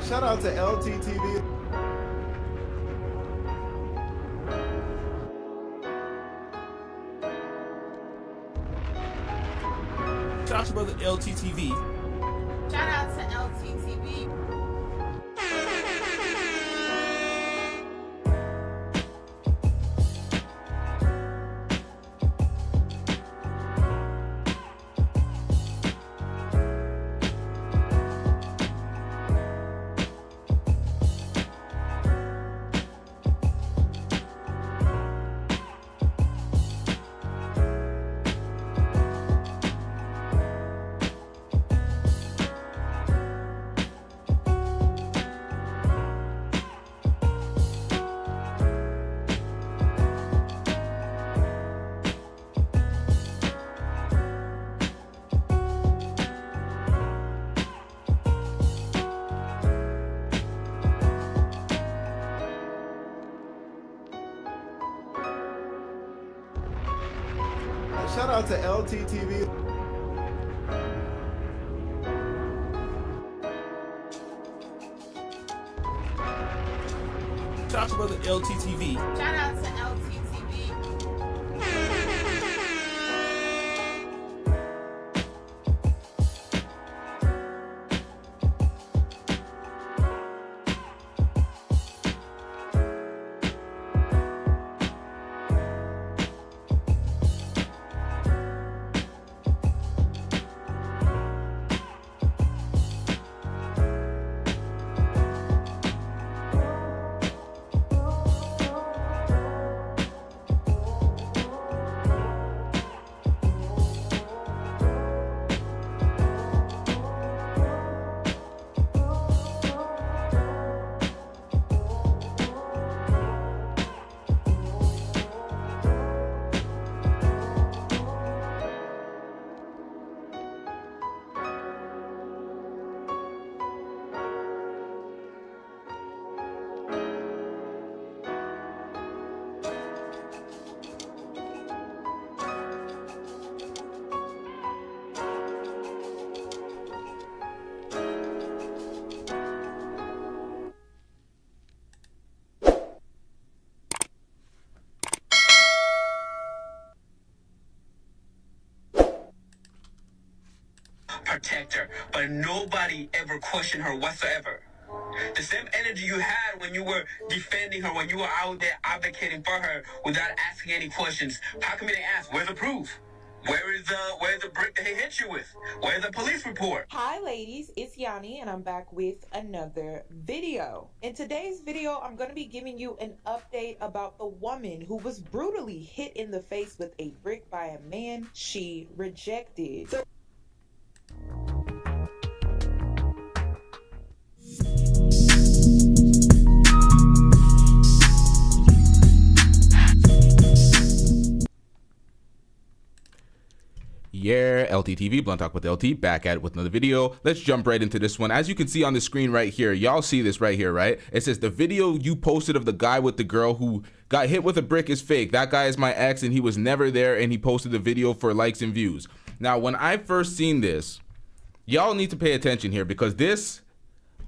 Shout out to LTTV. Shout out to brother LTTV. Shout out to LTTV. Shout out to LTTV. Shout out to brother LTTV. Shout out to LTTV. Protect her, but nobody ever questioned her whatsoever. The same energy you had when you were defending her, when you were out there advocating for her without asking any questions. How come you didn't ask? Where's the proof? Where's the brick that he hit you with? Where's the police report? Hi ladies, it's Yanni and I'm back with another video. In today's video, I'm going to be giving you an update about the woman who was brutally hit in the face with a brick by a man she rejected. Yeah, LTTV, Blunt Talk with LT, back at it with another video. Let's jump right into this one. As you can see on the screen right here, y'all see this right here, right? It says the video you posted of the guy with the girl who got hit with a brick is fake. That guy is my ex and he was never there, and he posted the video for likes and views. Now, when I first seen this, y'all need to pay attention here, because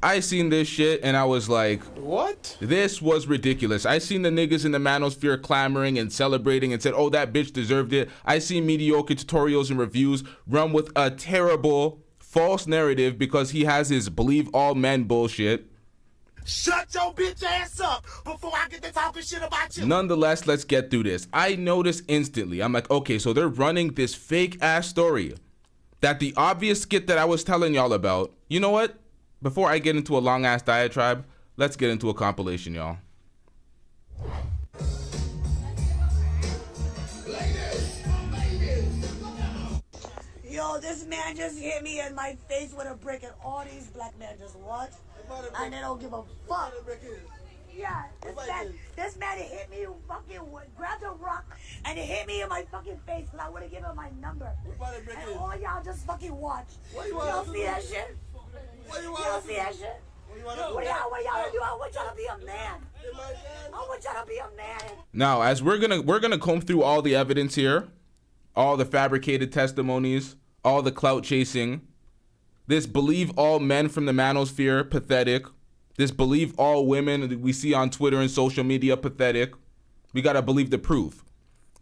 I seen this shit and I was like, what? This was ridiculous. I seen the niggas in the Manosphere clamoring and celebrating and said, oh, that bitch deserved it. I seen mediocre tutorials and reviews run with a terrible false narrative because he has his believe all men bullshit. Shut your bitch ass up before I get to talking shit about you. Nonetheless, let's get through this. I noticed instantly. I'm like, okay, so they're running this fake ass story that the obvious skit that I was telling y'all about. You know what? Before I get into a long ass diatribe, let's get into a compilation, y'all. Yo, this man just hit me in my face with a brick, and all these black men just watch and they don't give a fuck. Yeah, this man hit me, fucking grabbed a rock and it hit me in my fucking face, because I would have given him my number. And all y'all just fucking watch. Y'all see that shit? Y'all see that shit? What y'all do? I want y'all to be a man. I want y'all to be a man. Now, as we're gonna comb through all the evidence here, all the fabricated testimonies, all the clout chasing, this believe all men from the Manosphere pathetic, This believe all women that we see on Twitter and social media pathetic. We gotta believe the proof.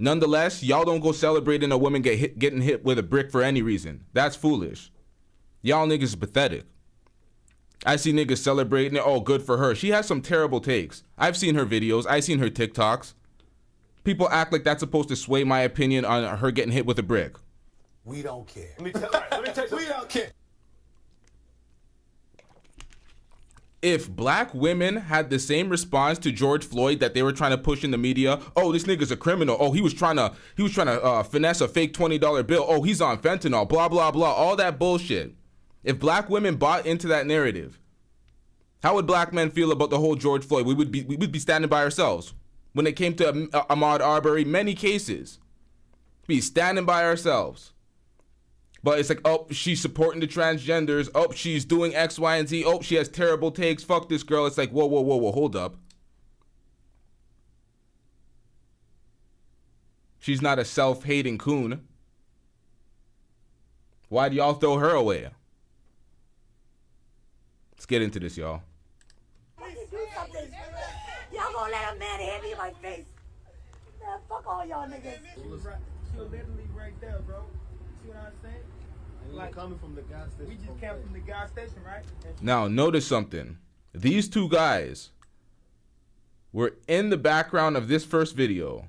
Nonetheless, y'all don't go celebrating a woman getting hit with a brick for any reason. That's foolish. Y'all niggas is pathetic. I see niggas celebrating it. Oh, good for her. She has some terrible takes. I've seen her videos. I've seen her TikToks. People act like that's supposed to sway my opinion on her getting hit with a brick. We don't care. Let me tell you, we don't care. If black women had the same response to George Floyd that they were trying to push in the media, oh, this nigga's a criminal. Oh, he was trying to finesse a fake $20 bill. Oh, he's on fentanyl. Blah blah blah. All that bullshit. If black women bought into that narrative, how would black men feel about the whole George Floyd? We would be standing by ourselves. When it came to Ahmaud Arbery, many cases, be standing by ourselves. But it's like, oh, she's supporting the transgenders. Oh, she's doing X, Y, and Z. Oh, she has terrible takes. Fuck this girl. It's like, whoa, whoa, whoa, whoa, hold up. She's not a self-hating coon. Why do y'all throw her away? Let's get into this, y'all. Do something. Y'all gonna let a man hit me in my face? Man, fuck all y'all niggas. She was literally right there, bro. See what I'm saying? Like coming from the gas station. We just came from the gas station, right? Now, notice something. These two guys were in the background of this first video.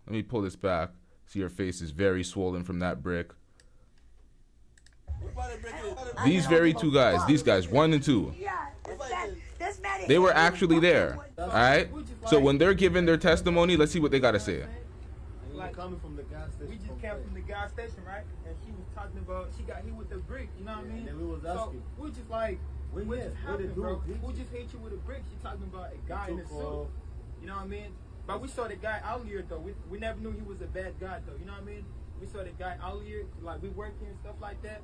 Let me pull this back. See, her face is very swollen from that brick. These very two guys, these guys, 1 and 2, they were actually there. All right. So when they're giving their testimony, let's see what they gotta say. Like coming from the gas station. We just came from the gas station, right? And she was talking about she got hit with the brick. You know what I mean? And we was asking. So we just like, what just happened, bro? Who just hit you with a brick? She talking about a guy in a suit. You know what I mean? But we saw the guy out here though. We never knew he was a bad guy though. You know what I mean? We saw the guy out here, like we work here and stuff like that.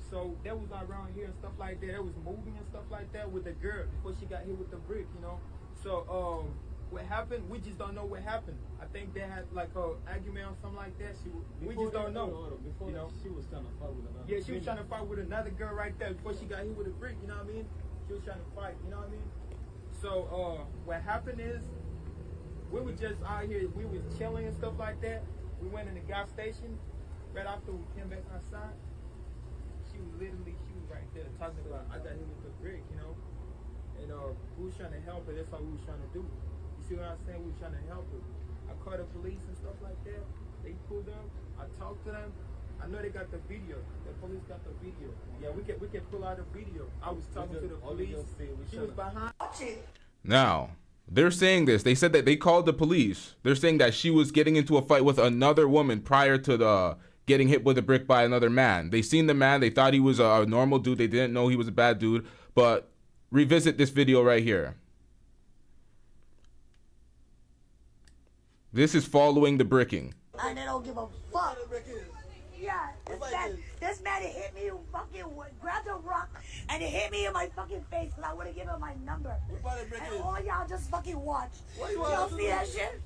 So that was around here and stuff like that. That was moving and stuff like that with the girl before she got hit with the brick, you know. So what happened? We just don't know what happened. I think they had like a argument or something like that. We just don't know. Before, you know, she was trying to fight with another. Yeah, she was trying to fight with another girl right there before she got hit with a brick. You know what I mean? She was trying to fight. You know what I mean? So what happened is we were just out here. We was chilling and stuff like that. We went in the gas station. Right after we came back outside, she was right there talking about I got hit with the brick. You know, and we was trying to help her. That's all we was trying to do. You see what I'm saying? We were trying to help her. I called the police and stuff like that. They pulled them. I talked to them. I know they got the video. The police got the video. Yeah, we can pull out the video. I was talking to the police. She was behind. Now, they're saying this. They said that they called the police. They're saying that she was getting into a fight with another woman prior to the getting hit with a brick by another man. They seen the man. They thought he was a normal dude. They didn't know he was a bad dude. But revisit this video right here. This is following the bricking. And they don't give a fuck. Yeah, this man hit me, fucking grabbed a rock, and it hit me in my fucking face because I would have given him my number. And all y'all just fucking watch. Y'all see that shit?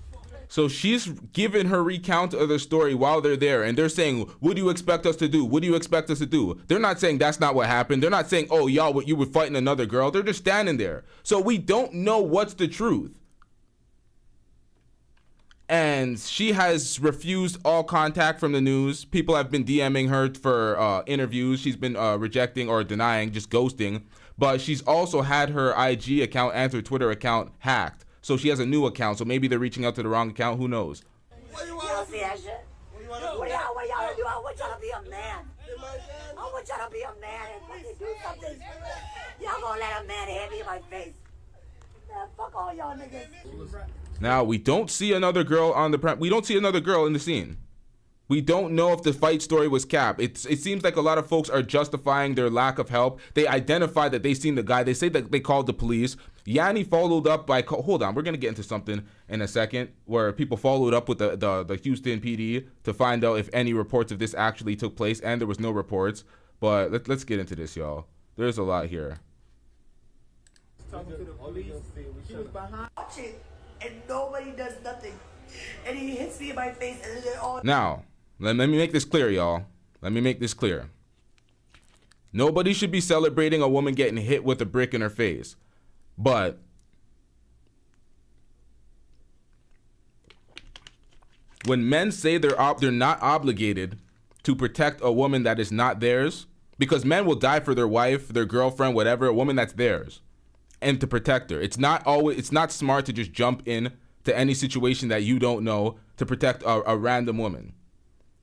So she's giving her recount of the story while they're there, and they're saying, what do you expect us to do? What do you expect us to do? They're not saying that's not what happened. They're not saying, oh, y'all, you were fighting another girl. They're just standing there. So we don't know what's the truth. And she has refused all contact from the news. People have been DMing her for interviews. She's been rejecting or denying, just ghosting. But she's also had her IG account and her Twitter account hacked. So she has a new account. So maybe they're reaching out to the wrong account. Who knows? You don't see that shit? What y'all do? I want y'all to be a man. I want y'all to be a man and fucking do something. Y'all gonna let a man hit me in my face? Man, fuck all y'all niggas. Now, we don't see another girl on the we don't see another girl in the scene. We don't know if the fight story was capped. It seems like a lot of folks are justifying their lack of help. They identified that they seen the guy. They say that they called the police. Yanni followed up by hold on, we're gonna get into something in a second where people followed up with the Houston PD to find out if any reports of this actually took place, and there was no reports. But let's get into this, y'all. There's a lot here. Talking to the police. She was behind. And nobody does nothing. And he hits me in my face and they're all... Now, let me make this clear, y'all. Let me make this clear. Nobody should be celebrating a woman getting hit with a brick in her face. But when men say they're not obligated to protect a woman that is not theirs, because men will die for their wife, their girlfriend, whatever, a woman that's theirs, and to protect her. It's not smart to just jump in to any situation that you don't know to protect a random woman.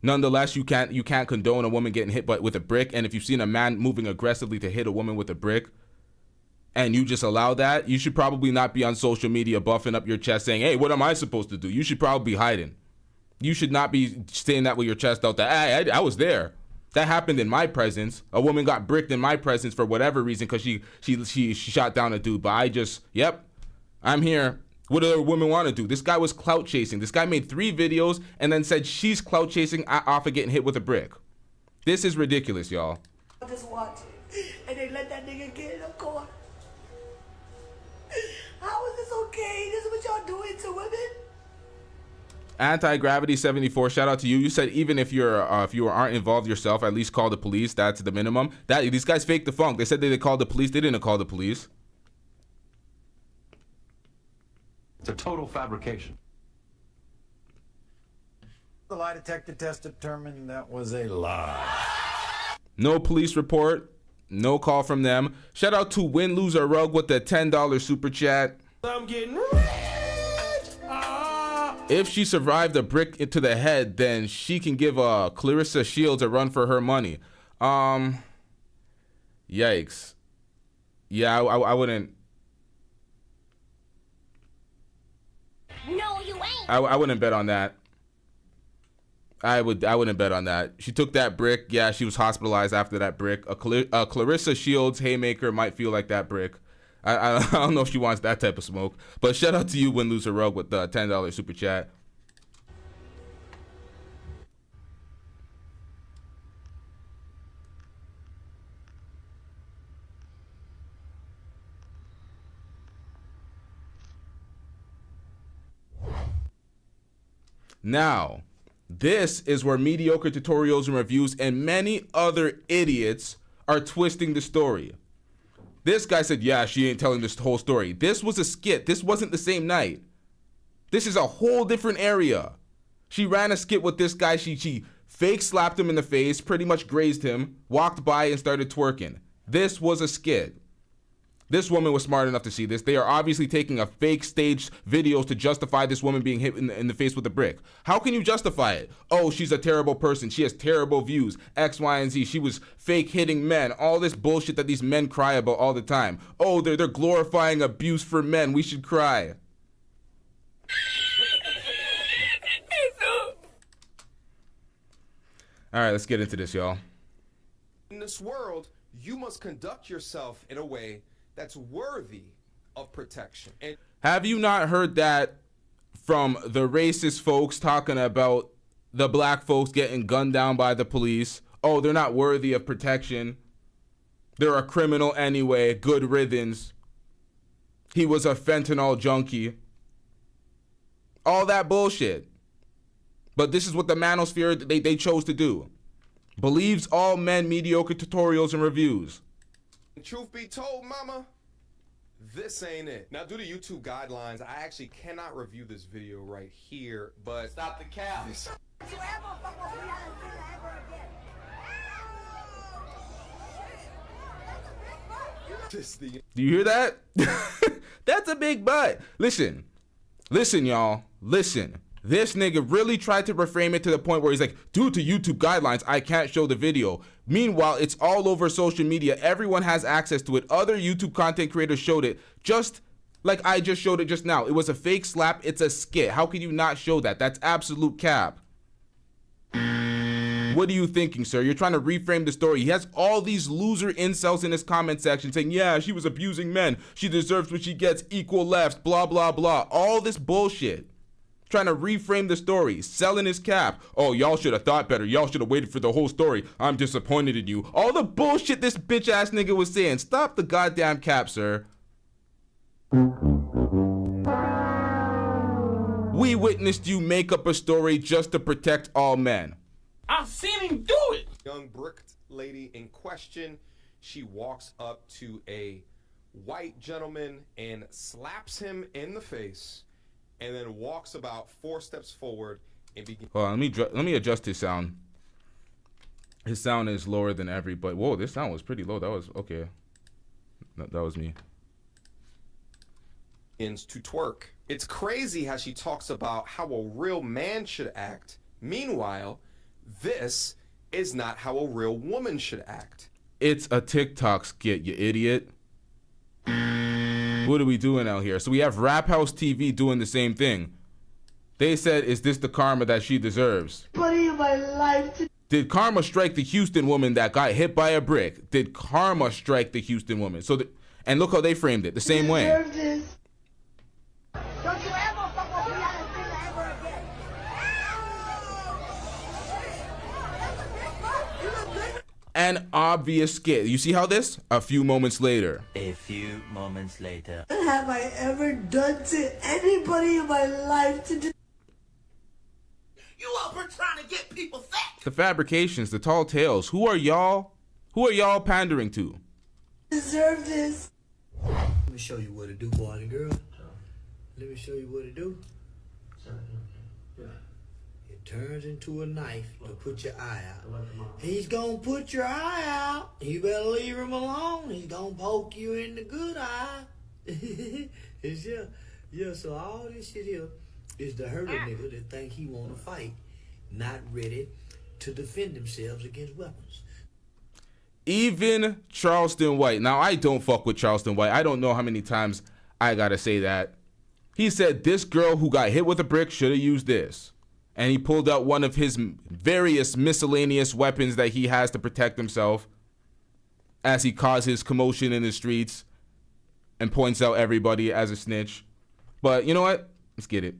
Nonetheless, you can't condone a woman getting hit with a brick. And if you've seen a man moving aggressively to hit a woman with a brick, and you just allow that, you should probably not be on social media buffing up your chest saying, hey, what am I supposed to do? You should probably be hiding. You should not be saying that with your chest out that, hey, I was there. That happened in my presence. A woman got bricked in my presence for whatever reason because she shot down a dude. But I just, yep, I'm here. What do a woman want to do? This guy was clout chasing. This guy made 3 videos and then said she's clout chasing off of getting hit with a brick. This is ridiculous, y'all. Just watch it. And they let that nigga get in the corner. How is this okay? This is what y'all doing to women? Anti-Gravity 74, shout out to you. You said even if you aren't involved yourself, at least call the police. That's the minimum. These guys faked the funk. They said they called the police. They didn't call the police. It's a total fabrication. The lie detector test determined that was a lie. No police report. No call from them. Shout out to Win Lose or Rug with the $10 super chat. I'm getting rich. If she survived a brick into the head, then she can give Clarissa Shields a run for her money. Yikes. Yeah, I wouldn't. No, you ain't. I wouldn't bet on that. I wouldn't bet on that. She took that brick. Yeah, she was hospitalized after that brick. A Clarissa Shields haymaker might feel like that brick. I don't know if she wants that type of smoke. But shout out to you, Win Loser Rug, with the $10 super chat. Now, this is where mediocre tutorials and reviews and many other idiots are twisting the story. This guy said, yeah, she ain't telling this whole story. This was a skit. This wasn't the same night. This is a whole different area. She ran a skit with this guy. She fake slapped him in the face, pretty much grazed him, walked by and started twerking. This was a skit. This woman was smart enough to see this. They are obviously taking a fake staged videos to justify this woman being hit in the face with a brick. How can you justify it? Oh, she's a terrible person. She has terrible views. X, Y, and Z. She was fake hitting men. All this bullshit that these men cry about all the time. Oh, they're glorifying abuse for men. We should cry. All right, let's get into this, y'all. In this world, you must conduct yourself in a way that's worthy of protection. And have you not heard that from the racist folks talking about the black folks getting gunned down by the police? Oh, they're not worthy of protection. They're a criminal anyway. Good riddance. He was a fentanyl junkie. All that bullshit. But this is what the Manosphere, they chose to do. Believes all men mediocre tutorials and reviews. Truth be told, mama, this ain't it. Now, due to YouTube guidelines, I actually cannot review this video right here, but Stop the cap. Do you hear that? That's a big butt. Listen, y'all, listen. This nigga really tried to reframe it to the point where he's like, due to YouTube guidelines, I can't show the video. Meanwhile, it's all over social media. Everyone has access to it. Other YouTube content creators showed it just like I just showed it just now. It was a fake slap. It's a skit. How can you not show that? That's absolute cap. What are you thinking, sir? You're trying to reframe the story. He has all these loser incels in his comment section saying, yeah, she was abusing men. She deserves what she gets. Equal lefts, blah, blah, blah. All this bullshit. Trying to reframe the story, selling his cap. Oh, y'all should have thought better. Y'all should have waited for the whole story. I'm disappointed in you. All the bullshit this bitch ass nigga was saying. Stop the goddamn cap, sir. We witnessed you make up a story just to protect all men. I've seen him do it. Young bricked lady in question, she walks up to a white gentleman and slaps him in the face and then walks about 4 steps forward and begins. Hold on, let me adjust his sound. His sound is lower than every, but whoa, this sound was pretty low. That was okay. That was me. To twerk. It's crazy how she talks about how a real man should act. Meanwhile, this is not how a real woman should act. It's a TikTok skit, you idiot. What are we doing out here? So we have Rap House TV doing the same thing. They said, is this the karma that she deserves? Buddy in my life. Did karma strike the Houston woman that got hit by a brick? Did karma strike the Houston woman? And look how they framed it, the same way. This. Don't you ever fuck with me ever again. An obvious skit. You see how this? A few moments later. A few moments later. What have I ever done to anybody in my life to do? You up here trying to get people fat. The fabrications, the tall tales. Who are y'all? Who are y'all pandering to? Deserve this. Let me show you what to do, boy and girl. Let me show you what to do. It turns into a knife to put your eye out. He's gonna put your eye out. You better leave him alone. He's gonna poke you in the good eye. Yeah, so all this shit here is to hurt a nigga that think he wanna fight, not ready to defend themselves against weapons. Even Charleston White. Now, I don't fuck with Charleston White. I don't know how many times I gotta say that. He said this girl who got hit with a brick should have used this. And he pulled out one of his various miscellaneous weapons that he has to protect himself as he causes commotion in the streets and points out everybody as a snitch. But you know what? Let's get it.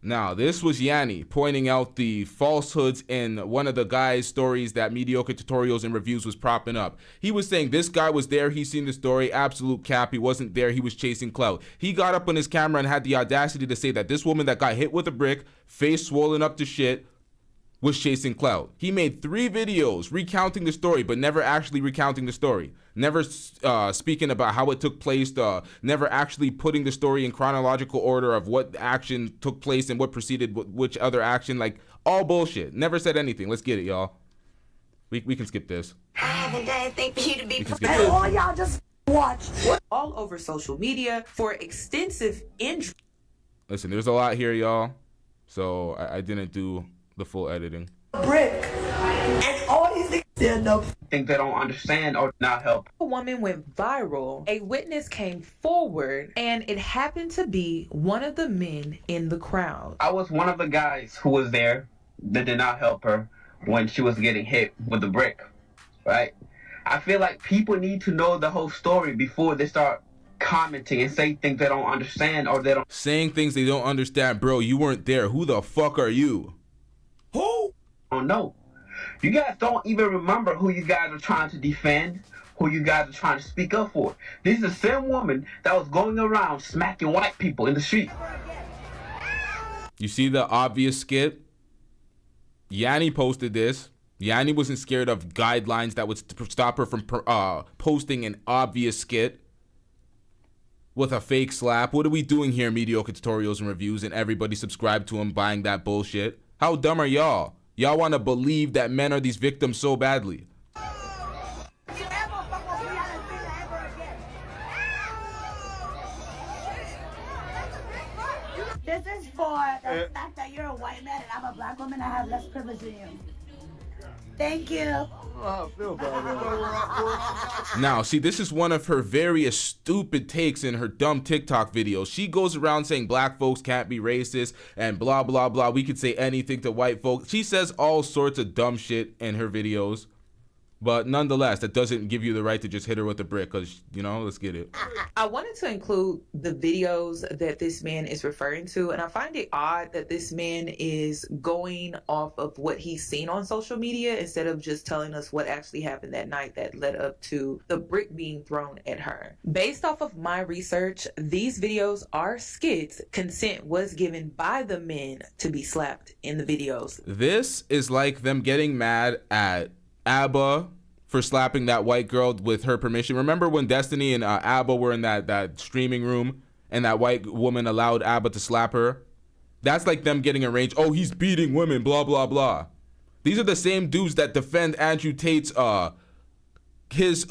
Now, this was Yanni pointing out the falsehoods in one of the guy's stories that Mediocre Tutorials and Reviews was propping up. He was saying this guy was there, he's seen the story, absolute cap, he wasn't there, he was chasing clout. He got up on his camera and had the audacity to say that this woman that got hit with a brick, face swollen up to shit, was chasing clout. He made 3 videos recounting the story, but never actually recounting the story. Never speaking about how it took place, never actually putting the story in chronological order of what action took place and what preceded which other action, like all bullshit. Never said anything. Let's get it, y'all. We can skip this. I haven't done anything for you to be And all y'all just watch. All over social media for extensive injury. Listen, there's a lot here, y'all. So I didn't do the full editing. Brick. And all these niggas stand up. Think they don't understand or not help. A woman went viral. A witness came forward, and it happened to be one of the men in the crowd. I was one of the guys who was there that did not help her when she was getting hit with the brick, right? I feel like people need to know the whole story before they start commenting and say things they don't understand or they don't. Saying things they don't understand, bro. You weren't there. Who the fuck are you? Who? I don't know. You guys don't even remember who you guys are trying to defend, who you guys are trying to speak up for. This is the same woman that was going around smacking white people in the street. You see the obvious skit? Yanni posted this. Yanni wasn't scared of guidelines that would stop her from posting an obvious skit with a fake slap. What are we doing here, Mediocre Tutorials and Reviews, and everybody subscribe to him buying that bullshit? How dumb are y'all? Y'all want to believe that men are these victims so badly. This is for the fact that you're a white man and I'm a black woman. I have less privilege than you. Thank you. Now, see, this is one of her various stupid takes in her dumb TikTok videos. She goes around saying black folks can't be racist and blah, blah, blah. We could say anything to white folks. She says all sorts of dumb shit in her videos. But nonetheless, that doesn't give you the right to just hit her with a brick because, you know, let's get it. I wanted to include the videos that this man is referring to, and I find it odd that this man is going off of what he's seen on social media instead of just telling us what actually happened that night that led up to the brick being thrown at her. Based off of my research, these videos are skits. Consent was given by the men to be slapped in the videos. This is like them getting mad at ABBA for slapping that white girl with her permission. Remember when Destiny and ABBA were in that streaming room and that white woman allowed ABBA to slap her? That's like them getting arranged. Oh, he's beating women, blah, blah, blah. These are the same dudes that defend Andrew Tate's his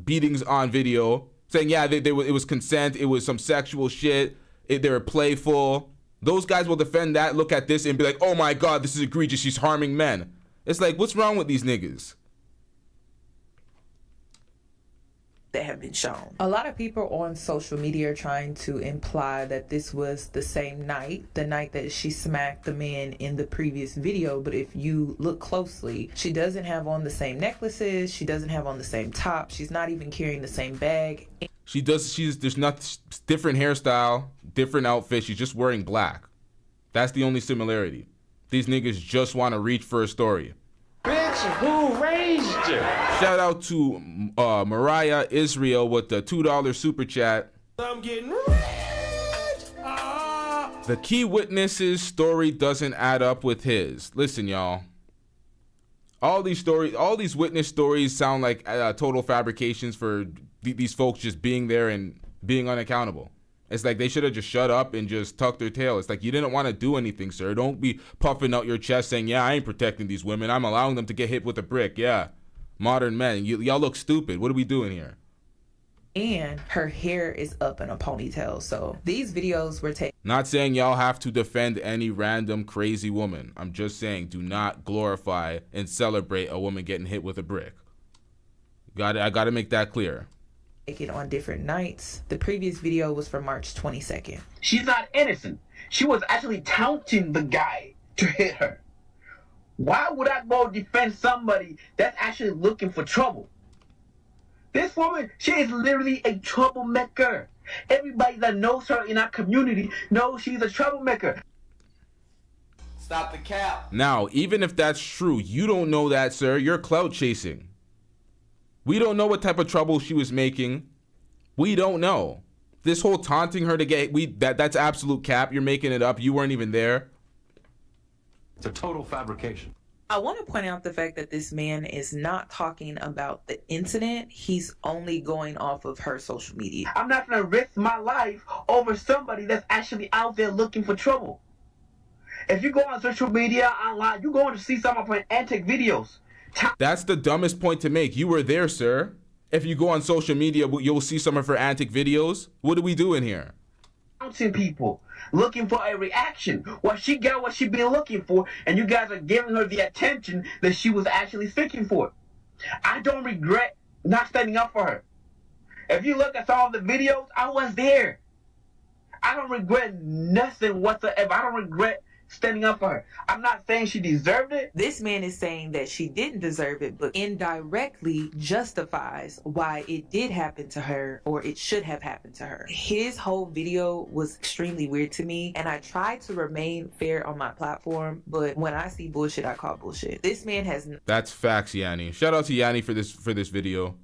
beatings on video, saying, yeah, it was consent, it was some sexual shit, they were playful. Those guys will defend that, look at this, and be like, oh my God, this is egregious, she's harming men. It's like, what's wrong with these niggas? That have been shown. A lot of people on social media are trying to imply that this was the same night, the night that she smacked the man in the previous video. But if you look closely, she doesn't have on the same necklaces. She doesn't have on the same top. She's not even carrying the same bag. There's not different hairstyle, different outfit. She's just wearing black. That's the only similarity. These niggas just want to reach for a story. Bitch, who raised you? Shout out to Mariah Israel with the $2 super chat. I'm getting rich. The key witness's story doesn't add up with his. Listen, y'all. All these witness stories sound like total fabrications for these folks just being there and being unaccountable. It's like they should have just shut up and just tucked their tail. It's like, you didn't want to do anything, sir. Don't be puffing out your chest saying, yeah, I ain't protecting these women. I'm allowing them to get hit with a brick. Yeah. Modern men. Y'all look stupid. What are we doing here? And her hair is up in a ponytail. So these videos were taken. Not saying y'all have to defend any random crazy woman. I'm just saying do not glorify and celebrate a woman getting hit with a brick. I gotta make that clear. On different nights. The previous video was from March 22nd. She's not innocent. She was actually taunting the guy to hit her. Why would I go defend somebody that's actually looking for trouble? This woman, she is literally a troublemaker. Everybody that knows her in our community knows she's a troublemaker. Stop the cap. Now, even if that's true, you don't know that, sir. You're clout chasing. We don't know what type of trouble she was making. We don't know. This whole taunting her to get that's absolute cap. You're making it up. You weren't even there. It's a total fabrication. I want to point out the fact that this man is not talking about the incident. He's only going off of her social media. I'm not going to risk my life over somebody that's actually out there looking for trouble. If you go on social media, online, you're going to see some of my antic videos. That's the dumbest point to make. You were there, sir. If you go on social media, you'll see some of her antic videos. What are we doing here? Counting people, looking for a reaction. Well, she got what she been looking for, and you guys are giving her the attention that she was actually seeking for. I don't regret not standing up for her. If you look at some of the videos, I was there. I don't regret nothing whatsoever. I don't regret standing up for her. I'm not saying she deserved it. This man is saying that she didn't deserve it, but indirectly justifies why it did happen to her, or it should have happened to her. His whole video was extremely weird to me, and I try to remain fair on my platform, but when I see bullshit, I call bullshit. This man has... That's facts, Yanni. Shout out to Yanni for this video.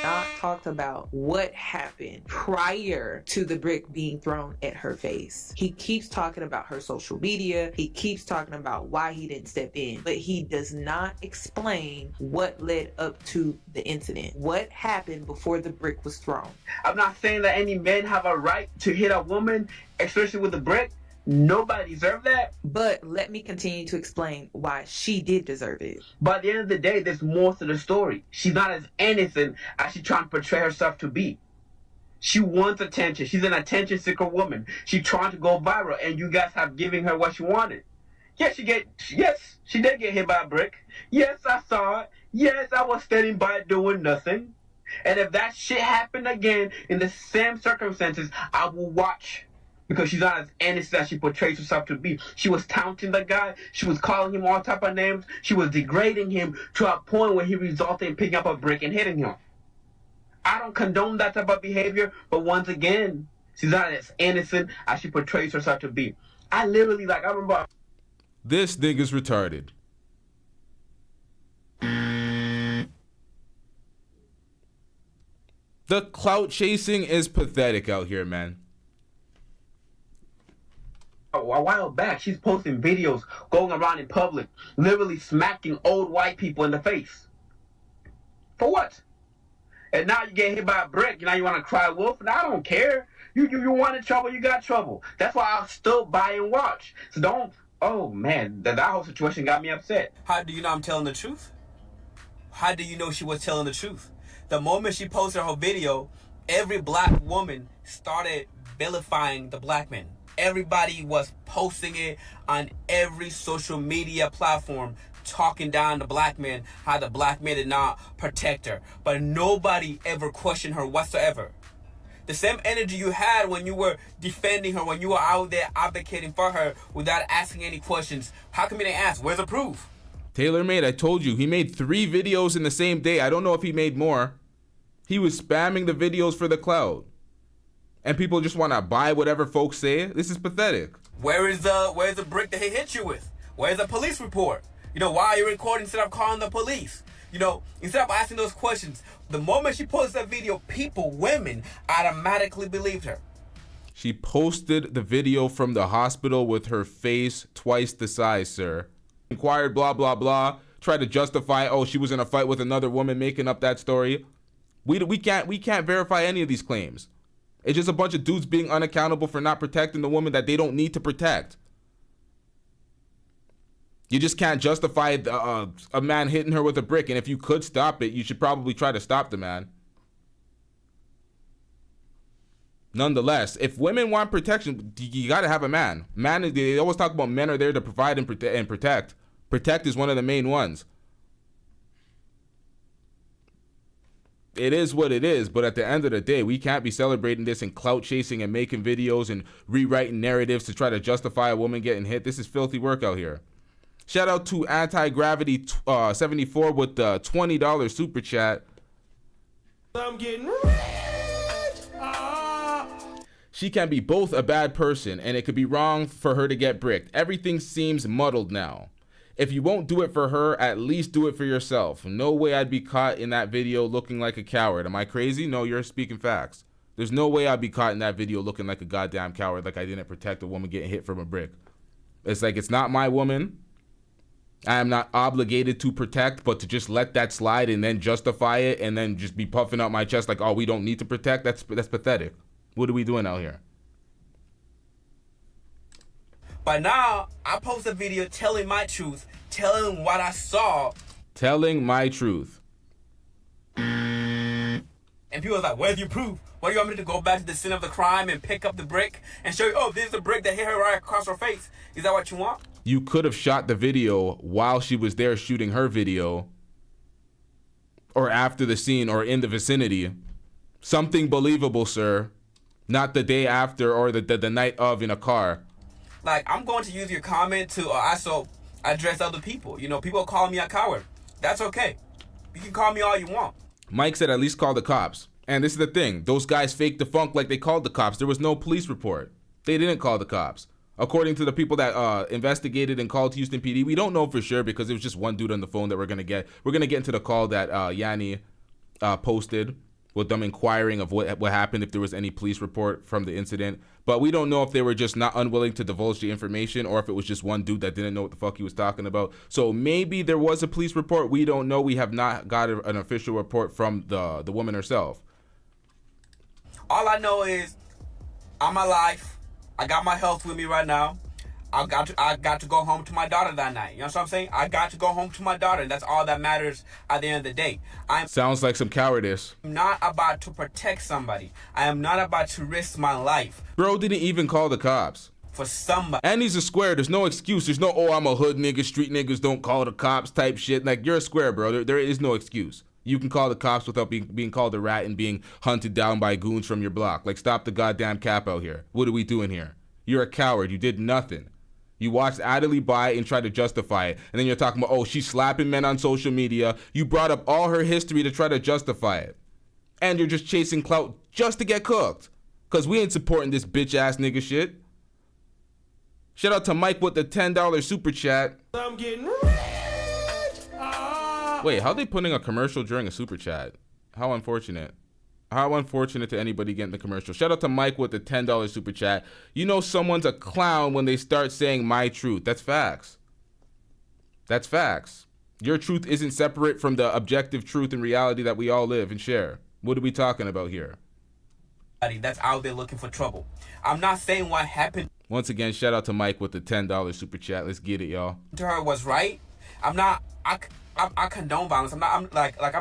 Not talked about what happened prior to the brick being thrown at her face. He keeps talking about her social media. He keeps talking about why he didn't step in, but he does not explain what led up to the incident. What happened before the brick was thrown? I'm not saying that any men have a right to hit a woman, especially with a brick. Nobody deserved that. But let me continue to explain why she did deserve it. But at the end of the day, there's more to the story. She's not as innocent as she's trying to portray herself to be. She wants attention. She's an attention seeker woman. She's trying to go viral, and you guys have given her what she wanted. Yes, she did get hit by a brick. Yes, I saw it. Yes, I was standing by doing nothing. And if that shit happened again in the same circumstances, I will watch because she's not as innocent as she portrays herself to be. She was taunting the guy. She was calling him all type of names. She was degrading him to a point where he resulted in picking up a brick and hitting him. I don't condone that type of behavior, but once again, she's not as innocent as she portrays herself to be. I literally, I remember... This nigga's retarded. The clout chasing is pathetic out here, man. A while back, she's posting videos going around in public, literally smacking old white people in the face. For what? And now you get hit by a brick, now you want to cry wolf? And I don't care. You wanted trouble, you got trouble. That's why I'll still buy and watch. So don't... Oh, man, that whole situation got me upset. How do you know I'm telling the truth? How do you know she was telling the truth? The moment she posted her video, every black woman started vilifying the black man. Everybody was posting it on every social media platform, talking down the black man, how the black man did not protect her. But nobody ever questioned her whatsoever. The same energy you had when you were defending her, when you were out there advocating for her without asking any questions. How come you didn't ask? Where's the proof? TaylorMade, I told you, he made 3 videos in the same day. I don't know if he made more. He was spamming the videos for the clout. And people just want to buy whatever folks say. This is pathetic. Where's the brick that he hit you with? Where's the police report? Why are you recording instead of calling the police? Instead of asking those questions, the moment she posted that video, women automatically believed her. She posted the video from the hospital with her face twice the size, sir. Inquired, blah, blah, blah. Tried to justify, oh, she was in a fight with another woman, making up that story. We can't verify any of these claims. It's just a bunch of dudes being unaccountable for not protecting the woman that they don't need to protect. You just can't justify a man hitting her with a brick, and if you could stop it, you should probably try to stop the man. Nonetheless, if women want protection, you gotta have a man. They always talk about men are there to provide and protect. Protect is one of the main ones. It is what it is, but at the end of the day, we can't be celebrating this and clout chasing and making videos and rewriting narratives to try to justify a woman getting hit. This is filthy work out here. Shout out to Anti-Gravity 74 with the $20 super chat. I'm getting rich. She can be both a bad person, and it could be wrong for her to get bricked. Everything seems muddled now. If you won't do it for her, at least do it for yourself. No way I'd be caught in that video looking like a coward. Am I crazy? No, you're speaking facts. There's no way I'd be caught in that video looking like a goddamn coward, like I didn't protect a woman getting hit from a brick. It's like, it's not my woman. I am not obligated to protect, but to just let that slide and then justify it and then just be puffing out my chest like, oh, we don't need to protect, that's pathetic. What are we doing out here? But now, I post a video telling my truth, telling what I saw. Telling my truth. And people are like, where's your proof? What do you want me to go back to the scene of the crime and pick up the brick and show you, oh, this is the brick that hit her right across her face? Is that what you want? You could have shot the video while she was there shooting her video, or after the scene, or in the vicinity. Something believable, sir. Not the day after or the night of in a car. Like, I'm going to use your comment to also address other people. People call me a coward. That's okay. You can call me all you want. Mike said at least call the cops. And this is the thing. Those guys faked the funk like they called the cops. There was no police report. They didn't call the cops. According to the people that investigated and called Houston PD, we don't know for sure because it was just one dude on the phone that we're going to get. We're going to get into the call that Yanni posted with them inquiring of what happened, if there was any police report from the incident. But we don't know if they were just not unwilling to divulge the information or if it was just one dude that didn't know what the fuck he was talking about. So maybe there was a police report. We don't know. We have not got an official report from the woman herself. All I know is I'm alive. I got my health with me right now. I got to go home to my daughter that night. You know what I'm saying? I got to go home to my daughter. And that's all that matters at the end of the day. Sounds like some cowardice. I'm not about to protect somebody. I am not about to risk my life. Bro didn't even call the cops. For somebody. And he's a square. There's no excuse. There's no, oh, I'm a hood nigga, street niggas don't call the cops type shit. Like, you're a square, bro. There is no excuse. You can call the cops without being called a rat and being hunted down by goons from your block. Like, stop the goddamn cap out here. What are we doing here? You're a coward. You did nothing. You watched Adelie by and tried to justify it. And then you're talking about, oh, she's slapping men on social media. You brought up all her history to try to justify it. And you're just chasing clout just to get cooked. Because we ain't supporting this bitch-ass nigga shit. Shout out to Mike with the $10 super chat. I'm getting rich. Wait, how are they putting a commercial during a super chat? How unfortunate. How unfortunate to anybody getting the commercial. Shout out to Mike with the $10 super chat. You know someone's a clown when they start saying my truth. That's facts. That's facts. Your truth isn't separate from the objective truth and reality that we all live and share. What are we talking about here? That's out there looking for trouble. I'm not saying what happened Once again, shout out to Mike with the $10 super chat. Let's get it, y'all. to her was right. I condone violence. I'm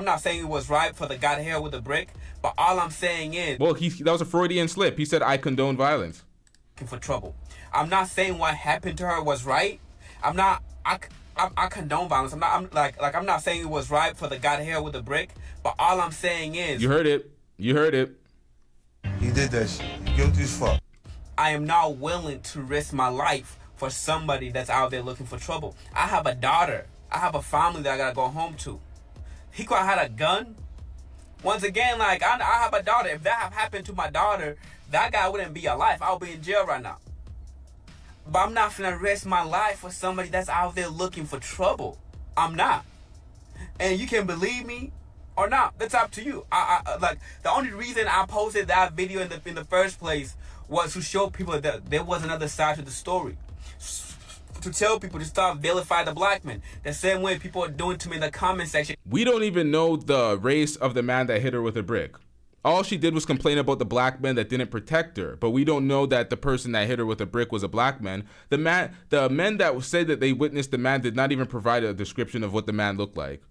not saying it was right for the guy to hit her with a brick, but all I'm saying is, well, that was a Freudian slip. He said I condone violence. For trouble. I'm not saying what happened to her was right. I condone violence. I'm not saying it was right for the guy to hit her with a brick, but all I'm saying is, you heard it. You heard it. He did that shit. He guilty as fuck. I am not willing to risk my life for somebody that's out there looking for trouble. I have a daughter. I have a family that I gotta go home to. He could have had a gun. Once again, I have a daughter. If that have happened to my daughter, that guy wouldn't be alive. I'll be in jail right now. But I'm not gonna risk my life for somebody that's out there looking for trouble. I'm not. And you can believe me or not. That's up to you. The only reason I posted that video in the first place was to show people that there was another side to the story. To tell people to stop vilifying the black man. The same way people are doing to me in the comment section. We don't even know the race of the man that hit her with a brick. All she did was complain about the black man that didn't protect her. But we don't know that the person that hit her with a brick was a black man. The men that said that they witnessed the man did not even provide a description of what the man looked like.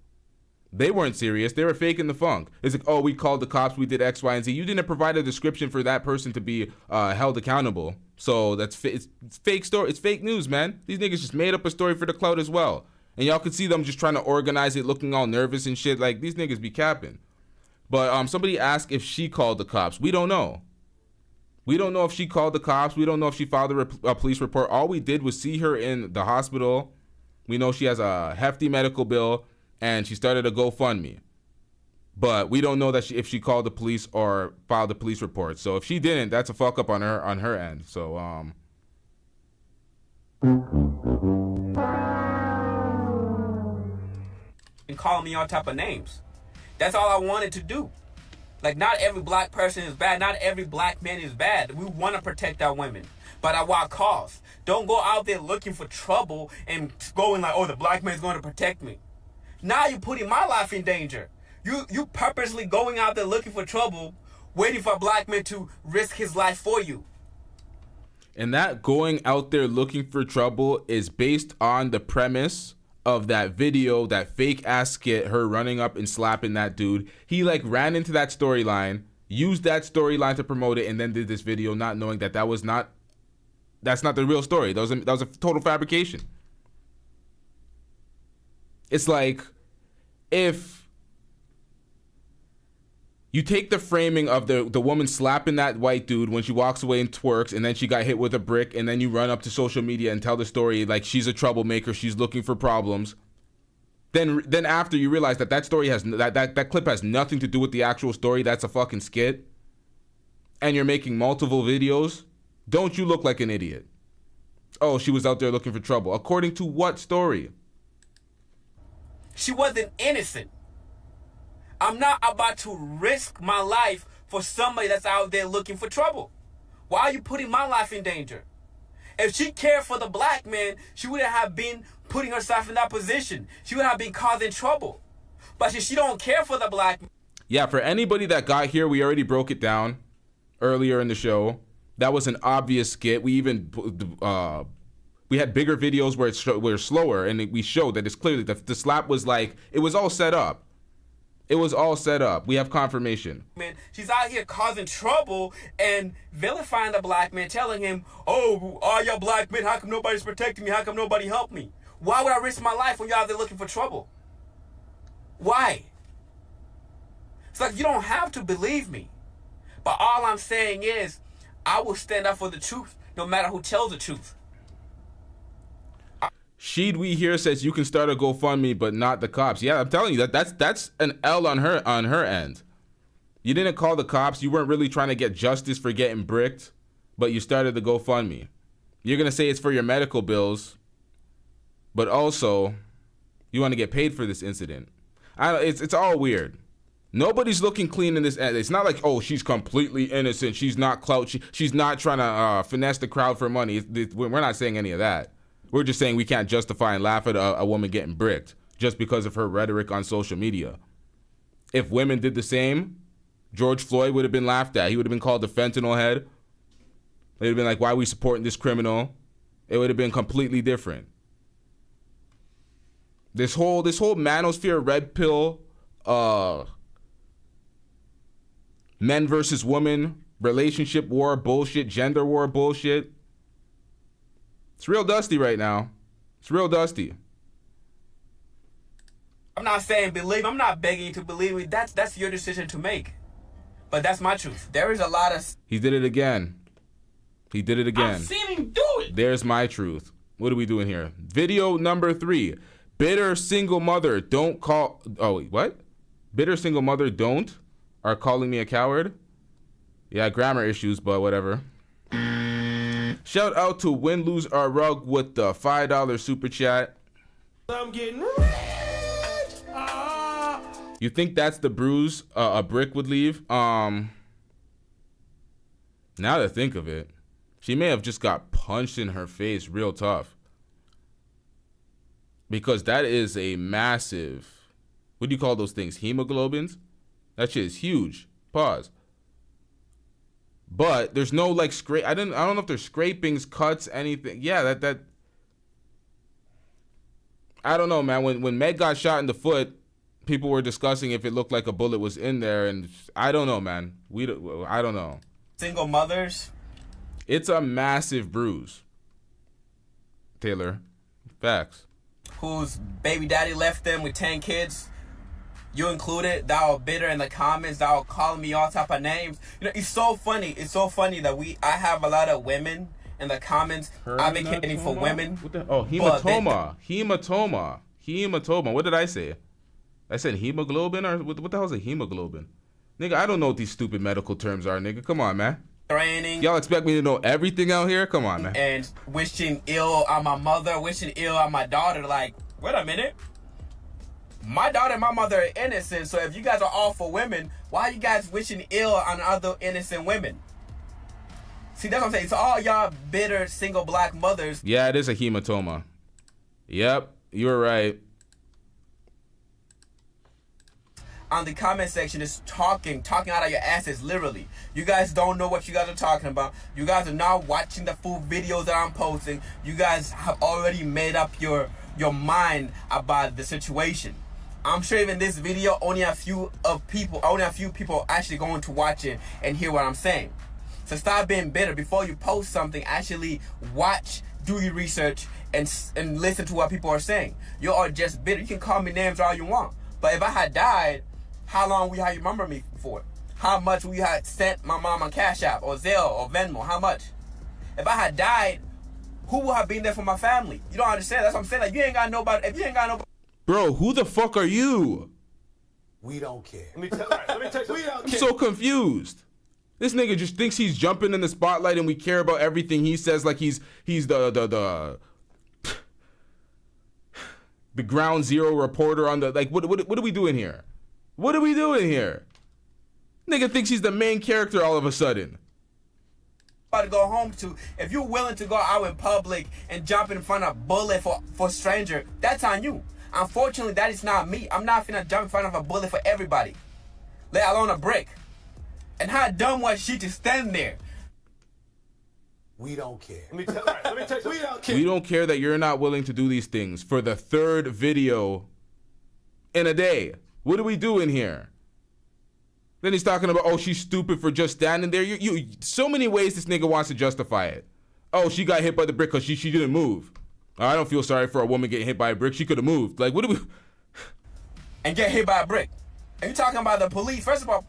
They weren't serious. They were faking the funk. It's like, oh, we called the cops. We did X, Y, and Z. You didn't provide a description for that person to be held accountable. So it's fake story. It's fake news, man. These niggas just made up a story for the clout as well. And y'all could see them just trying to organize it, looking all nervous and shit. Like, these niggas be capping. But somebody asked if she called the cops. We don't know. We don't know if she called the cops. We don't know if she filed a police report. All we did was see her in the hospital. We know she has a hefty medical bill. And she started a GoFundMe. But we don't know that if she called the police or filed a police report. So if she didn't, that's a fuck up on her end. So and calling me all type of names. That's all I wanted to do. Like, not every black person is bad. Not every black man is bad. We want to protect our women. But at what cost? Don't go out there looking for trouble and going like, oh, the black man's going to protect me. Now you're putting my life in danger. You purposely going out there looking for trouble, waiting for a black man to risk his life for you. And that going out there looking for trouble is based on the premise of that video, that fake ass skit, her running up and slapping that dude. He ran into that storyline, used that storyline to promote it, and then did this video not knowing that that's not the real story. That was a total fabrication. It's like if you take the framing of the woman slapping that white dude when she walks away and twerks, and then she got hit with a brick, and then you run up to social media and tell the story like she's a troublemaker, she's looking for problems. Then after you realize that story has that clip has nothing to do with the actual story, that's a fucking skit, and you're making multiple videos, don't you look like an idiot? Oh, she was out there looking for trouble. According to what story? She wasn't innocent. I'm not about to risk my life for somebody that's out there looking for trouble. Why are you putting my life in danger? If she cared for the black man, she wouldn't have been putting herself in that position. She would have been causing trouble. But she don't care for the black man. Yeah, for anybody that got here, we already broke it down earlier in the show. That was an obvious skit. We even we had bigger videos where it's slower, and we showed that it's clearly the slap was it was all set up. It was all set up. We have confirmation. Man, she's out here causing trouble and vilifying the black man, telling him, oh, all y'all black men, how come nobody's protecting me? How come nobody helped me? Why would I risk my life when you're out there looking for trouble? Why? So like, you don't have to believe me. But all I'm saying is, I will stand up for the truth, no matter who tells the truth. Sheed We Here says you can start a GoFundMe, but not the cops. Yeah, I'm telling you that's an L on her end. You didn't call the cops. You weren't really trying to get justice for getting bricked, but you started the GoFundMe. You're gonna say it's for your medical bills, but also you want to get paid for this incident. It's all weird. Nobody's looking clean in this. It's not like, oh, she's completely innocent. She's not clout. She's not trying to finesse the crowd for money. We're not saying any of that. We're just saying we can't justify and laugh at a woman getting bricked just because of her rhetoric on social media. If women did the same, George Floyd would have been laughed at. He would have been called the fentanyl head. They'd have been like, why are we supporting this criminal? It would have been completely different. This whole manosphere red pill, men versus women, relationship war bullshit, gender war bullshit. It's real dusty right now. It's real dusty. I'm not saying believe. I'm not begging you to believe me. That's your decision to make. But that's my truth. There is a lot of... He did it again. He did it again. I've seen him do it. There's my truth. What are we doing here? Video number 3. Bitter single mother don't call... Oh, wait, what? Bitter single mother don't are calling me a coward? Yeah, grammar issues, but whatever. Shout out to Win Lose or Rug with the $5 super chat. I'm getting rich. You think that's the bruise a brick would leave? Now that I think of it, she may have just got punched in her face real tough. Because that is a massive, what do you call those things? Hemoglobins? That shit is huge. Pause. But there's no like scrape. I don't know if there's scrapings, cuts, anything. Yeah, that. I don't know, man. When Meg got shot in the foot, people were discussing if it looked like a bullet was in there, and I don't know, man. I don't know. Single mothers. It's a massive bruise. Taylor, facts. Whose baby daddy left them with 10 kids. You included, that were bitter in the comments, that were calling me all type of names. You know, it's so funny. It's so funny that I have a lot of women in the comments advocating for women. What the, oh, hematoma. Hematoma. What did I say? I said hemoglobin, or what the hell is a hemoglobin? Nigga, I don't know what these stupid medical terms are, nigga. Come on, man. Training. Y'all expect me to know everything out here? Come on, man. And wishing ill on my mother, wishing ill on my daughter. Like, wait a minute. My daughter and my mother are innocent, so if you guys are all for women, why are you guys wishing ill on other innocent women? See, that's what I'm saying. It's all y'all bitter single black mothers. Yeah, it is a hematoma. Yep, you were right. On the comment section is talking out of your asses, literally. You guys don't know what you guys are talking about. You guys are not watching the full videos that I'm posting. You guys have already made up your mind about the situation. I'm sure even this video, only a few people actually going to watch it and hear what I'm saying. So stop being bitter. Before you post something, actually watch, do your research, and listen to what people are saying. You are just bitter. You can call me names all you want, but if I had died, how long will you remember me for? How much will you have sent my mom on Cash App or Zelle or Venmo? How much? If I had died, who would have been there for my family? You don't understand. That's what I'm saying. Like, you ain't got nobody. If you ain't got nobody. Bro, who the fuck are you? We don't care. Let me tell you. We don't I'm care. so confused. This nigga just thinks he's jumping in the spotlight and we care about everything he says like he's the ground zero reporter on the, like, what are we doing here? What are we doing here? Nigga thinks he's the main character all of a sudden. To go home to, if you're willing to go out in public and jump in front of a bullet for a stranger, that's on you. Unfortunately, that is not me. I'm not finna jump in front of a bullet for everybody, let alone a brick. And how dumb was she to stand there? We don't care. Let me tell you. We don't care. We don't care that you're not willing to do these things for the third video in a day. What are we doing here? Then he's talking about, oh, she's stupid for just standing there. You so many ways this nigga wants to justify it. Oh, she got hit by the brick because she didn't move. I don't feel sorry for a woman getting hit by a brick. She could have moved. Like, what do we... And get hit by a brick. And you talking about the police? First of all,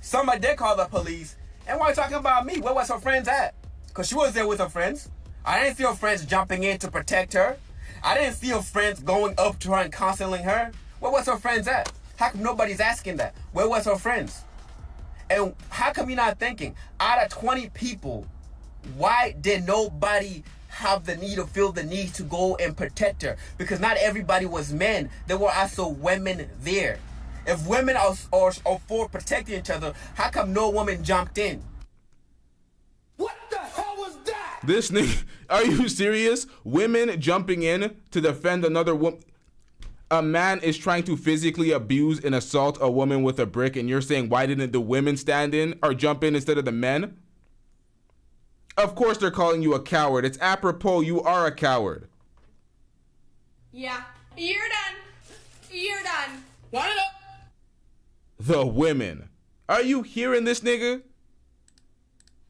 somebody did call the police. And why are you talking about me? Where was her friends at? Because she was there with her friends. I didn't see her friends jumping in to protect her. I didn't see her friends going up to her and counseling her. Where was her friends at? How come nobody's asking that? Where was her friends? And how come you're not thinking, out of 20 people, why did nobody have the need or feel the need to go and protect her? Because not everybody was men. There were also women there. If women are for protecting each other, how come no woman jumped in? What the hell was that? This nigga, are you serious? Women jumping in to defend another woman. A man is trying to physically abuse and assault a woman with a brick, and you're saying, why didn't the women stand in or jump in instead of the men? Of course they're calling you a coward. It's apropos, you are a coward. Yeah, you're done. You're done. Line it up. The women. Are you hearing this nigga?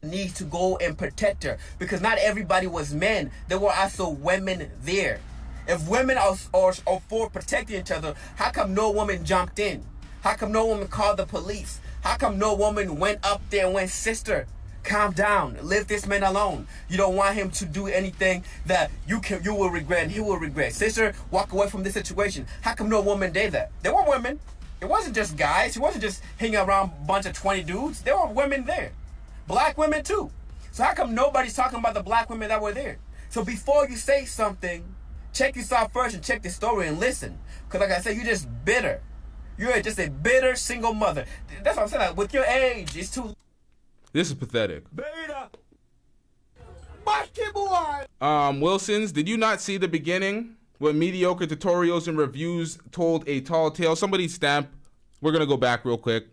Need to go and protect her, because not everybody was men. There were also women there. If women are for protecting each other, how come no woman jumped in? How come no woman called the police? How come no woman went up there and went, sister, calm down, leave this man alone. You don't want him to do anything that you will regret and he will regret. Sister, walk away from this situation. How come no woman did that? There were women. It wasn't just guys. It wasn't just hanging around a bunch of 20 dudes. There were women there. Black women too. So how come nobody's talking about the black women that were there? So before you say something, check this out first and check the story and listen. Because like I said, you're just bitter. You're just a bitter single mother. That's what I'm saying. Like, with your age, it's too... This is pathetic. Beta. Wilsons, did you not see the beginning? When mediocre tutorials and reviews told a tall tale. Somebody stamp. We're gonna go back real quick.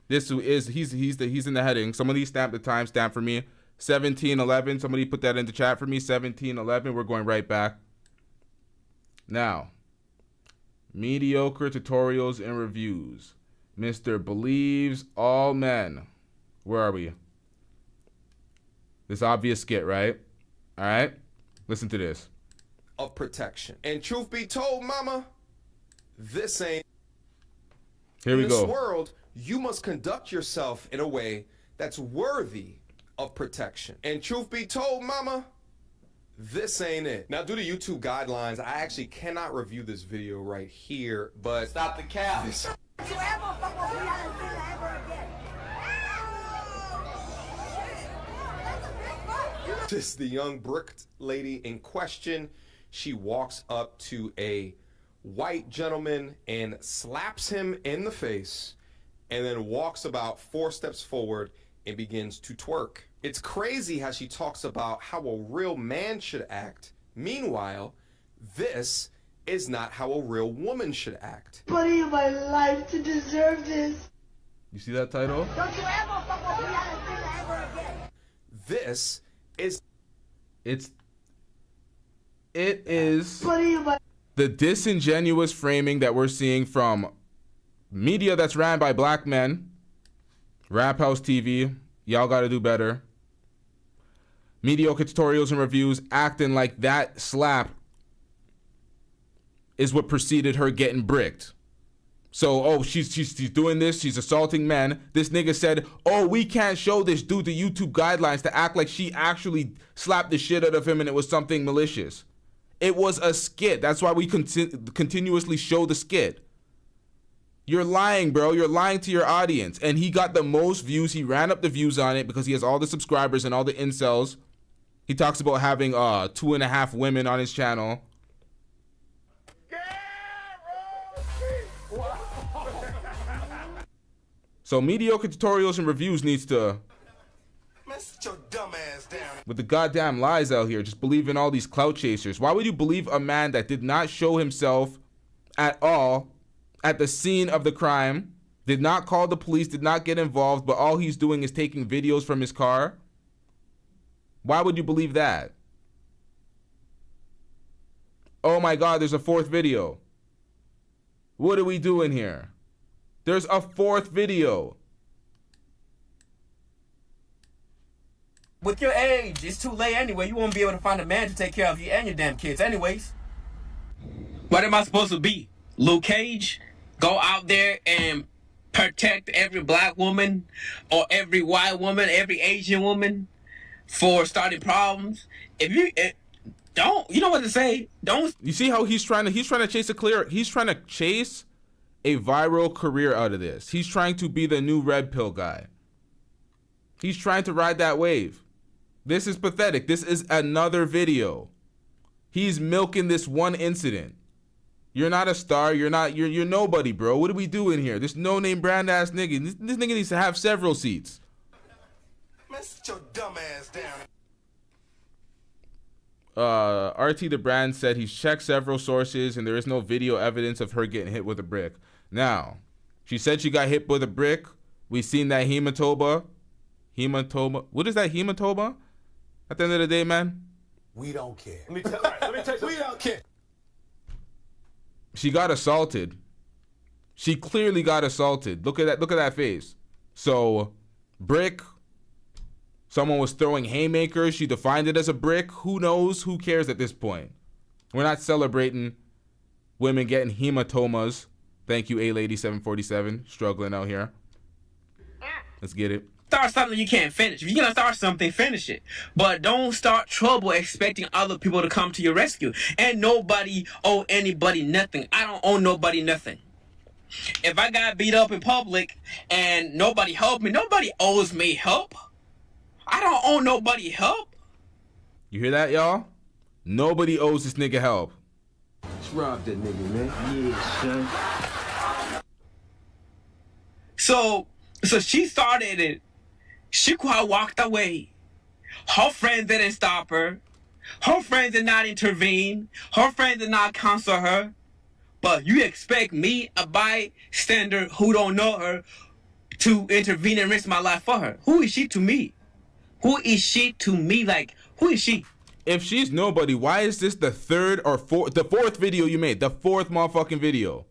This is he's in the heading. Somebody stamp the timestamp for me. 1711. Somebody put that in the chat for me. 1711. We're going right back. Now, mediocre tutorials and reviews. Mr. Believes All Men. Where are we? This obvious skit, right? All right. Listen to this. Of protection. And truth be told, mama, this ain't. Here we go. In this world, you must conduct yourself in a way that's worthy of protection. And truth be told, mama, this ain't it. Now, due to YouTube guidelines, I actually cannot review this video right here, but Stop the cap. This is the young bricked lady in question. She walks up to a white gentleman and slaps him in the face, and then walks about 4 steps forward and begins to twerk. It's crazy how she talks about how a real man should act. Meanwhile, this is not how a real woman should act. Buddy in my life to deserve this. You see that title? Don't you ever fuck with me ever again. This is... It is the disingenuous framing that we're seeing from media that's ran by black men. Rap House TV, y'all gotta do better. Mediocre tutorials and reviews acting like that slap is what preceded her getting bricked. So, oh, she's doing this, she's assaulting men. This nigga said, oh, we can't show this due to YouTube guidelines, to act like she actually slapped the shit out of him and it was something malicious. It was a skit. That's why we continuously show the skit. You're lying, bro. You're lying to your audience. And he got the most views. He ran up the views on it because he has all the subscribers and all the incels. He talks about having 2.5 women on his channel. So mediocre tutorials and reviews needs to... Man, sit your dumb ass down. With the goddamn lies out here, just believe in all these clout chasers. Why would you believe a man that did not show himself at all at the scene of the crime, did not call the police, did not get involved, but all he's doing is taking videos from his car? Why would you believe that? Oh my God, there's a 4th video. What are we doing here? There's a 4th video. With your age, it's too late anyway. You won't be able to find a man to take care of you and your damn kids anyways. What am I supposed to be? Luke Cage? Go out there and protect every black woman or every white woman, every Asian woman for starting problems. If you don't, you know what to say. Don't. You see how he's trying to chase a viral career out of this. He's trying to be the new red pill guy. He's trying to ride that wave. This is pathetic. This is another video. He's milking this one incident. You're not a star. You're nobody, bro. What are we doing here? This no-name brand ass nigga. This nigga needs to have several seats. Man, sit your dumb ass down. RT the brand said he's checked several sources and there is no video evidence of her getting hit with a brick. Now, she said she got hit with a brick. We seen that hematoma. What is that hematoma? At the end of the day, man. We don't care. Let me tell you. We don't care. She got assaulted. She clearly got assaulted. Look at that face. So, brick. Someone was throwing haymakers. She defined it as a brick. Who knows? Who cares at this point? We're not celebrating women getting hematomas. Thank you, A-Lady747. Struggling out here. Let's get it. Start something you can't finish. If you're gonna start something, finish it. But don't start trouble expecting other people to come to your rescue. And nobody owe anybody nothing. I don't owe nobody nothing. If I got beat up in public and nobody helped me, nobody owes me help. I don't owe nobody help. You hear that, y'all? Nobody owes this nigga help. Let's rob that nigga, man. Yeah, son. So she started it. She walked away. Her friends didn't stop her. Her friends did not intervene. Her friends did not counsel her. But you expect me, a bystander who don't know her, to intervene and risk my life for her? Who is she to me? Who is she to me? Like, who is she? If she's nobody, why is this the fourth video you made? The fourth motherfucking video.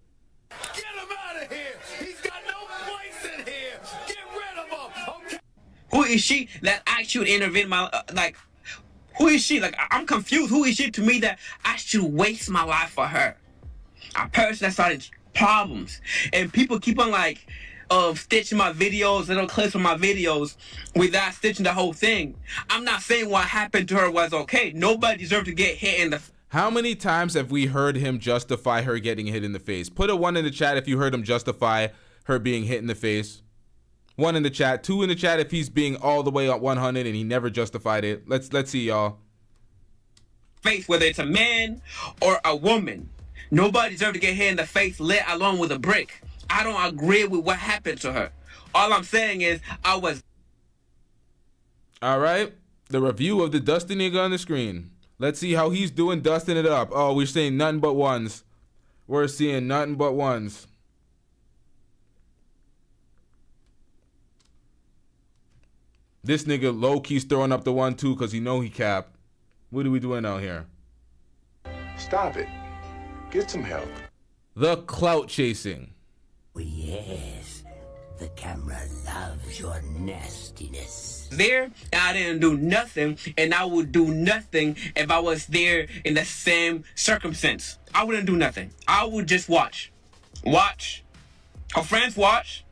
Get him out of here. He's got no place in here. Get rid of him. Okay. Who is she that I should intervene in my who is she? Like, I'm confused. Who is she to me that I should waste my life for her? A person that started problems. And people keep on stitching my videos, little clips from my videos without stitching the whole thing. I'm not saying what happened to her was okay. Nobody deserved to get hit in the How many times have we heard him justify her getting hit in the face? Put a 1 in the chat if you heard him justify her being hit in the face. 1 in the chat, 2 in the chat if he's being all the way at 100 and he never justified it. Let's see, y'all. Face, whether it's a man or a woman. Nobody deserved to get hit in the face, let alone with a brick. I don't agree with what happened to her. All I'm saying is I was. All right. The review of the dusty nigga on the screen. Let's see how he's doing dusting it up. Oh, we're seeing nothing but ones. We're seeing nothing but ones. This nigga low-key's throwing up the 1 too because he know he capped. What are we doing out here? Stop it. Get some help. The clout chasing. Oh, yes. The camera loves your nastiness. There, I didn't do nothing, and I would do nothing if I was there in the same circumstance. I wouldn't do nothing. I would just watch. Watch. Her friends watch.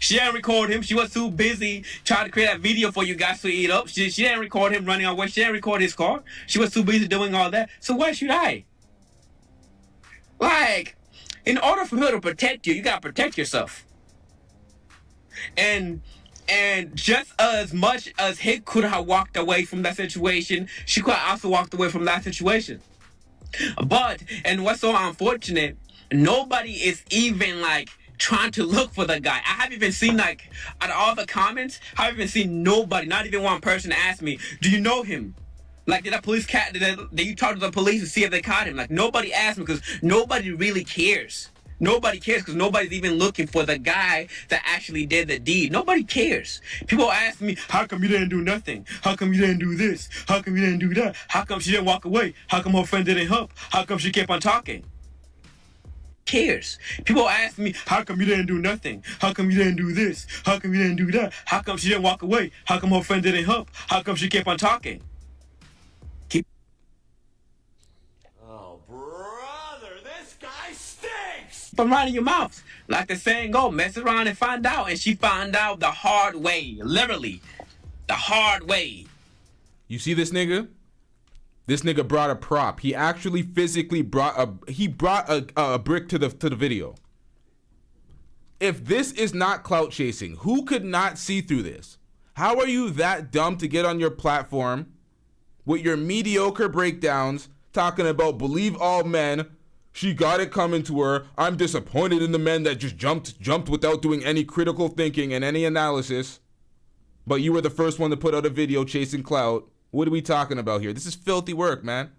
She didn't record him. She was too busy trying to create that video for you guys to eat up. She didn't record him running away. She didn't record his car. She was too busy doing all that. So why should I? Like, in order for her to protect you, you gotta protect yourself. And just as much as he could have walked away from that situation, she could have also walked away from that situation. But, and what's so unfortunate, nobody is even trying to look for the guy. I haven't even seen out of all the comments, I haven't even seen nobody, not even one person ask me, do you know him? Did a police did you talk to the police to see if they caught him? Nobody asked me because nobody really cares. Nobody cares because nobody's even looking for the guy that actually did the deed. Nobody cares. People ask me, how come you didn't do nothing? How come you didn't do this? How come you didn't do that? How come she didn't walk away? How come her friend didn't help? How come she kept on talking? Cares. People ask me, how come you didn't do nothing? How come you didn't do this? How come you didn't do that? How come she didn't walk away? How come her friend didn't help? How come she kept on talking? from running your mouth. Like the saying go, mess around and find out. And she found out the hard way, literally, the hard way. You see this nigga? This nigga brought a prop. He actually physically brought a brick to the video. If this is not clout chasing, who could not see through this? How are you that dumb to get on your platform with your mediocre breakdowns talking about believe all men, she got it coming to her, I'm disappointed in the men that just jumped without doing any critical thinking and any analysis, but you were the first one to put out a video chasing clout? What are we talking about here? This is filthy work, man.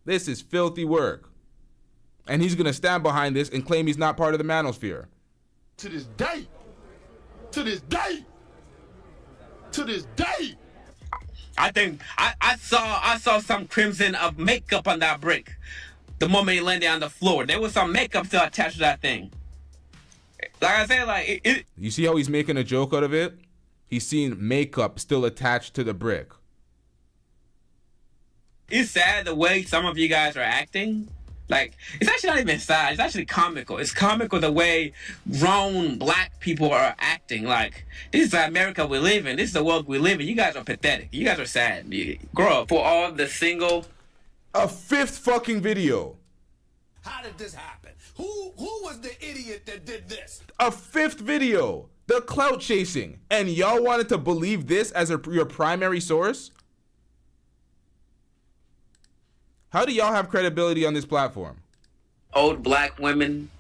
This is filthy work. And he's gonna stand behind this and claim he's not part of the Manosphere. To this day. To this day. To this day. I think I saw some crimson of makeup on that brick. The moment he landed on the floor, there was some makeup still attached to that thing. Like I said, like you see how he's making a joke out of it? He's seeing makeup still attached to the brick. It's sad the way some of you guys are acting. Like, it's actually not even sad. It's actually comical. It's comical the way grown black people are acting. Like, this is the America we live in. This is the world we live in. You guys are pathetic. You guys are sad. Grow up. For all the single... A fifth fucking video. How did this happen? Who was the idiot that did this? A fifth video. The clout chasing. And y'all wanted to believe this as your primary source? How do y'all have credibility on this platform? Old black women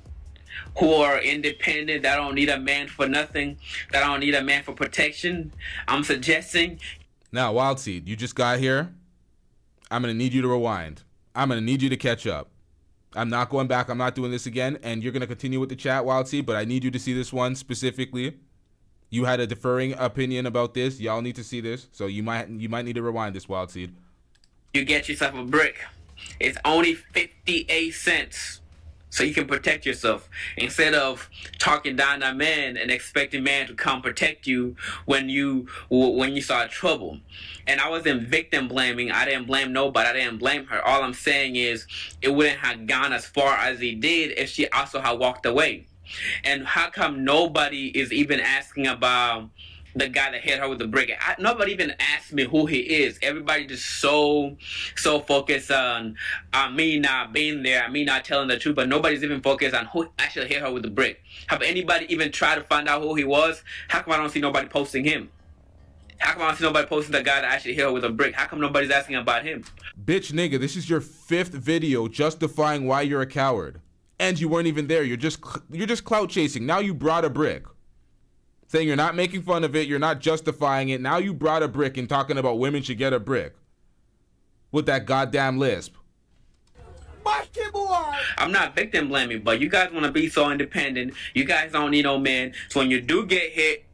who are independent, that don't need a man for nothing, that don't need a man for protection. I'm suggesting... Now, Wildseed, you just got here. I'm going to need you to rewind. I'm going to need you to catch up. I'm not going back. I'm not doing this again. And you're going to continue with the chat, Wildseed, but I need you to see this one specifically. You had a differing opinion about this. Y'all need to see this. So you might need to rewind this, Wildseed. You get yourself a brick. It's only 58 cents. So you can protect yourself. Instead of talking down to man and expecting man to come protect you when you start trouble. And I wasn't victim blaming. I didn't blame nobody. I didn't blame her. All I'm saying is it wouldn't have gone as far as it did if she also had walked away. And how come nobody is even asking about the guy that hit her with the brick? Nobody even asked me who he is. Everybody just so focused on me not being there, me not telling the truth, but nobody's even focused on who actually hit her with the brick. Have anybody even tried to find out who he was? How come I don't see nobody posting him? How come I don't see nobody posting the guy that actually hit her with a brick? How come nobody's asking about him? Bitch, nigga, this is your fifth video justifying why you're a coward. And you weren't even there. You're just clout chasing. Now you brought a brick. Saying you're not making fun of it, you're not justifying it. Now you brought a brick and talking about women should get a brick. With that goddamn lisp. I'm not victim blaming, but you guys want to be so independent. You guys don't need no man. So when you do get hit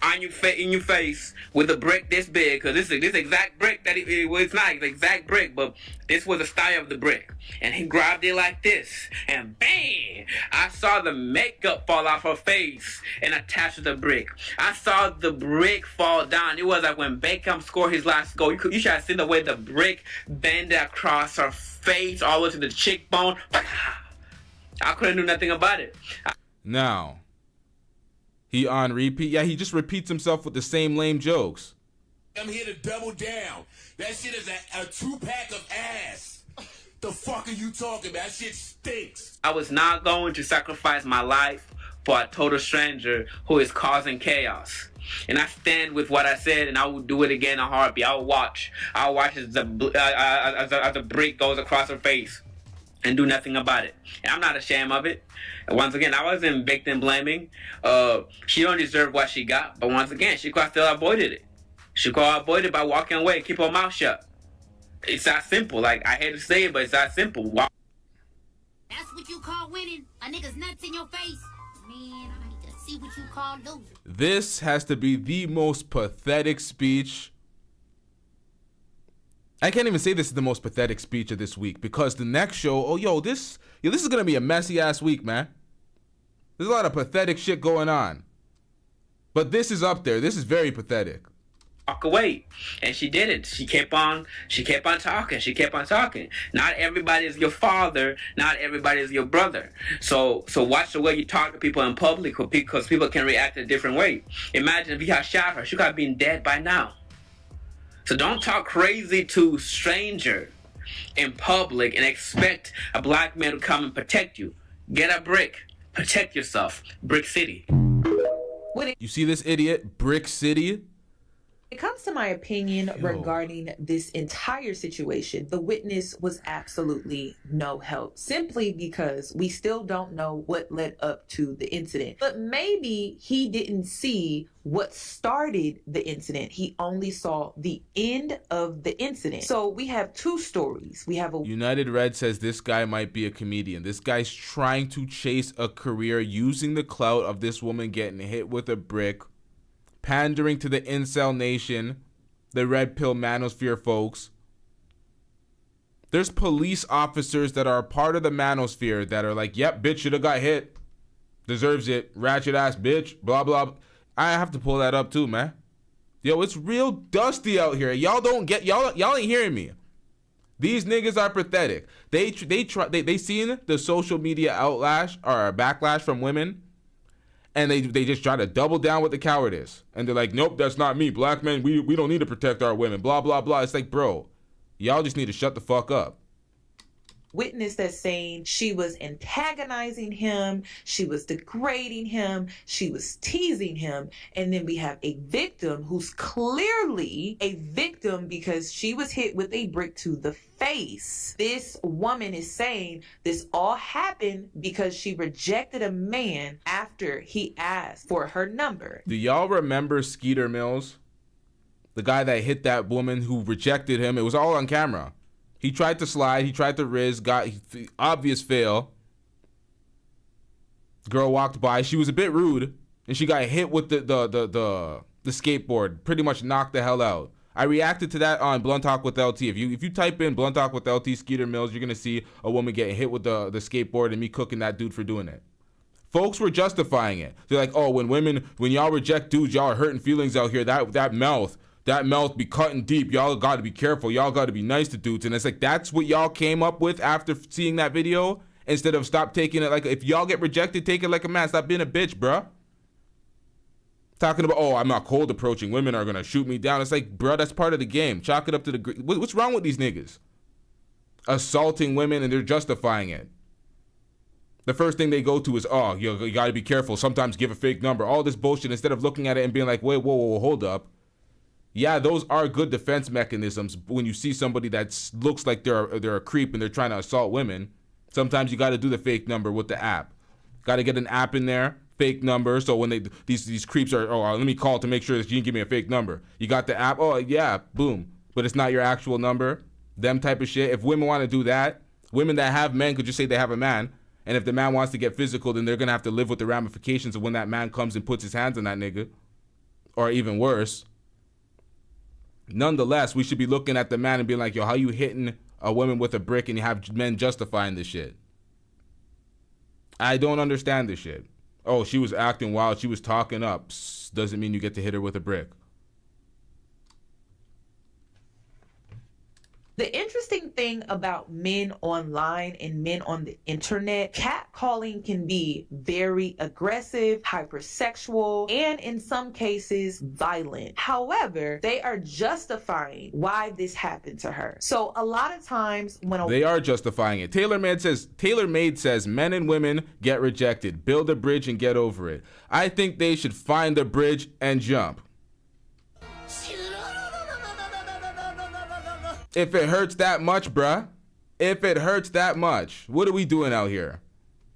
on in your face with a brick this big, because this exact brick that it's not the exact brick, but this was the style of the brick, and he grabbed it like this, and bang! I saw the makeup fall off her face and attach to the brick. I saw the brick fall down. It was like when Beckham scored his last goal. You should have seen the way the brick bended across her face all the way to the cheekbone. I couldn't do nothing about it. Now, he on repeat. Yeah, he just repeats himself with the same lame jokes. I'm here to double down. That shit is a 2-pack of ass. The fuck are you talking about? That shit stinks. I was not going to sacrifice my life for a total stranger who is causing chaos. And I stand with what I said, and I will do it again in a heartbeat. I'll watch as the brick goes across her face and do nothing about it. And I'm not ashamed of it. And once again, I wasn't victim blaming. She don't deserve what she got, but once again, she could have still avoided it. She could have avoided it by walking away, keep her mouth shut. It's that simple. Like, I hate to say it, but it's that simple. That's what you call winning? A nigga's nuts in your face? Man, I need to see what you call losing. This has to be the most pathetic speech. I can't even say this is the most pathetic speech of this week, because the next show, this is gonna be a messy ass week, man. There's a lot of pathetic shit going on. But this is up there. This is very pathetic. walk away. And she didn't. She kept on talking. She kept on talking. Not everybody is your father. Not everybody is your brother. So watch the way you talk to people in public, because people can react a different way. Imagine if you had shot her. She could have been dead by now. So don't talk crazy to stranger in public and expect a black man to come and protect you. Get a brick. Protect yourself. Brick City. You see this idiot? Brick City? When it comes to my opinion regarding this entire situation, the witness was absolutely no help, simply because we still don't know what led up to the incident. But maybe he didn't see what started the incident. He only saw the end of the incident. So we have two stories. We have a United Red says this guy might be a comedian. This guy's trying to chase a career using the clout of this woman getting hit with a brick, pandering to the incel nation, the red pill manosphere folks. There's police officers that are a part of the manosphere that are like, yep, bitch should have got hit. Deserves it. Ratchet ass bitch. Blah, blah. I have to pull that up too, man. Yo, it's real dusty out here. Y'all don't get, y'all ain't hearing me. These niggas are pathetic. They seen the social media backlash from women, and they just try to double down with the cowardice. And they're like, nope, that's not me. Black men, we don't need to protect our women. Blah, blah, blah. It's like, bro, y'all just need to shut the fuck up. witness that's saying she was antagonizing him, she was degrading him, she was teasing him. And then we have a victim who's clearly a victim because she was hit with a brick to the face. This woman is saying this all happened because she rejected a man after he asked for her number. Do y'all remember Skeeter Mills? The guy that hit that woman who rejected him. It was all on camera. He tried to slide. He tried to riz. Got obvious fail. Girl walked by. She was a bit rude, and she got hit with the skateboard. Pretty much knocked the hell out. I reacted to that on Blunt Talk with LT. If you type in Blunt Talk with LT Skeeter Mills, you're gonna see a woman getting hit with the skateboard and me cooking that dude for doing it. Folks were justifying it. They're like, oh, when y'all reject dudes, y'all are hurting feelings out here. That mouth be cutting deep. Y'all got to be careful. Y'all got to be nice to dudes. And it's like, that's what y'all came up with after seeing that video? Instead of stop taking it like, if y'all get rejected, take it like a man. Stop being a bitch, bruh. Talking about, oh, I'm not cold approaching. Women are going to shoot me down. It's like, bruh, that's part of the game. Chalk it up to the... What's wrong with these niggas? Assaulting women and they're justifying it. The first thing they go to is, oh, you got to be careful. Sometimes give a fake number. All this bullshit instead of looking at it and being like, wait, whoa, hold up. Yeah, those are good defense mechanisms when you see somebody that looks like they're a creep and they're trying to assault women. Sometimes you got to do the fake number with the app. Got to get an app in there, fake number. So when these creeps are, oh, let me call to make sure that you can give me a fake number. You got the app, oh yeah, boom. But it's not your actual number. Them type of shit. If women want to do that, women that have men could just say they have a man. And if the man wants to get physical, then they're going to have to live with the ramifications of when that man comes and puts his hands on that nigga. Or even worse. Nonetheless, we should be looking at the man and being like, yo, how you hitting a woman with a brick and you have men justifying this shit? I don't understand this shit. Oh, she was acting wild. She was talking up. Psst, doesn't mean you get to hit her with a brick. The interesting thing about men online and men on the internet, catcalling can be very aggressive, hypersexual, and in some cases violent. However, they are justifying why this happened to her. So a lot of times when they are justifying it. TaylorMade says men and women get rejected. Build a bridge and get over it. I think they should find the bridge and jump. If it hurts that much, bruh. If it hurts that much. What are we doing out here?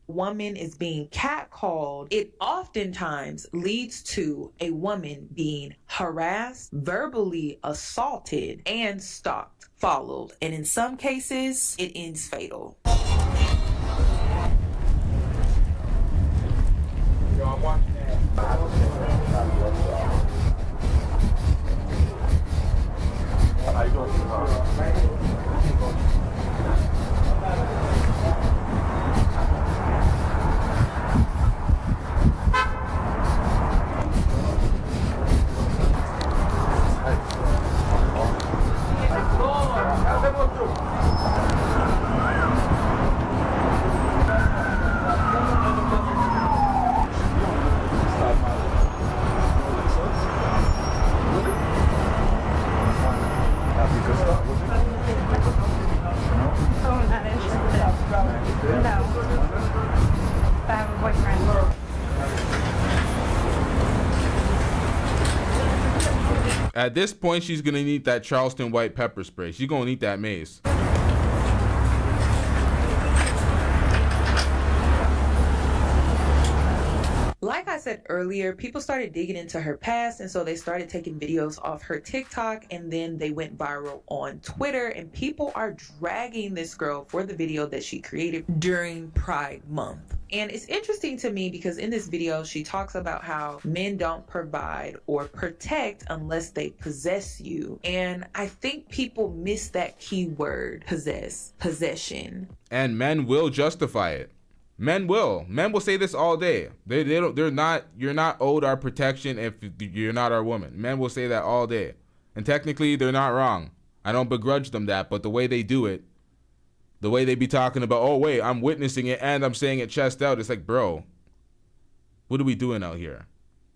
Woman is being catcalled, it oftentimes leads to a woman being harassed, verbally assaulted, and stalked, followed. And in some cases, it ends fatal. Yo, I'm watching that. How you doing? At this point, she's gonna need that Charleston white pepper spray. She's gonna need that mace. Like I said earlier, people started digging into her past, and so they started taking videos off her TikTok, and then they went viral on Twitter, and people are dragging this girl for the video that she created during Pride Month. And it's interesting to me because in this video, she talks about how men don't provide or protect unless they possess you. And I think people miss that key word, possession. And men will justify it. Men will say this all day. You're not owed our protection if you're not our woman. Men will say that all day. And technically, they're not wrong. I don't begrudge them that, but the way they do it, the way they be talking about, oh wait, I'm witnessing it and I'm saying it chest out. It's like, bro, what are we doing out here?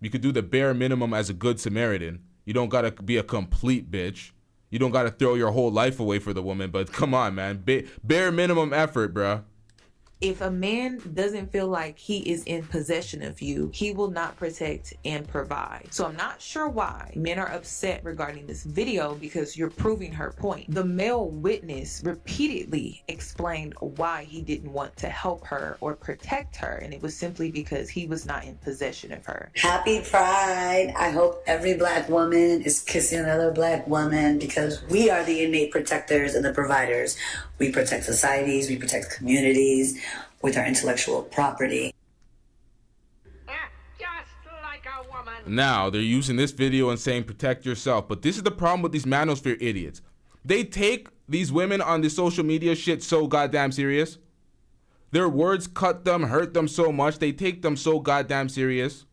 You could do the bare minimum as a good Samaritan. You don't gotta be a complete bitch. You don't gotta throw your whole life away for the woman, but come on, man. Bare minimum effort, bruh. If a man doesn't feel like he is in possession of you, he will not protect and provide. So I'm not sure why men are upset regarding this video because you're proving her point. The male witness repeatedly explained why he didn't want to help her or protect her, and it was simply because he was not in possession of her. Happy Pride. I hope every black woman is kissing another black woman because we are the innate protectors and the providers. We protect societies, we protect communities with our intellectual property. Now, they're using this video and saying protect yourself, but this is the problem with these Manosphere idiots. They take these women on this social media shit so goddamn serious. Their words cut them, hurt them so much, they take them so goddamn serious.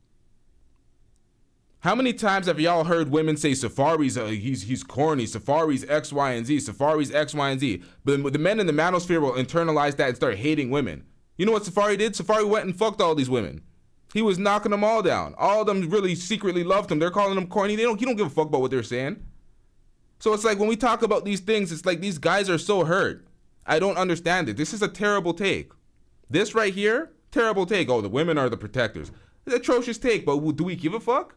How many times have y'all heard women say Safari's he's corny, Safari's X, Y, and Z, Safari's X, Y, and Z? But the men in the Manosphere will internalize that and start hating women. You know what Safari did? Safari went and fucked all these women. He was knocking them all down. All of them really secretly loved him. They're calling him corny. He don't give a fuck about what they're saying. So it's like when we talk about these things, it's like these guys are so hurt. I don't understand it. This is a terrible take. This right here, terrible take. Oh, the women are the protectors. It's an atrocious take, but do we give a fuck?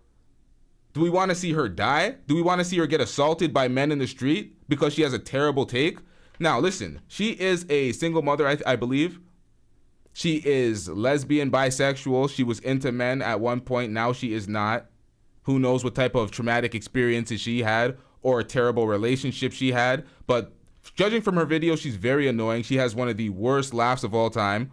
Do we want to see her die? Do we want to see her get assaulted by men in the street because she has a terrible take? Now, listen, she is a single mother, I believe. She is lesbian, bisexual. She was into men at one point. Now she is not. Who knows what type of traumatic experiences she had or a terrible relationship she had. But judging from her video, she's very annoying. She has one of the worst laughs of all time.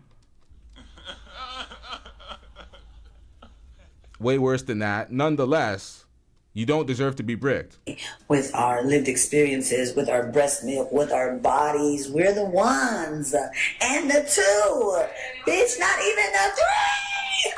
Way worse than that. Nonetheless, you don't deserve to be bricked. With our lived experiences, with our breast milk, with our bodies, we're the ones. And the two. Bitch, not even the three.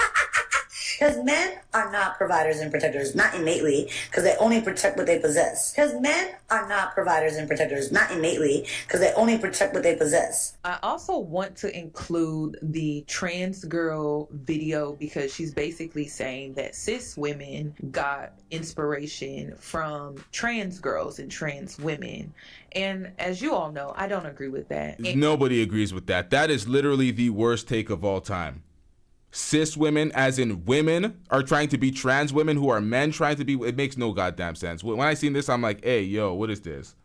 Because men are not providers and protectors, not innately, because they only protect what they possess. Because men are not providers and protectors, not innately, because they only protect what they possess. I also want to include the trans girl video because she's basically saying that cis women got inspiration from trans girls and trans women. And as you all know, I don't agree with that. Nobody agrees with that. That is literally the worst take of all time. Cis women, as in women, are trying to be trans women who are men trying to be. It makes no goddamn sense. When I seen this, I'm like, hey, yo, what is this?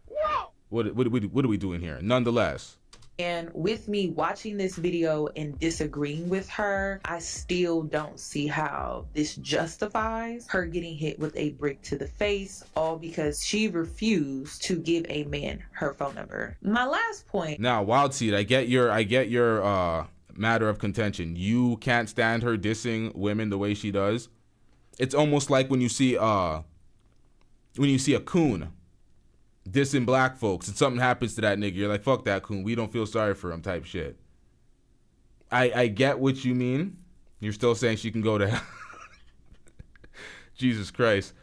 What are we doing here? Nonetheless. And with me watching this video and disagreeing with her, I still don't see how this justifies her getting hit with a brick to the face, all because she refused to give a man her phone number. My last point. Now, Wild Seed, I get your matter of contention. You can't stand her dissing women the way she does. It's almost like when you see a coon dissing black folks and something happens to that nigga, you're like, fuck that coon, we don't feel sorry for him type shit. I get what you mean. You're still saying she can go to hell. Jesus Christ.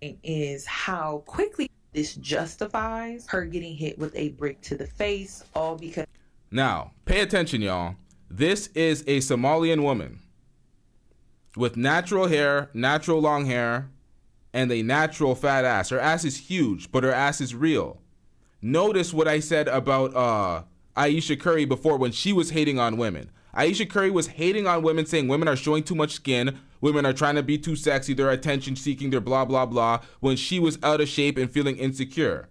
Is how quickly this justifies her getting hit with a brick to the face, all because. Now, pay attention, y'all. This is a Somalian woman with natural hair, natural long hair, and a natural fat ass. Her ass is huge, but her ass is real. Notice what I said about Aisha Curry before when she was hating on women. Aisha Curry was hating on women, saying women are showing too much skin women are trying to be too sexy, they're attention seeking, they're blah, blah, blah, when she was out of shape and feeling insecure.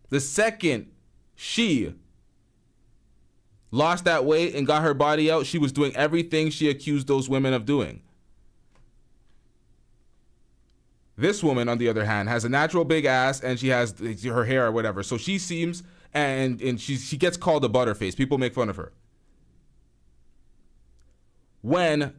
The second she lost that weight and got her body out, she was doing everything she accused those women of doing. This woman, on the other hand, has a natural big ass and she has her hair or whatever. So she seems, and she gets called a butterface. People make fun of her. When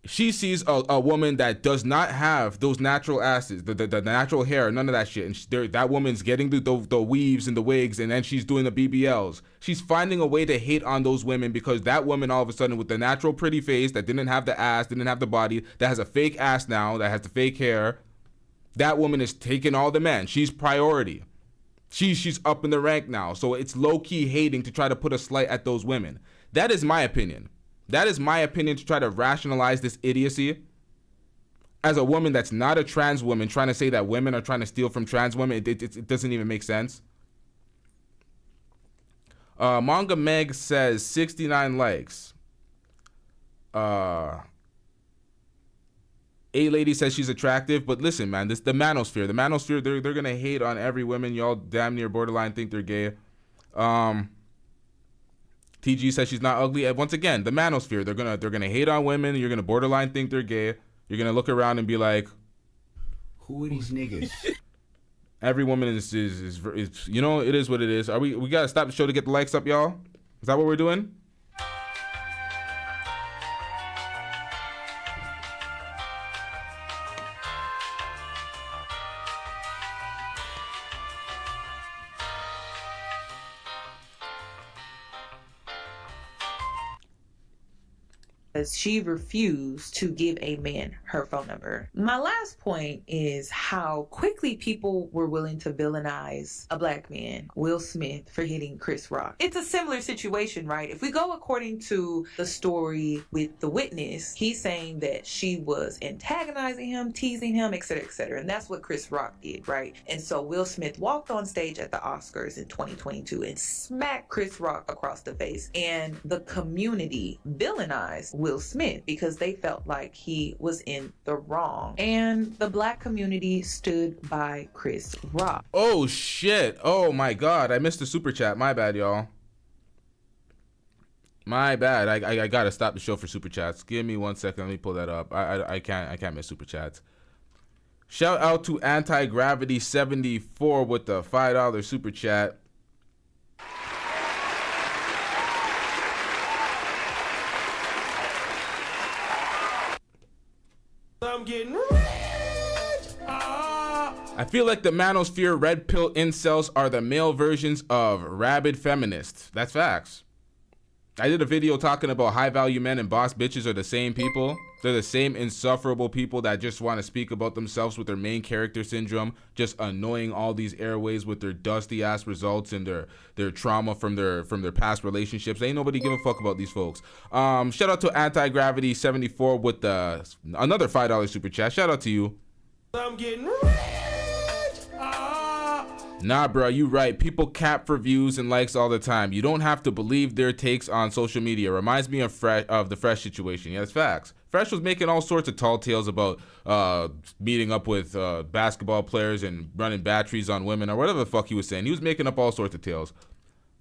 she sees a woman that does not have those natural asses, the natural hair, none of that shit, and that woman's getting the weaves and the wigs, and then she's doing the BBLs. She's finding a way to hate on those women because that woman all of a sudden with the natural pretty face that didn't have the ass, didn't have the body, that has a fake ass now, that has the fake hair, that woman is taking all the men. She's priority. She's up in the rank now. So it's low-key hating to try to put a slight at those women. That is my opinion. That is my opinion, to try to rationalize this idiocy. As a woman that's not a trans woman, trying to say that women are trying to steal from trans women, it doesn't even make sense. Manga Meg says 69 likes. A lady says she's attractive, but listen, man, this the Manosphere. The Manosphere, they're gonna hate on every woman. Y'all damn near borderline think they're gay. TG says she's not ugly. And once again, the Manosphere, they're gonna hate on women. You're gonna borderline think they're gay. You're gonna look around and be like, who are these niggas? Every woman is you know, it is what it is. We gotta stop the show to get the likes up, y'all? Is that what we're doing? She refused to give a man her phone number. My last point is how quickly people were willing to villainize a black man, Will Smith, for hitting Chris Rock. It's a similar situation, right? If we go according to the story with the witness, he's saying that she was antagonizing him, teasing him, etc., etc. And that's what Chris Rock did, right? And so Will Smith walked on stage at the Oscars in 2022 and smacked Chris Rock across the face. And the community villainized Will Smith because they felt like he was in the wrong, and the black community stood by Chris Rock. Oh shit, oh my god, I missed the super chat. My bad, y'all. My bad. I gotta stop the show for super chats. Give me 1 second, let me pull that up. I can't miss super chats. Shout out to Anti-Gravity 74 with the $5 super chat. I'm getting rich. I feel like the Manosphere red pill incels are the male versions of rabid feminists. That's facts. I did a video talking about high value men and boss bitches are the same people. They're the same insufferable people that just want to speak about themselves with their main character syndrome, just annoying all these airways with their dusty ass results and their trauma from their past relationships. Ain't nobody give a fuck about these folks. Shout out to Anti-Gravity 74 with another $5 super chat. Shout out to you. I'm getting rich. Nah, bro, you right. People cap for views and likes all the time. You don't have to believe their takes on social media. Reminds me of the Fresh situation. Yeah, that's facts. Fresh was making all sorts of tall tales about meeting up with basketball players and running batteries on women or whatever the fuck he was saying. He was making up all sorts of tales.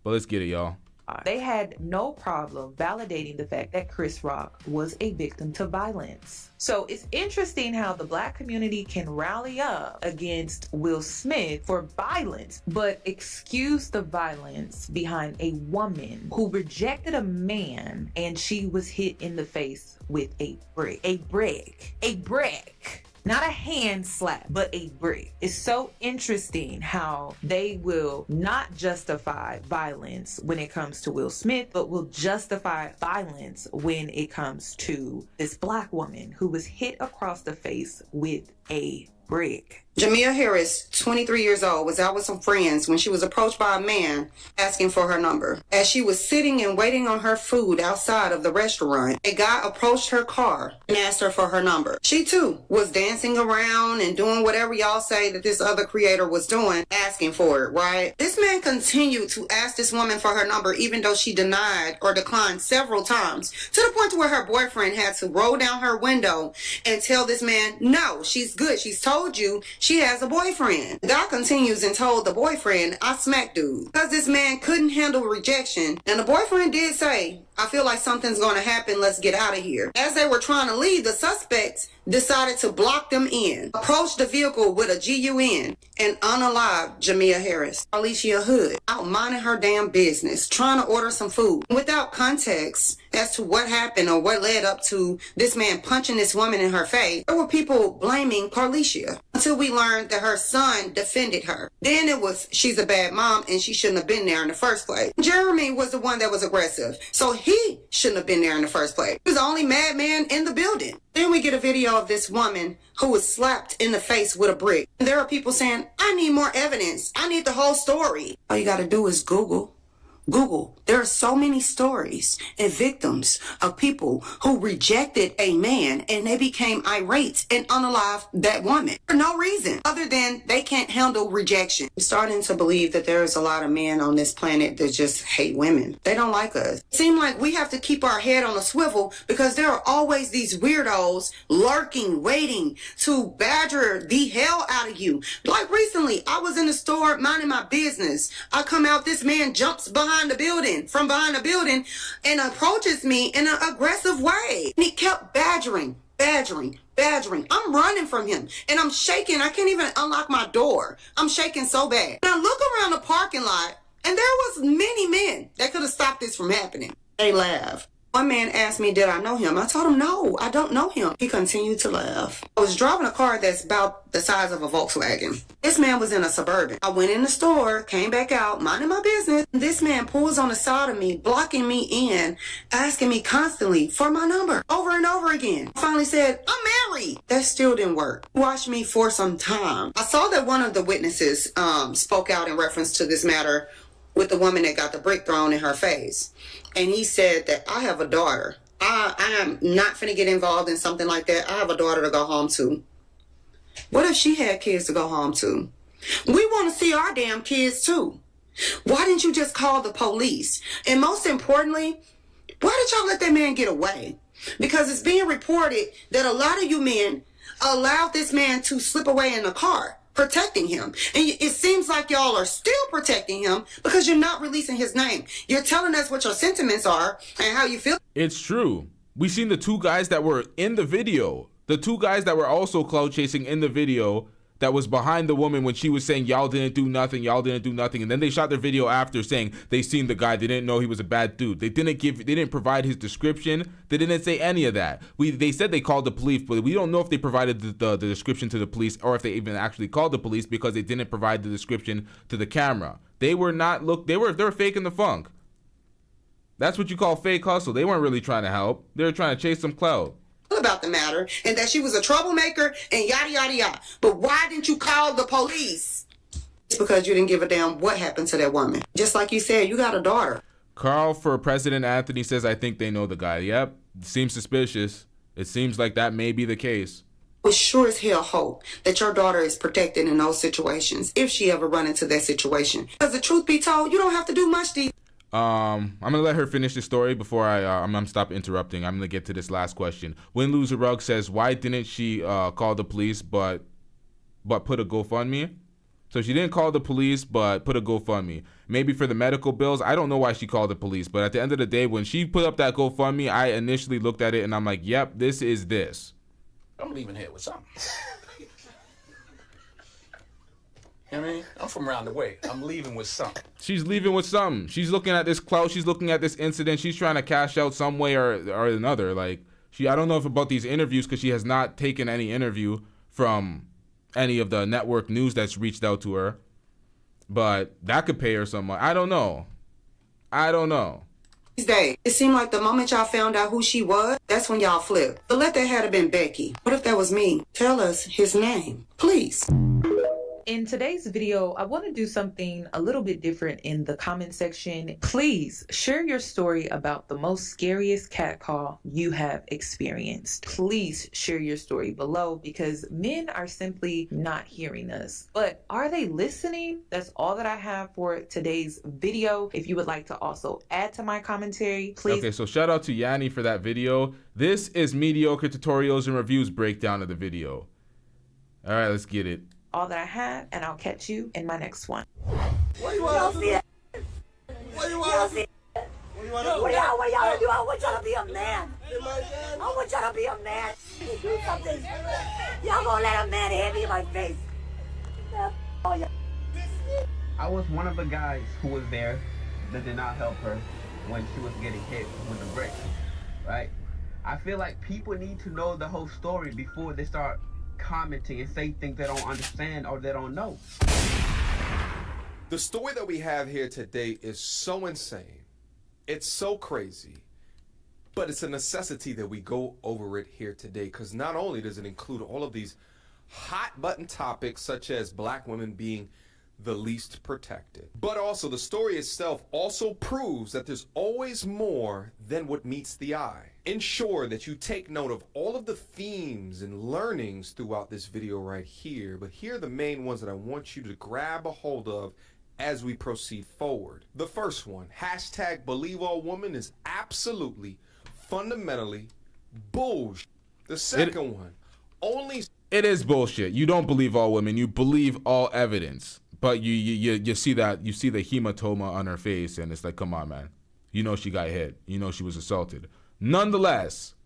But let's get it, y'all. They had no problem validating the fact that Chris Rock was a victim to violence. So it's interesting how the black community can rally up against Will Smith for violence, but excuse the violence behind a woman who rejected a man and she was hit in the face with a brick. A brick. A brick. Not a hand slap, but a brick. It's so interesting how they will not justify violence when it comes to Will Smith, but will justify violence when it comes to this black woman who was hit across the face with a brick. Jamia Harris, 23 years old, was out with some friends when she was approached by a man asking for her number. As she was sitting and waiting on her food outside of the restaurant, a guy approached her car and asked her for her number. She too was dancing around and doing whatever y'all say that this other creator was doing, asking for it, right? This man continued to ask this woman for her number even though she denied or declined several times, to the point to where her boyfriend had to roll down her window and tell this man, no, she's good. She's told you she has a boyfriend. The guy continues and told the boyfriend, I smacked dude. Because this man couldn't handle rejection. And the boyfriend did say, I feel like something's going to happen. Let's get out of here. As they were trying to leave, the suspects decided to block them in, approached the vehicle with a GUN, and unalived Jamia Harris. Alicia Hood, out minding her damn business, trying to order some food. Without context as to what happened or what led up to this man punching this woman in her face, there were people blaming Carlicia until we learned that her son defended her. Then it was, she's a bad mom and she shouldn't have been there in the first place. Jeremy was the one that was aggressive, so he shouldn't have been there in the first place. He was the only madman in the building. Then we get a video of this woman who was slapped in the face with a brick. And there are people saying, I need more evidence. I need the whole story. All you got to do is Google. There are so many stories and victims of people who rejected a man and they became irate and unalived that woman for no reason other than they can't handle rejection. I'm starting to believe that there's a lot of men on this planet that just hate women. They don't like us. It seems like we have to keep our head on a swivel because there are always these weirdos lurking, waiting to badger the hell out of you. Like recently, I was in the store minding my business. I come out, this man jumps from behind the building and approaches me in an aggressive way. And he kept badgering. I'm running from him and I'm shaking. I can't even unlock my door. I'm shaking so bad. And I look around the parking lot and there was many men that could have stopped this from happening. They laughed. One man asked me, did I know him? I told him, no, I don't know him. He continued to laugh. I was driving a car that's about the size of a Volkswagen. This man was in a Suburban. I went in the store, came back out, minding my business. This man pulls on the side of me, blocking me in, asking me constantly for my number over and over again. I finally said, I'm married. That still didn't work. He watched me for some time. I saw that one of the witnesses spoke out in reference to this matter with the woman that got the brick thrown in her face. And he said that I have a daughter. I am not finna get involved in something like that. I have a daughter to go home to. What if she had kids to go home to? We want to see our damn kids too. Why didn't you just call the police? And most importantly, why did y'all let that man get away? Because it's being reported that a lot of you men allowed this man to slip away in a car, protecting him. And it seems like y'all are still protecting him because you're not releasing his name. You're telling us what your sentiments are and how you feel. It's true. We seen the two guys that were in the video. The two guys that were also cloud chasing in the video that was behind the woman when she was saying, y'all didn't do nothing, y'all didn't do nothing. And then they shot their video after saying they seen the guy. They didn't know he was a bad dude. They didn't provide his description. They didn't say any of that. They said they called the police, but we don't know if they provided the description to the police or if they even actually called the police because they didn't provide the description to the camera. They were faking the funk. That's what you call fake hustle. They weren't really trying to help. They were trying to chase some clout about the matter and that she was a troublemaker and yada yada yada. But why didn't you call the police? It's because you didn't give a damn what happened to that woman. Just like you said, you got a daughter. Carl for President Anthony says, I think they know the guy. Yep, seems suspicious. It seems like that may be the case. We sure as hell hope that your daughter is protected in those situations if she ever run into that situation. Because the truth be told, you don't have to do much these. I'm gonna let her finish the story before I'm gonna stop interrupting. I'm gonna get to this last question. Win Loser Rug says, why didn't she call the police but put a GoFundMe? So she didn't call the police but put a GoFundMe. Maybe for the medical bills. I don't know why she called the police, but at the end of the day, when she put up that GoFundMe, I initially looked at it and I'm like, yep, this is this. I'm leaving here with something. You know what I mean? I'm from around the way. I'm leaving with something. She's leaving with something. She's looking at this clout. She's looking at this incident. She's trying to cash out some way or another. Like, I don't know if about these interviews because she has not taken any interview from any of the network news that's reached out to her. But that could pay her some money. I don't know. These days, it seemed like the moment y'all found out who she was, that's when y'all flipped. But let that had been Becky. What if that was me? Tell us his name, please. In today's video, I want to do something a little bit different in the comment section. Please share your story about the most scariest catcall you have experienced. Please share your story below because men are simply not hearing us. But are they listening? That's all that I have for today's video. If you would like to also add to my commentary, please. Okay, so shout out to Yanni for that video. This is mediocre tutorials and reviews breakdown of the video. All right, let's get it. All that I have, and I'll catch you in my next one. What you want to see? What you want to see? What y'all do? I want y'all to be a man. I want y'all to be a man. Do something. Y'all gonna let a man hit me in my face. I was one of the guys who was there that did not help her when she was getting hit with the brick, right? I feel like people need to know the whole story before they start commenting and say things they don't understand or they don't know. The story that we have here today is so insane. It's so crazy. But it's a necessity that we go over it here today because not only does it include all of these hot button topics such as black women being the least protected, but also the story itself also proves that there's always more than what meets the eye. Ensure that you take note of all of the themes and learnings throughout this video right here, but here are the main ones that I want you to grab a hold of as we proceed forward. The first one, hashtag believe all women, is absolutely fundamentally bullshit. The second one, only it is bullshit. You don't believe all women, you believe all evidence. But you see the hematoma on her face and it's like, come on, man. You know she got hit. You know she was assaulted. Nonetheless,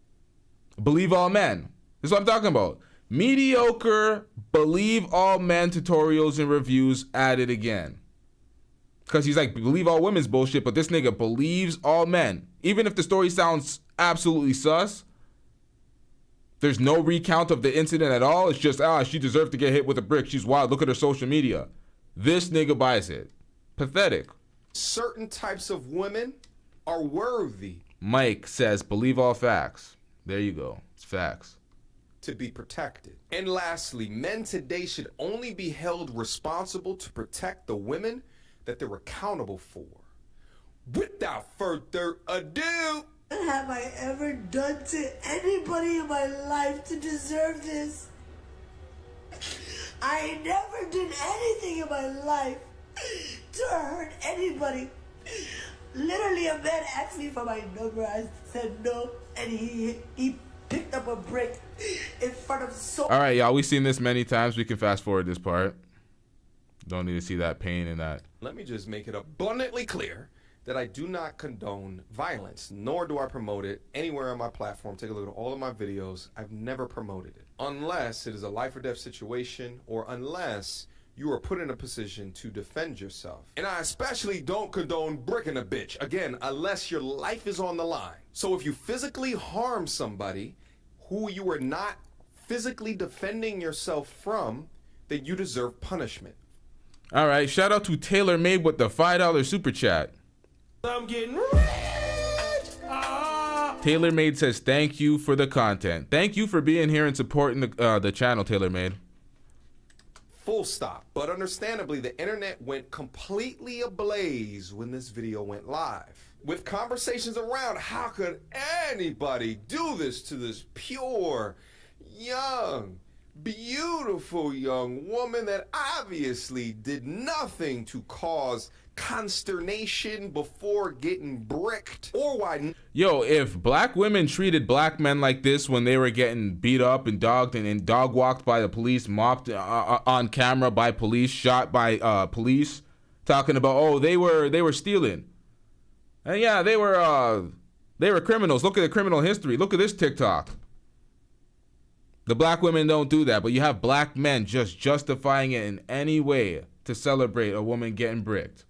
believe all men. That's what I'm talking about. Mediocre believe all men tutorials and reviews added again. Because he's like, believe all women's bullshit, but this nigga believes all men. Even if the story sounds absolutely sus, there's no recount of the incident at all. It's just, she deserved to get hit with a brick. She's wild. Look at her social media. This nigga buys it. Pathetic. certain types of women are worthy. Mike says, believe all facts. There you go. It's facts. To be protected. And lastly, men today should only be held responsible to protect the women that they're accountable for. Without further ado, what have I ever done to anybody in my life to deserve this? I never did anything in my life to hurt anybody. Literally, a man asked me for my number. I said no, and he picked up a brick in front of so. All right, y'all. We've seen this many times. We can fast forward this part. Don't need to see that pain in that. Let me just make it abundantly clear that I do not condone violence, nor do I promote it anywhere on my platform. Take a look at all of my videos. I've never promoted it. Unless it is a life or death situation, or unless you are put in a position to defend yourself. And I especially don't condone bricking a bitch. Again, unless your life is on the line. So if you physically harm somebody who you are not physically defending yourself from, then you deserve punishment. All right, shout out to Taylor Made with the $5 super chat. I'm getting rich. Taylor Made says, thank you for the content. Thank you for being here and supporting the channel, Taylor Made. Full stop. But understandably, the internet went completely ablaze when this video went live, with conversations around how could anybody do this to this pure, young, beautiful young woman that obviously did nothing to cause consternation before getting bricked, or why. Yo, if black women treated black men like this when they were getting beat up and dogged and dog walked by the police, mopped on camera by police, shot by police, talking about, oh, they were stealing, and yeah, they were criminals. Look at the criminal history. Look at this TikTok. The black women don't do that, but you have black men just justifying it in any way to celebrate a woman getting bricked.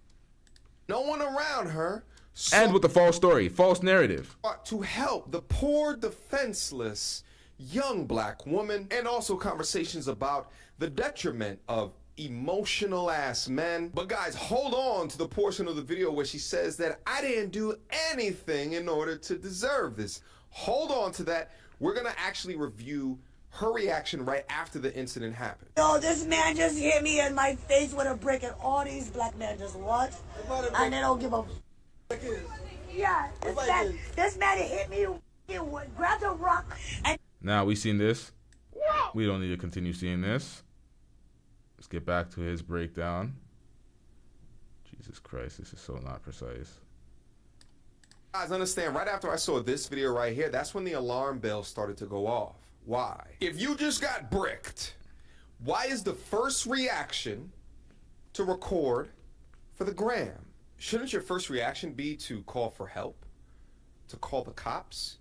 No one around her. And with the false story, false narrative. To help the poor, defenseless young black woman, and also conversations about the detriment of emotional ass men. But guys, hold on to the portion of the video where she says that I didn't do anything in order to deserve this. Hold on to that. We're gonna actually review her reaction right after the incident happened. Yo, this man just hit me in my face with a brick, and all these black men just watch, and they don't give a yeah, this man hit me, grabbed a rock, and now we seen this. We don't need to continue seeing this. Let's get back to his breakdown. Jesus Christ, this is so not precise. Guys, understand, right after I saw this video right here, that's when the alarm bell started to go off. Why? If you just got bricked, why is the first reaction to record for the gram? Shouldn't your first reaction be to call for help? To call the cops?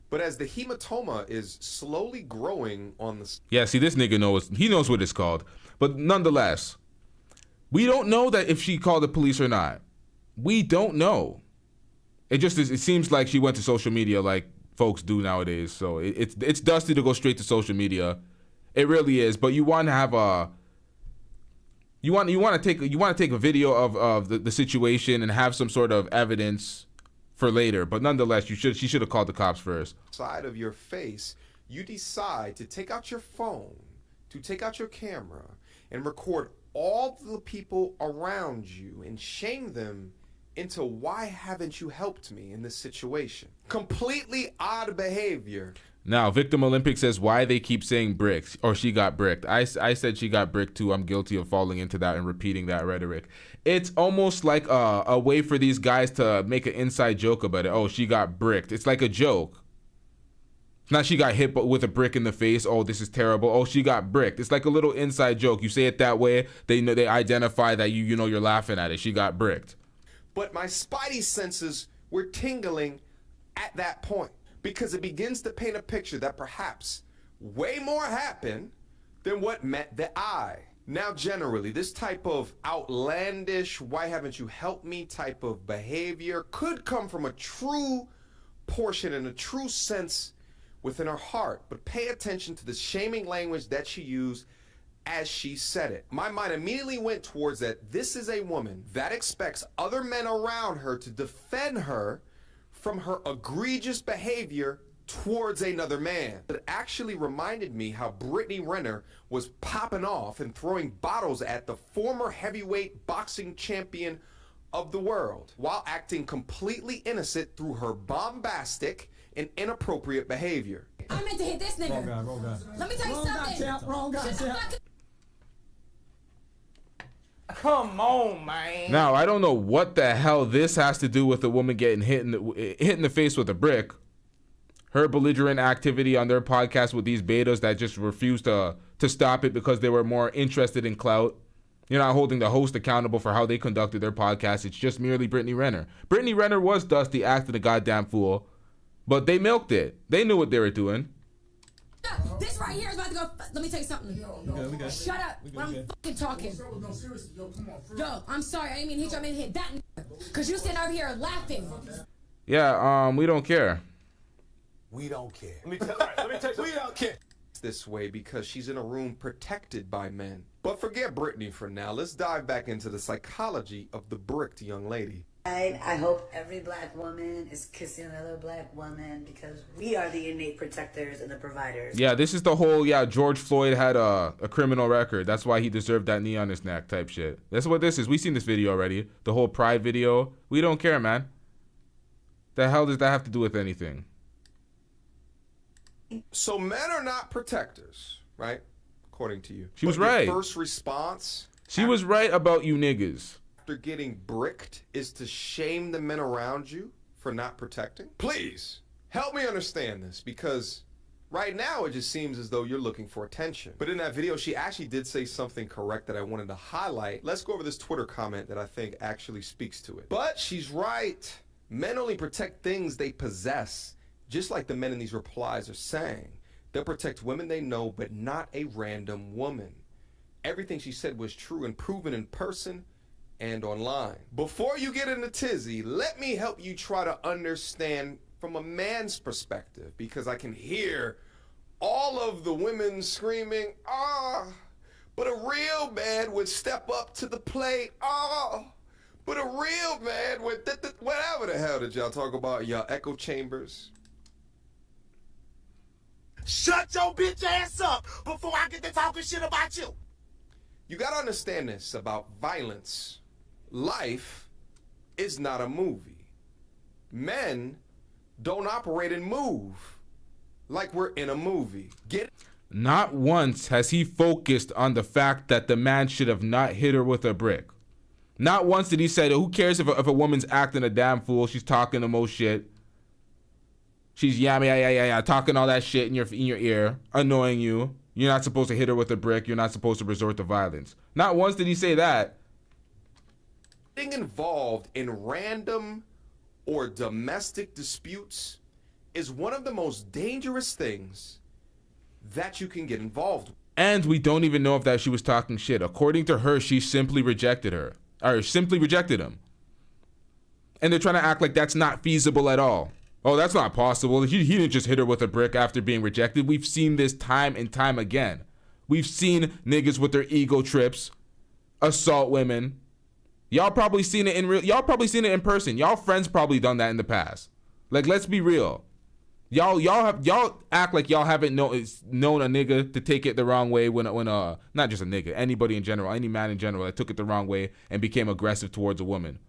But as the hematoma is slowly growing on the... Yeah, see, this nigga knows. He knows what it's called. But nonetheless, we don't know that if she called the police or not. We don't know. It just is, it seems like she went to social media like folks do nowadays. So it's dusty to go straight to social media. It really is. But you want to have a... You want to take a video of the situation and have some sort of evidence for later, but nonetheless, she should have called the cops first. Side of your face, you decide to take out your phone, to take out your camera, and record all the people around you and shame them into why haven't you helped me in this situation. Completely odd behavior. Now, Victim Olympic says why they keep saying bricks or she got bricked. I said she got bricked too. I'm guilty of falling into that and repeating that rhetoric. It's almost like a way for these guys to make an inside joke about it. Oh, she got bricked. It's like a joke. It's not she got hit with a brick in the face. Oh, this is terrible. Oh, she got bricked. It's like a little inside joke. You say it that way, they know, they identify that you know you're laughing at it. She got bricked. But my spidey senses were tingling at that point, because it begins to paint a picture that perhaps way more happened than what met the eye. Now, generally, this type of outlandish, why haven't you helped me type of behavior could come from a true portion and a true sense within her heart. But pay attention to the shaming language that she used as she said it. My mind immediately went towards that this is a woman that expects other men around her to defend her from her egregious behavior towards another man. It actually reminded me how Brittany Renner was popping off and throwing bottles at the former heavyweight boxing champion of the world while acting completely innocent through her bombastic and inappropriate behavior. I meant to hit this nigga. Wrong guy. Let me tell you something. Wrong guy, champ. Come on, man. Now, I don't know what the hell this has to do with a woman getting hit in the face with a brick. Her belligerent activity on their podcast with these betas that just refused to stop it because they were more interested in clout. You're not holding the host accountable for how they conducted their podcast. It's just merely Brittany Renner. Brittany Renner was dusty, acting a goddamn fool, but they milked it. They knew what they were doing. This right here is about to go. Let me tell you something. Shut up when I'm fucking talking. Yo, I'm sorry. I didn't mean to hit you. I meant to hit that. Because you sitting over here laughing. Yeah, we don't care. We don't care. Let me tell you, we don't care. This way because she's in a room protected by men. But forget Brittany for now. Let's dive back into the psychology of the bricked young lady. I hope every black woman is kissing another black woman because we are the innate protectors and the providers. Yeah, this is the whole, George Floyd had a criminal record. That's why he deserved that knee on his neck type shit. That's what this is. We've seen this video already. The whole Pride video. We don't care, man. The hell does that have to do with anything? So men are not protectors, right? According to you. She was right. First response. She was right about you niggas. After getting bricked is to shame the men around you for not protecting? Please, help me understand this, because right now it just seems as though you're looking for attention. But in that video, she actually did say something correct that I wanted to highlight. Let's go over this Twitter comment that I think actually speaks to it. But she's right. Men only protect things they possess, just like the men in these replies are saying. They'll protect women they know, but not a random woman. Everything she said was true and proven in person and online. Before you get into tizzy, let me help you try to understand from a man's perspective, because I can hear all of the women screaming, But a real man would step up to the plate. Oh, but a real man would, whatever the hell did y'all talk about? Y'all echo chambers. Shut your bitch ass up before I get to talking shit about you. You gotta understand this about violence. Life is not a movie. Men don't operate and move like we're in a movie. Get it? Not once has he focused on the fact that the man should have not hit her with a brick. Not once did he say, who cares if a woman's acting a damn fool, she's talking the most shit. She's yeah, talking all that shit in your ear, annoying you. You're not supposed to hit her with a brick. You're not supposed to resort to violence. Not once did he say that. Being involved in random or domestic disputes is one of the most dangerous things that you can get involved with. And we don't even know if that she was talking shit. According to her, she simply rejected her. Or simply rejected him. And they're trying to act like that's not feasible at all. Oh, that's not possible. He didn't just hit her with a brick after being rejected. We've seen this time and time again. We've seen niggas with their ego trips assault women. Y'all probably seen it in real. Y'all probably seen it in person. Y'all friends probably done that in the past. Like, let's be real. Y'all act like y'all haven't known a nigga to take it the wrong way when not just a nigga, anybody in general, any man in general that took it the wrong way and became aggressive towards a woman.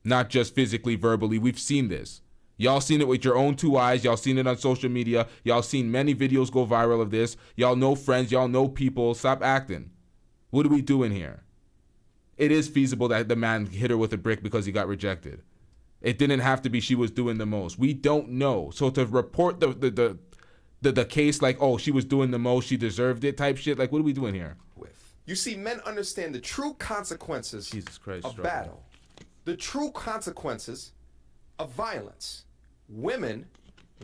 Not just physically, verbally. We've seen this. Y'all seen it with your own two eyes. Y'all seen it on social media. Y'all seen many videos go viral of this. Y'all know friends. Y'all know people. Stop acting. What are we doing here? It is feasible that the man hit her with a brick because he got rejected. It didn't have to be she was doing the most. We don't know. So to report the case like, oh, she was doing the most, she deserved it type shit, like, what are we doing here? You see, men understand the true consequences of battle. The true consequences of violence. Women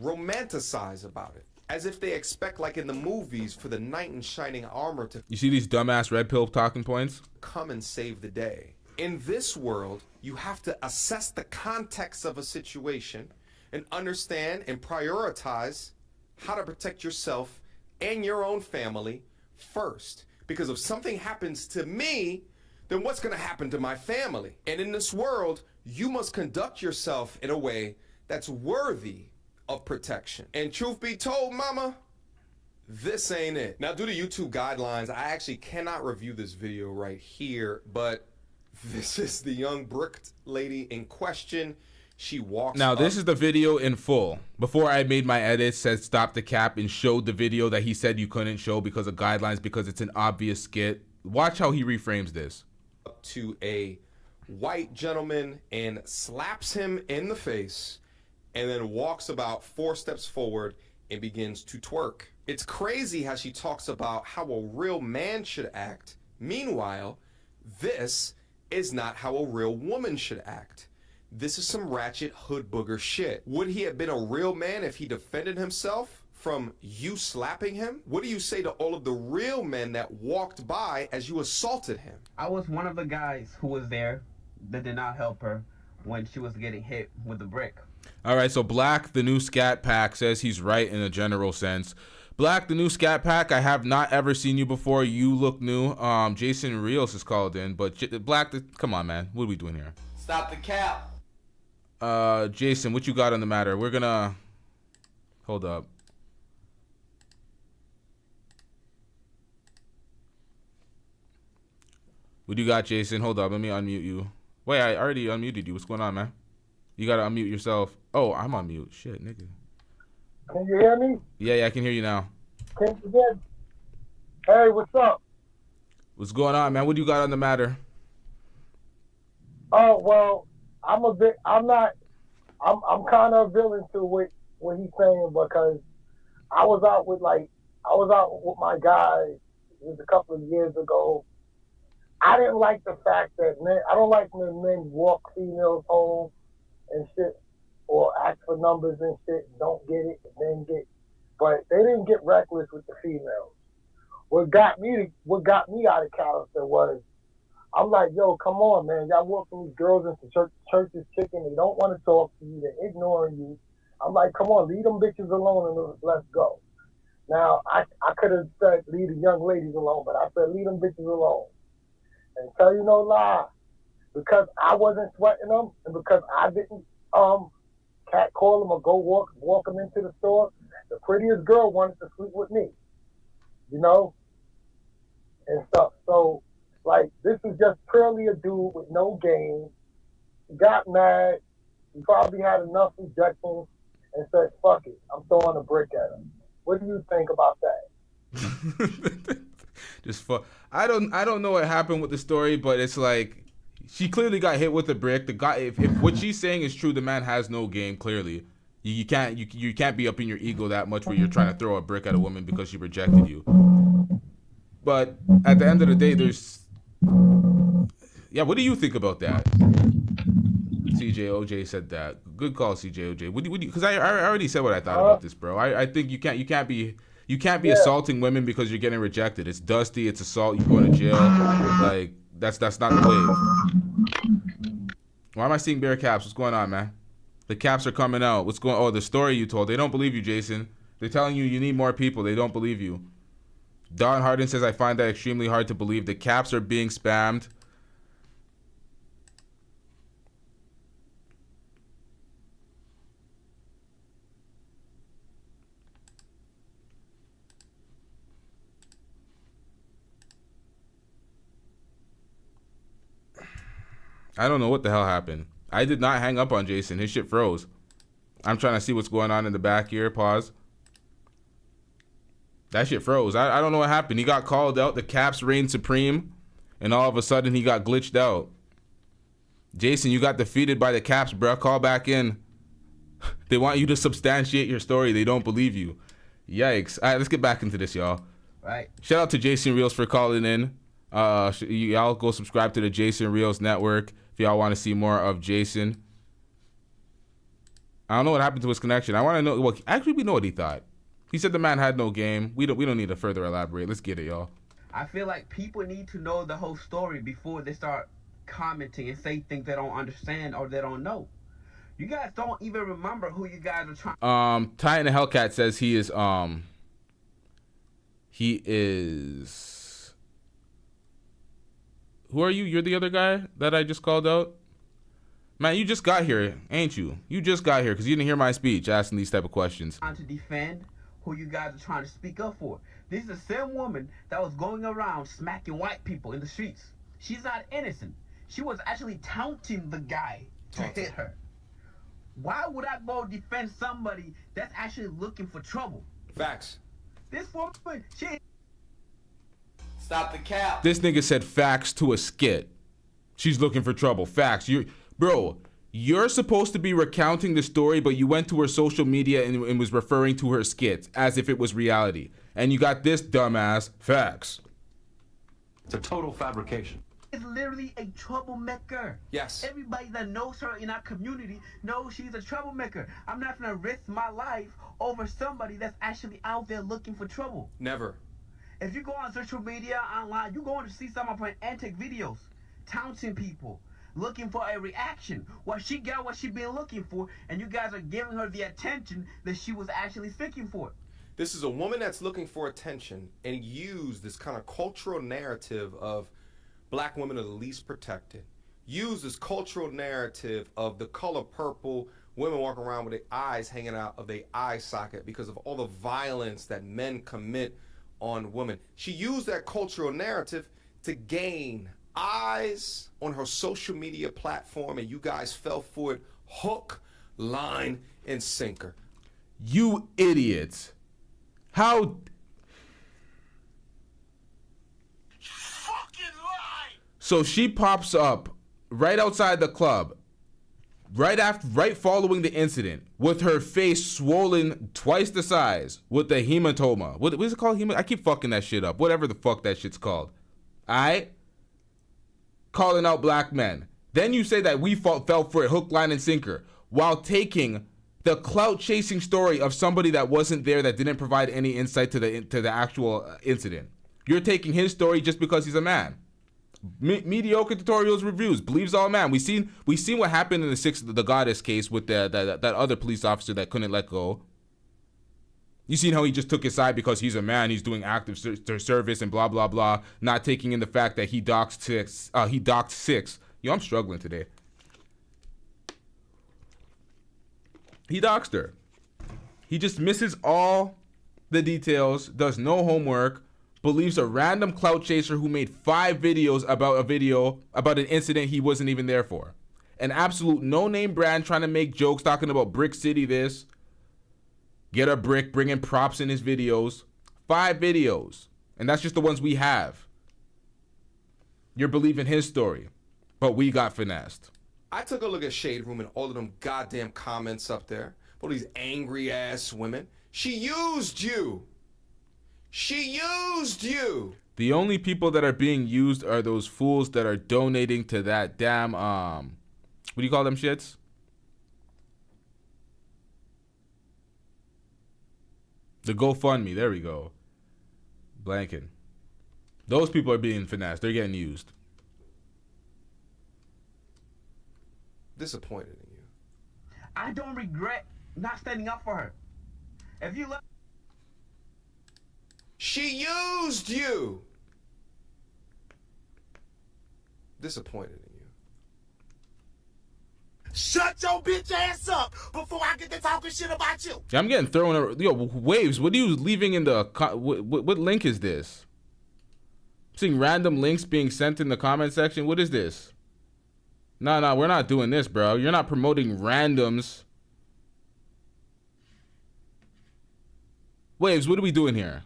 romanticize about it as if they expect, like in the movies, for the knight in shining armor to You see these dumbass red pill talking points? come and save the day. In this world, you have to assess the context of a situation and understand and prioritize how to protect yourself and your own family first. Because if something happens to me, then what's going to happen to my family? And in this world, you must conduct yourself in a way that's worthy of protection. And truth be told, mama, this ain't it. Now, due to YouTube guidelines, I actually cannot review this video right here, but this is the young bricked lady in question. She walks Now, this up. is the video in full. Before I made my edits, said stop the cap and showed the video that he said you couldn't show because of guidelines, because it's an obvious skit. Watch how he reframes this. Up to a white gentleman and slaps him in the face and then walks about 4 steps forward and begins to twerk. It's crazy how she talks about how a real man should act. Meanwhile, this is not how a real woman should act. This is some ratchet hood booger shit. Would he have been a real man if he defended himself from you slapping him? What do you say to all of the real men that walked by as you assaulted him? I was one of the guys who was there that did not help her when she was getting hit with the brick. All right, so Black, the new Scat Pack, says he's right in a general sense. Black, the new Scat Pack, I have not ever seen you before. You look new. Jason Rios is called in, but Black, come on, man. What are we doing here? Stop the cap. Jason, what you got on the matter? We're gonna... Hold up. What do you got, Jason? Hold up, let me unmute you. Wait, I already unmuted you. What's going on, man? You gotta unmute yourself. Oh, I'm on mute. Shit, nigga. Can you hear me? Yeah, I can hear you now. Can you hear me? Hey, what's up? What's going on, man? What do you got on the matter? Oh, well, I'm kind of villain to what he's saying, because I was out with my guys. It was a couple of years ago. I didn't like the fact that I don't like when men walk females home and shit, or ask for numbers and shit, don't get it, and then but they didn't get reckless with the females. What got me out of character was, I'm like, yo, come on, man. Y'all walking these girls into churches kicking. They don't want to talk to you. They're ignoring you. I'm like, come on, leave them bitches alone and let's go. Now, I could have said leave the young ladies alone, but I said leave them bitches alone. And tell you no lie, because I wasn't sweating them and because I didn't catcall them or go walk them into the store, the prettiest girl wanted to sleep with me, you know, and stuff. So, like, this is just purely a dude with no game. He got mad. He probably had enough rejections and said, fuck it, I'm throwing a brick at him. What do you think about that? Just fuck. I don't know what happened with the story, but it's like she clearly got hit with a brick. The guy, if what she's saying is true, the man has no game. Clearly, you can't be up in your ego that much where you're trying to throw a brick at a woman because she rejected you. But at the end of the day, what do you think about that? CJOJ said that. Good call, CJOJ. Because I already said what I thought about this, bro. I think you can't be assaulting women because you're getting rejected. It's dusty. It's assault. You go to jail. Like that's not the wave. Why am I seeing bear caps? What's going on, man? The caps are coming out. What's going? Oh, the story you told. They don't believe you, Jason. They're telling you need more people. They don't believe you. Don Harden says I find that extremely hard to believe. The caps are being spammed. I don't know what the hell happened. I did not hang up on Jason. His shit froze. I'm trying to see what's going on in the back here. Pause. That shit froze. I don't know what happened. He got called out. The caps reigned supreme. And all of a sudden, he got glitched out. Jason, you got defeated by the caps, bro. Call back in. They want you to substantiate your story. They don't believe you. Yikes. All right, let's get back into this, y'all. Right. Shout out to Jason Reels for calling in. Y'all go subscribe to the Jason Reels Network if y'all want to see more of Jason. I don't know what happened to his connection. I want to know. Well, actually, we know what he thought. He said the man had no game. We don't need to further elaborate. Let's get it, y'all. I feel like people need to know the whole story before they start commenting and say things they don't understand or they don't know. You guys don't even remember who you guys are trying. Titan the Hellcat says he is Who are you? You're the other guy that I just called out? Man, you just got here, ain't you? You just got here because you didn't hear my speech asking these type of questions. Trying to defend who you guys are trying to speak up for. This is the same woman that was going around smacking white people in the streets. She's not innocent. She was actually taunting the guy to hit her. Why would I go defend somebody that's actually looking for trouble? Facts. This woman, she... Stop the cap. This nigga said facts to a skit. She's looking for trouble. Facts. You're supposed to be recounting the story, but you went to her social media and was referring to her skits as if it was reality. And you got this dumbass facts. It's a total fabrication. Is literally a troublemaker. Yes. Everybody that knows her in our community knows she's a troublemaker. I'm not gonna risk my life over somebody that's actually out there looking for trouble. Never. If you go on social media, online, you're going to see some of her antic videos, taunting people, looking for a reaction. Well, she got what she been looking for, and you guys are giving her the attention that she was actually seeking for. This is a woman that's looking for attention and use this kind of cultural narrative of black women are the least protected. Use this cultural narrative of the color purple, women walking around with their eyes hanging out of their eye socket because of all the violence that men commit on women. She used that cultural narrative to gain eyes on her social media platform, and you guys fell for it hook, line, and sinker. You idiots. How... So she pops up right outside the club, right following the incident, with her face swollen twice the size, with the hematoma. What is it called? I keep fucking that shit up. Whatever the fuck that shit's called. Alright? Calling out black men. Then you say that we fell for it hook, line, and sinker, while taking the clout chasing story of somebody that wasn't there, that didn't provide any insight to the actual incident. You're taking his story just because he's a man. Mediocre tutorials reviews, believes all man. We seen what happened in the Goddess case with that other police officer that couldn't let go. You seen how he just took his side because he's a man, he's doing active service and blah blah blah, not taking in the fact that he doxed six. Yo, I'm struggling today. He doxed her. He just misses all the details, does no homework, believes a random clout chaser who made 5 videos about an incident he wasn't even there for. An absolute no-name brand trying to make jokes, talking about Brick City this. Get a brick, bringing props in his videos. 5 videos. And that's just the ones we have. You're believing his story. But we got finessed. I took a look at Shade Room and all of them goddamn comments up there. All these angry ass women. She used you. She used you. The only people that are being used are those fools that are donating to that damn, what do you call them shits? The GoFundMe, there we go. Blanking. Those people are being finessed. They're getting used. Disappointed in you. I don't regret not standing up for her. If you look, she used you. Disappointed in you. Shut your bitch ass up before I get to talking shit about you. Yeah, I'm getting thrown. Yo, Waves, what are you leaving in the... What link is this? I'm seeing random links being sent in the comment section. What is this? No, we're not doing this, bro. You're not promoting randoms. Waves, what are we doing here?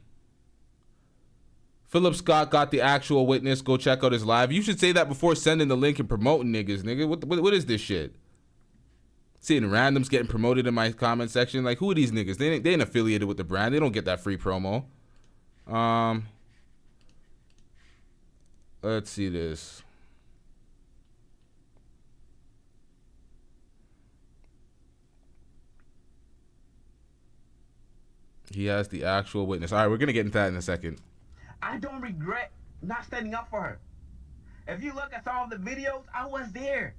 Philip Scott got the actual witness. Go check out his live. You should say that before sending the link and promoting niggas, nigga. What is this shit? Seeing randoms getting promoted in my comment section. Like, who are these niggas? They ain't affiliated with the brand. They don't get that free promo. Let's see this. He has the actual witness. All right, we're going to get into that in a second. I don't regret not standing up for her. If you look at some of the videos, I was there.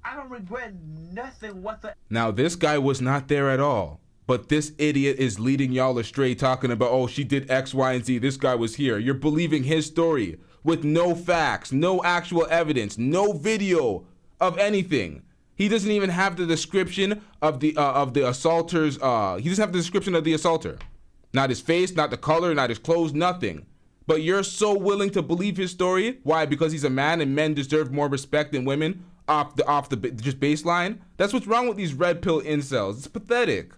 I don't regret nothing whatsoever. Now, this guy was not there at all. But this idiot is leading y'all astray, talking about, oh, she did X, Y, and Z. This guy was here. You're believing his story with no facts, no actual evidence, no video of anything. He doesn't even have the description of the assaulter's. He doesn't have the description of the assaulter. Not his face, not the color, not his clothes, nothing. But you're so willing to believe his story. Why? Because he's a man and men deserve more respect than women off the just baseline. That's what's wrong with these red pill incels. It's pathetic.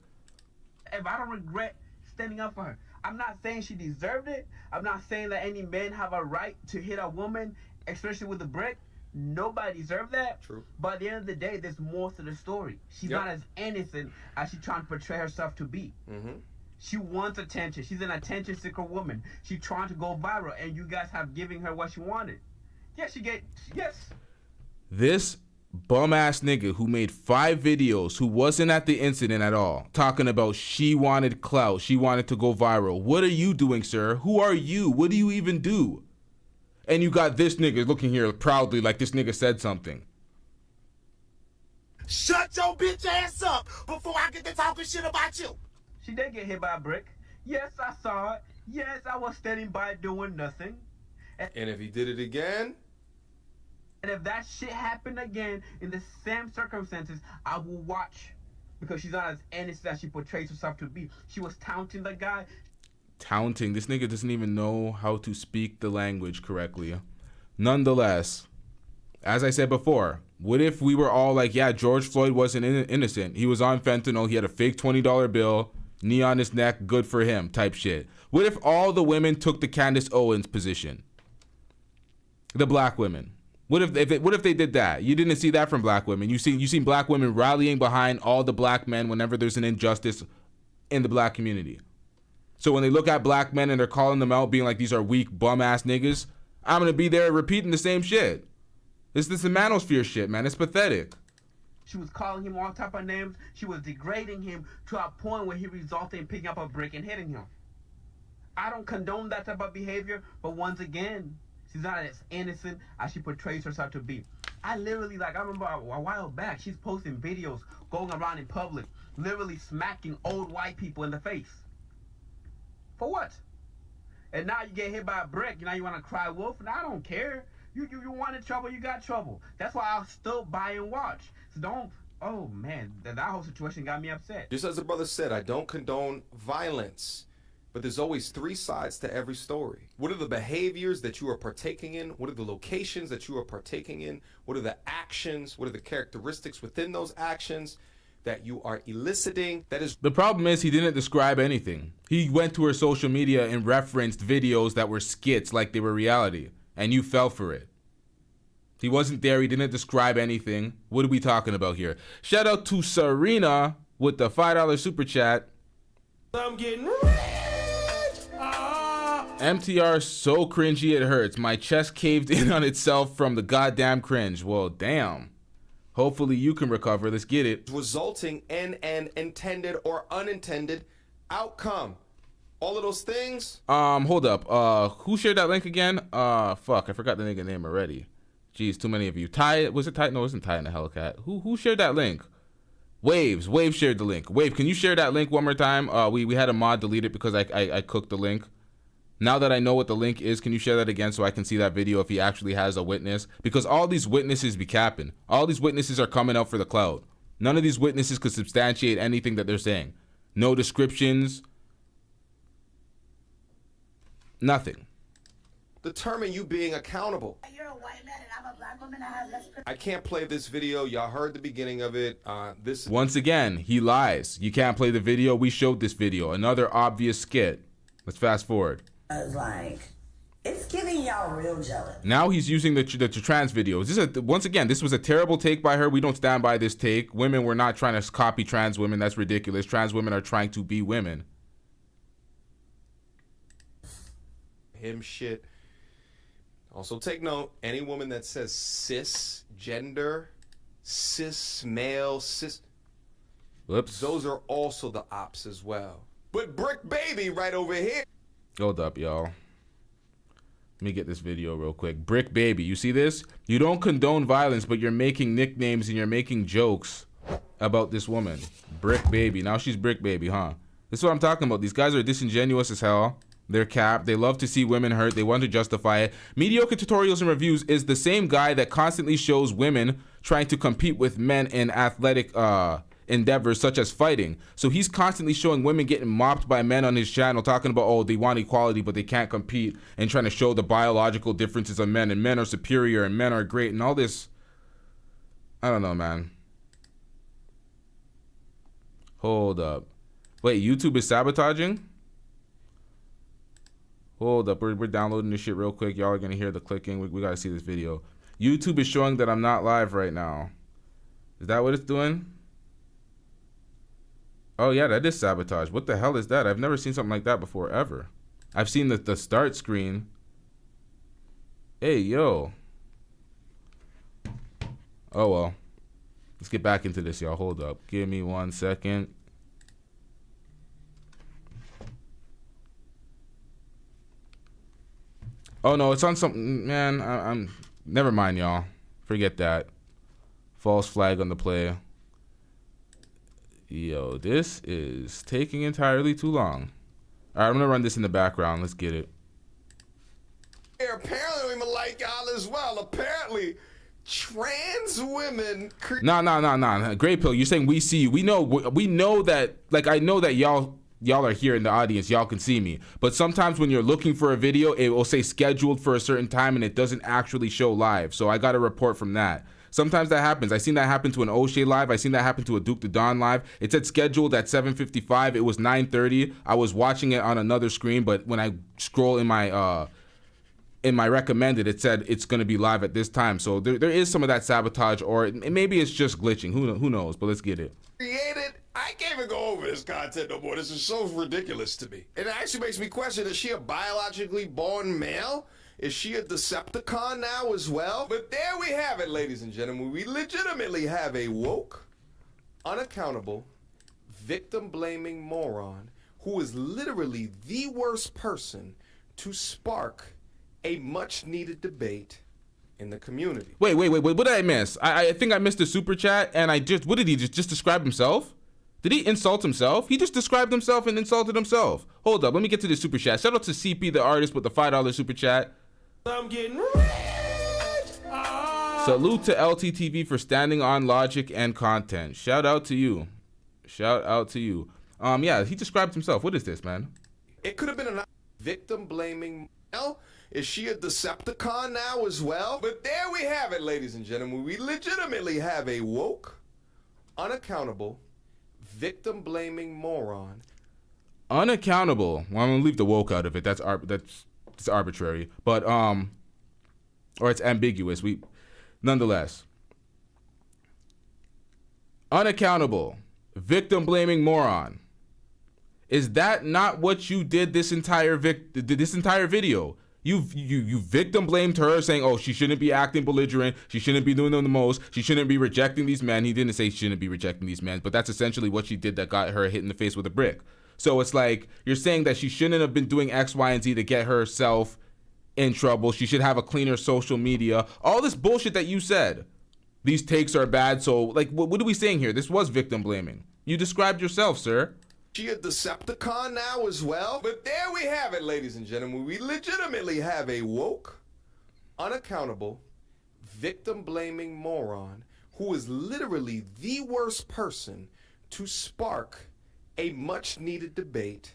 If I don't regret standing up for her, I'm not saying she deserved it. I'm not saying that any men have a right to hit a woman, especially with a brick. Nobody deserved that. True. But at the end of the day, there's more to the story. She's not as innocent as she's trying to portray herself to be. Mm-hmm. She wants attention. She's an attention seeker woman. She's trying to go viral, and you guys have given her what she wanted. Yes. This bum ass nigga who made 5 videos, who wasn't at the incident at all, talking about she wanted clout, she wanted to go viral. What are you doing, sir? Who are you? What do you even do? And you got this nigga looking here proudly like this nigga said something. Shut your bitch ass up before I get to talking shit about you. She did get hit by a brick. Yes, I saw it. Yes, I was standing by doing nothing. And if he did it again? And if that shit happened again in the same circumstances, I will watch. Because she's not as innocent as she portrays herself to be. She was taunting the guy. Taunting. This nigga doesn't even know how to speak the language correctly. Nonetheless, as I said before, what if we were all like, yeah, George Floyd wasn't innocent. He was on fentanyl. He had a fake $20 bill, knee on his neck, good for him type shit. What if all the women took the Candace Owens position? The black women. What if they did that? You didn't see that from black women. You seen black women rallying behind all the black men whenever there's an injustice in the black community. So when they look at black men and they're calling them out, being like, these are weak bum ass niggas, I'm gonna be there repeating the same shit. This is the Manosphere shit, man. It's pathetic. She was calling him all type of names. She was degrading him to a point where he resulted in picking up a brick and hitting him. I don't condone that type of behavior, but once again, she's not as innocent as she portrays herself to be. I literally, I remember a while back, she's posting videos going around in public, literally smacking old white people in the face. For what? And now you get hit by a brick. Now you want to cry wolf? And I don't care. You wanted trouble, you got trouble. That's why I'll still buy and watch. So don't. Oh man, that whole situation got me upset. Just as the brother said, I don't condone violence, but there's always three sides to every story. What are the behaviors that you are partaking in? What are the locations that you are partaking in? What are the actions? What are the characteristics within those actions that you are eliciting? That is the problem is he didn't describe anything. He went to her social media and referenced videos that were skits like they were reality, and you fell for it. He wasn't there. He didn't describe anything. What are we talking about here? Shout out to Serena with the $5 super chat. I'm getting rich. MTR so cringy it hurts. My chest caved in on itself from the goddamn cringe. Well, damn. Hopefully you can recover. Let's get it. Resulting in an intended or unintended outcome. All of those things. Hold up. Who shared that link again? Fuck, I forgot the nigga name already. Jeez, too many of you. Ty, was it Ty? No, it wasn't Ty in the Hellcat. Who shared that link? Waves shared the link. Wave, can you share that link one more time? We had a mod delete it because I cooked the link. Now that I know what the link is, can you share that again so I can see that video if he actually has a witness? Because all these witnesses be capping. All these witnesses are coming up for the clout. None of these witnesses could substantiate anything that they're saying. No descriptions. Nothing. Determine you being accountable. You're a white man and I'm a black woman. I have less privilege. I can't play this video. Y'all heard the beginning of it. Once again, he lies. You can't play the video. We showed this video. Another obvious skit. Let's fast forward. Like, it's giving y'all real jealous. Now he's using the trans video. Once again, this was a terrible take by her. We don't stand by this take. Women were not trying to copy trans women. That's ridiculous. Trans women are trying to be women. Him shit. Also take note, any woman that says cis gender, cis male, cis, whoops, those are also the ops as well. But Brick Baby right over here. Hold up, y'all. Let me get this video real quick. Brick Baby, you see this? You don't condone violence, but you're making nicknames and you're making jokes about this woman. Brick Baby. Now she's Brick Baby, huh? This is what I'm talking about. These guys are disingenuous as hell. They're capped. They love to see women hurt. They want to justify it. Mediocre Tutorials and Reviews is the same guy that constantly shows women trying to compete with men in athletic endeavors such as fighting. So he's constantly showing women getting mopped by men on his channel, talking about, oh, they want equality, but they can't compete, and trying to show the biological differences of men, and men are superior, and men are great, and all this. I don't know, man. Hold up. Wait, YouTube is sabotaging? Hold up, we're downloading this shit real quick. Y'all are gonna hear the clicking. We gotta see this video. YouTube is showing that I'm not live right now. Is that what it's doing? Oh yeah, that is sabotage. What the hell is that? I've never seen something like that before, ever. I've seen the start screen. Hey, yo. Oh well. Let's get back into this, y'all. Hold up. Give me 1 second. Oh no, it's on something, man. I'm never mind, y'all. Forget that. False flag on the play. Yo, this is taking entirely too long. All right, I'm gonna run this in the background. Let's get it. Apparently, we like y'all as well. Apparently, trans women. Nah. Great Pill, you're saying we see you. We know that. Like, I know that y'all are here in the audience. Y'all can see me. But sometimes when you're looking for a video, it will say scheduled for a certain time and it doesn't actually show live. So I got a report from that. Sometimes that happens. I seen that happen to an O'Shea live. I seen that happen to a Duke the Don live. It said scheduled at 7:55. It was 9:30. I was watching it on another screen, but when I scroll in my recommended, it said it's going to be live at this time. So there is some of that sabotage, or maybe it's just glitching. Who knows? But let's get it. Created. I can't even go over this content no more. This is so ridiculous to me. It actually makes me question, is she a biologically born male? Is she a Decepticon now as well? But there we have it, ladies and gentlemen. We legitimately have a woke, unaccountable, victim-blaming moron who is literally the worst person to spark a much-needed debate in the community. Wait. What did I miss? I think I missed the super chat, and what did he just describe himself? Did he insult himself? He just described himself and insulted himself. Hold up, let me get to the super chat. Shout out to CP the artist with the $5 super chat. I'm getting rich. Salute to LTTV for standing on logic and content. Shout out to you. Shout out to you. Yeah, he described himself. What is this, man? It could have been a victim blaming. Well, is she a Decepticon now as well? But there we have it, ladies and gentlemen. We legitimately have a woke, unaccountable, victim blaming moron. Unaccountable. Well, I'm gonna leave the woke out of it. That's arbitrary. But or it's ambiguous. Nonetheless. Unaccountable, victim blaming moron. Is that not what you did this entire video? You victim blamed her, saying, oh, she shouldn't be acting belligerent, she shouldn't be doing them the most, she shouldn't be rejecting these men. He didn't say she shouldn't be rejecting these men, but that's essentially what she did that got her hit in the face with a brick. So it's like you're saying that she shouldn't have been doing X, Y, and Z to get herself in trouble. She should have a cleaner social media. All this bullshit that you said. These takes are bad. So like, what are we saying here? This was victim blaming. You described yourself, sir. She a Decepticon now as well? But there we have it, ladies and gentlemen. We legitimately have a woke, unaccountable, victim blaming moron who is literally the worst person to spark a much needed debate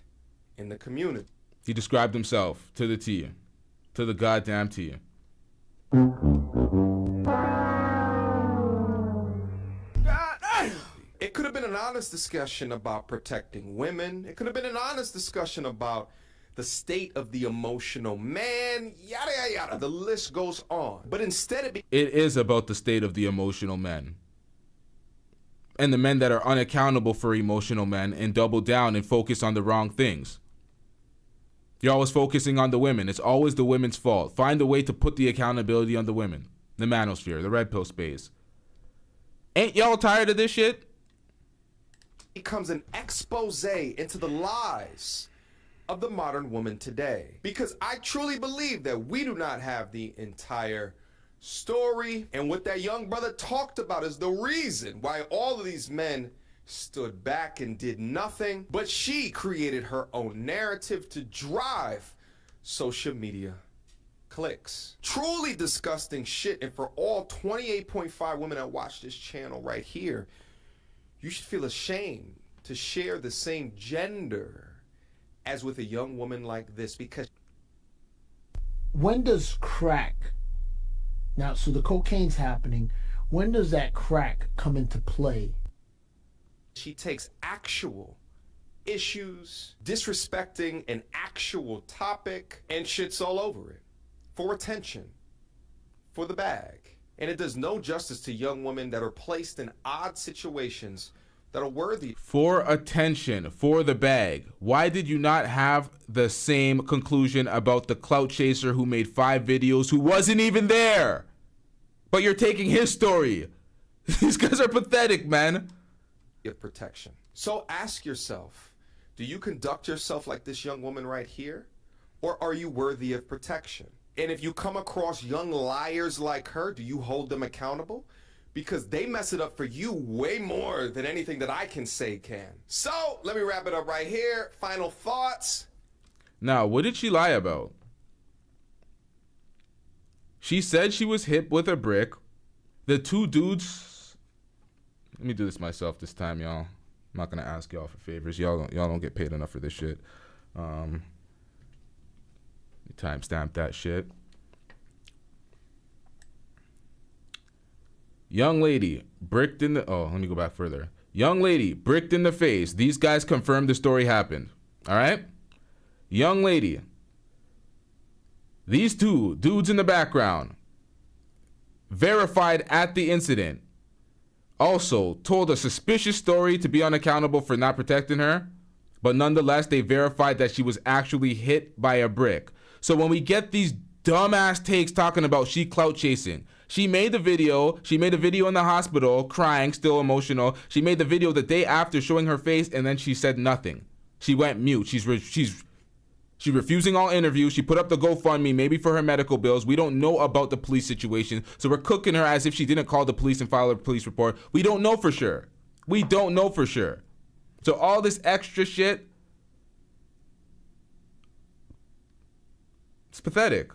in the community. He described himself to the T, to the goddamn T. It could have been an honest discussion about protecting women. It could have been an honest discussion about the state of the emotional man, yada, yada, yada. The list goes on. But instead it is about the state of the emotional men. And the men that are unaccountable for emotional men and double down and focus on the wrong things. You're always focusing on the women. It's always the women's fault. Find a way to put the accountability on the women. The Manosphere, the red pill space. Ain't y'all tired of this shit? Becomes an expose into the lies of the modern woman today. Because I truly believe that we do not have the entire story. And what that young brother talked about is the reason why all of these men stood back and did nothing. But she created her own narrative to drive social media clicks. Truly disgusting shit. And for all 28.5 women that watch this channel right here, you should feel ashamed to share the same gender as with a young woman like this, because when does crack, now so the cocaine's happening, when does that crack come into play? She takes actual issues, disrespecting an actual topic, and shits all over it for attention, for the bag. And it does no justice to young women that are placed in odd situations that are worthy. For attention, for the bag. Why did you not have the same conclusion about the clout chaser who made 5 videos who wasn't even there? But you're taking his story. These guys are pathetic, man. Of protection. So ask yourself, do you conduct yourself like this young woman right here? Or are you worthy of protection? And if you come across young liars like her, do you hold them accountable? Because they mess it up for you way more than anything that I can say can. So let me wrap it up right here. Final thoughts. Now, what did she lie about? She said she was hit with a brick. The 2 dudes. Let me do this myself this time, y'all. I'm not gonna ask y'all for favors. Y'all don't get paid enough for this shit. Timestamp that shit. Young lady bricked in the, let me go back further. Young lady bricked in the face. These guys confirmed the story happened. All right? Young lady. These 2 dudes in the background verified at the incident. Also told a suspicious story to be unaccountable for not protecting her. But nonetheless, they verified that she was actually hit by a brick. So when we get these dumbass takes talking about she clout chasing, she made the video. She made a video in the hospital crying, still emotional. She made the video the day after showing her face, and then she said nothing. She went mute. She's refusing all interviews. She put up the GoFundMe, maybe for her medical bills. We don't know about the police situation, so we're cooking her as if she didn't call the police and file a police report. We don't know for sure. We don't know for sure. So all this extra shit, it's pathetic.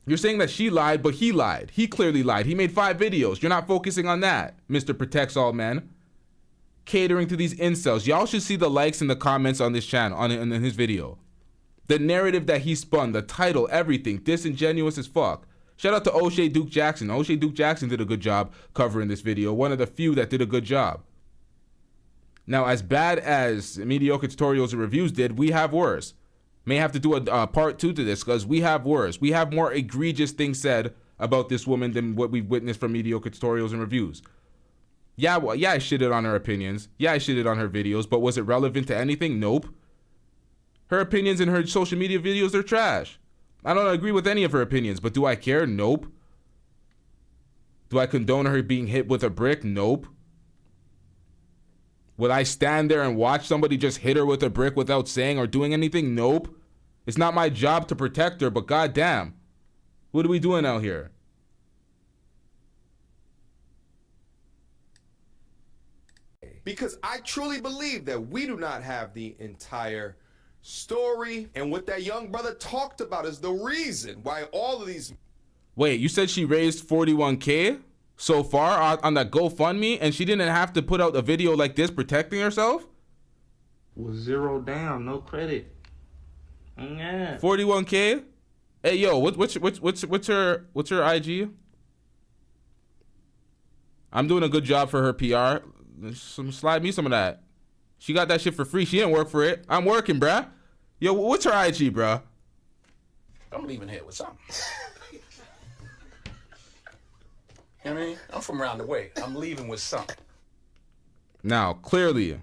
You're saying that she lied, but he lied. He clearly lied. He made 5 videos. You're not focusing on that, Mr. Protects All Men. Catering to these incels. Y'all should see the likes and the comments on this channel, in his video. The narrative that he spun, the title, everything, disingenuous as fuck. Shout out to O'Shea Duke Jackson. O'Shea Duke Jackson did a good job covering this video. One of the few that did a good job. Now, as bad as mediocre tutorials and reviews did, we have worse. May have to do a part 2 to this because we have worse. We have more egregious things said about this woman than what we've witnessed from mediocre tutorials and reviews. Yeah, well, yeah, I shitted on her opinions. Yeah, I shitted on her videos, but was it relevant to anything? Nope. Her opinions in her social media videos are trash. I don't agree with any of her opinions, but do I care? Nope. Do I condone her being hit with a brick? Nope. Would I stand there and watch somebody just hit her with a brick without saying or doing anything? Nope. It's not my job to protect her, but goddamn, what are we doing out here? Because I truly believe that we do not have the entire story, and what that young brother talked about is the reason why all of these... Wait, you said she raised 41K so far on that GoFundMe, and she didn't have to put out a video like this protecting herself? Was 0 down, no credit. Yeah. 41K? Hey yo, what's her IG? I'm doing a good job for her PR. Slide me some of that. She got that shit for free. She didn't work for it. I'm working, bruh. Yo, what's her IG, bruh? I'm leaving here with something. You know what I mean? I'm from around the way. I'm leaving with something. Now, clearly,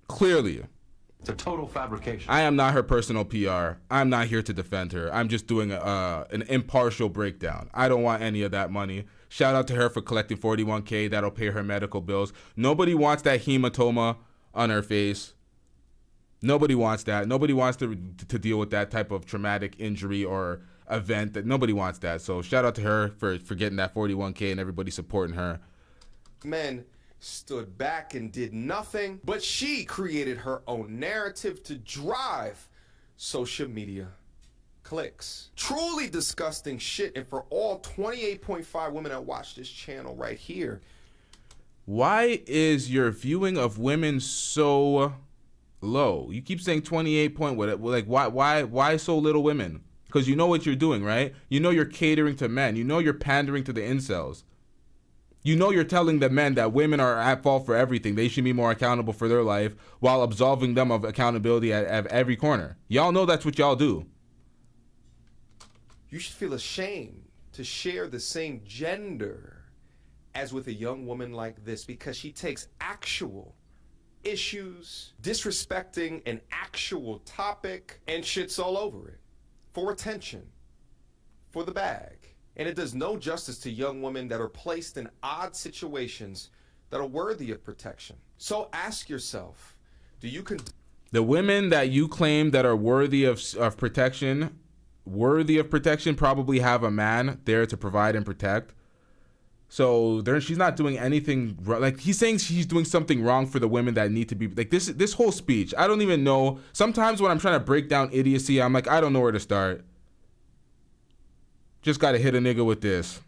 it's a total fabrication. I am not her personal PR. I'm not here to defend her. I'm just doing an impartial breakdown. I don't want any of that money. Shout out to her for collecting 41K. That'll pay her medical bills. Nobody wants that hematoma on her face. Nobody wants that. Nobody wants to deal with that type of traumatic injury or event. That nobody wants that. So shout out to her for getting that 41K and everybody supporting her. Men stood back and did nothing, but she created her own narrative to drive social media clicks. Truly disgusting shit. And for all 28.5 women that watch this channel right here, why is your viewing of women so low? You keep saying 28 point, like why so little women? Because you know what you're doing, right? You know you're catering to men. You know you're pandering to the incels. You know you're telling the men that women are at fault for everything. They should be more accountable for their life while absolving them of accountability at every corner. Y'all know that's what y'all do. you should feel ashamed to share the same gender as with a young woman like this, because she takes actual issues, disrespecting an actual topic, and shits all over it for attention, for the bag. And it does no justice to young women that are placed in odd situations that are worthy of protection. So ask yourself, do you the women that you claim that are worthy of protection, probably have a man there to provide and protect. So she's not doing anything wrong. Like, he's saying she's doing something wrong for the women that need to be, like, this whole speech. I don't even know. Sometimes when I'm trying to break down idiocy, I'm like, I don't know where to start. Just got to hit a nigga with this.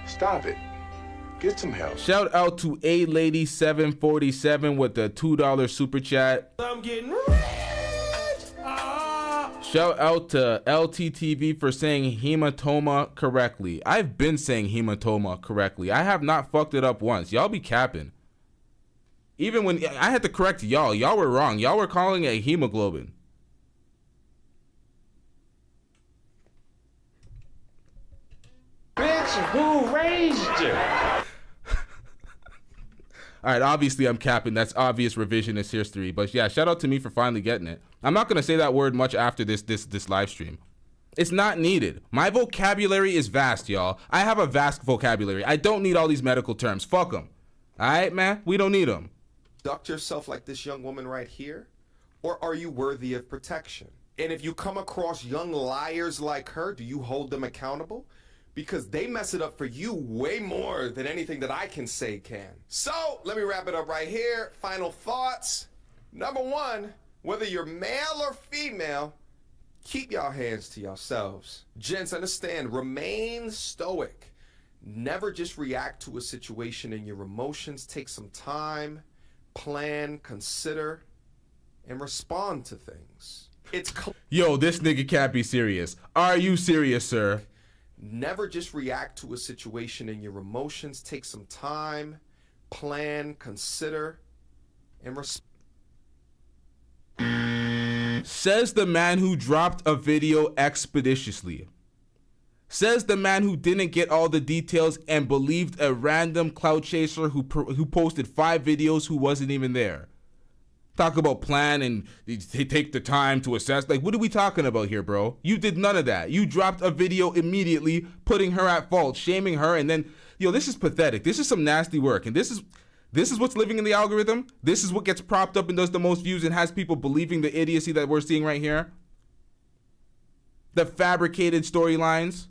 Stop it. Get some help. Shout out to A Lady 747 with the $2 super chat. I'm getting rich. Shout out to LTTV for saying hematoma correctly. I've been saying hematoma correctly. I have not fucked it up once. Y'all be capping. Even when I had to correct y'all, y'all were wrong. Y'all were calling it hemoglobin. Bitch, who raised you? All right, obviously I'm capping. That's obvious revisionist history. But yeah, shout out to me for finally getting it. I'm not going to say that word much after this live stream. It's not needed. My vocabulary is vast, y'all. I have a vast vocabulary. I don't need all these medical terms. Fuck them. All right, man? We don't need them. Conduct yourself like this young woman right here? Or are you worthy of protection? And if you come across young liars like her, do you hold them accountable? because they mess it up for you way more than anything that I can say can. So let me wrap it up right here. Final thoughts. Number one, whether you're male or female, keep y'all hands to yourselves. Gents, understand, remain stoic. Never just react to a situation in your emotions. Take some time, plan, consider, and respond to things. Yo, this nigga can't be serious. Are you serious, sir? Never just react to a situation in your emotions. Take some time, plan, consider, and respond. Says the man who dropped a video expeditiously. Says the man who didn't get all the details and believed a random clout chaser who posted 5 videos who wasn't even there. Talk about plan and take the time to assess. Like, what are we talking about here, bro? You did none of that. You dropped a video immediately, putting her at fault, shaming her, and then, yo, this is pathetic. This is some nasty work, and this is what's living in the algorithm. This is what gets propped up and does the most views and has people believing the idiocy that we're seeing right here. The fabricated storylines.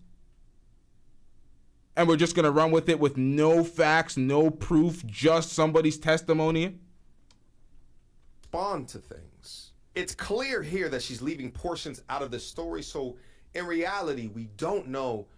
And we're just going to run with it with no facts, no proof, just somebody's testimony. Respond to things. It's clear here that she's leaving portions out of the story, so in reality, we don't know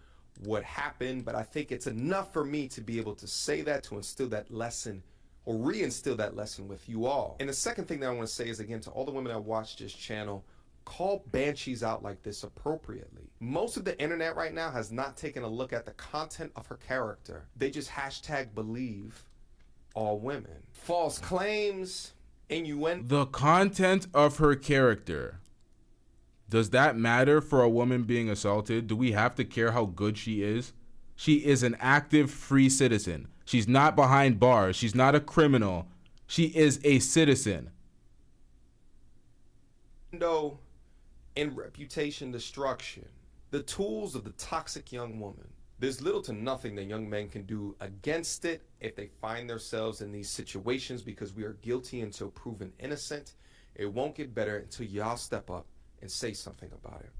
what happened, but I think it's enough for me to be able to say that, to instill that lesson or reinstill that lesson with you all. And the second thing that I want to say is, again, to all the women that watch this channel, call banshees out like this appropriately. Most of the internet right now has not taken a look at the content of her character. They just hashtag believe all women. False claims, innuendo. The content of her character. Does that matter for a woman being assaulted? Do we have to care how good she is? She is an active, free citizen. She's not behind bars. She's not a criminal. She is a citizen. And reputation destruction. The tools of the toxic young woman. There's little to nothing that young men can do against it if they find themselves in these situations, because we are guilty until proven innocent. It won't get better until y'all step up and say something about it.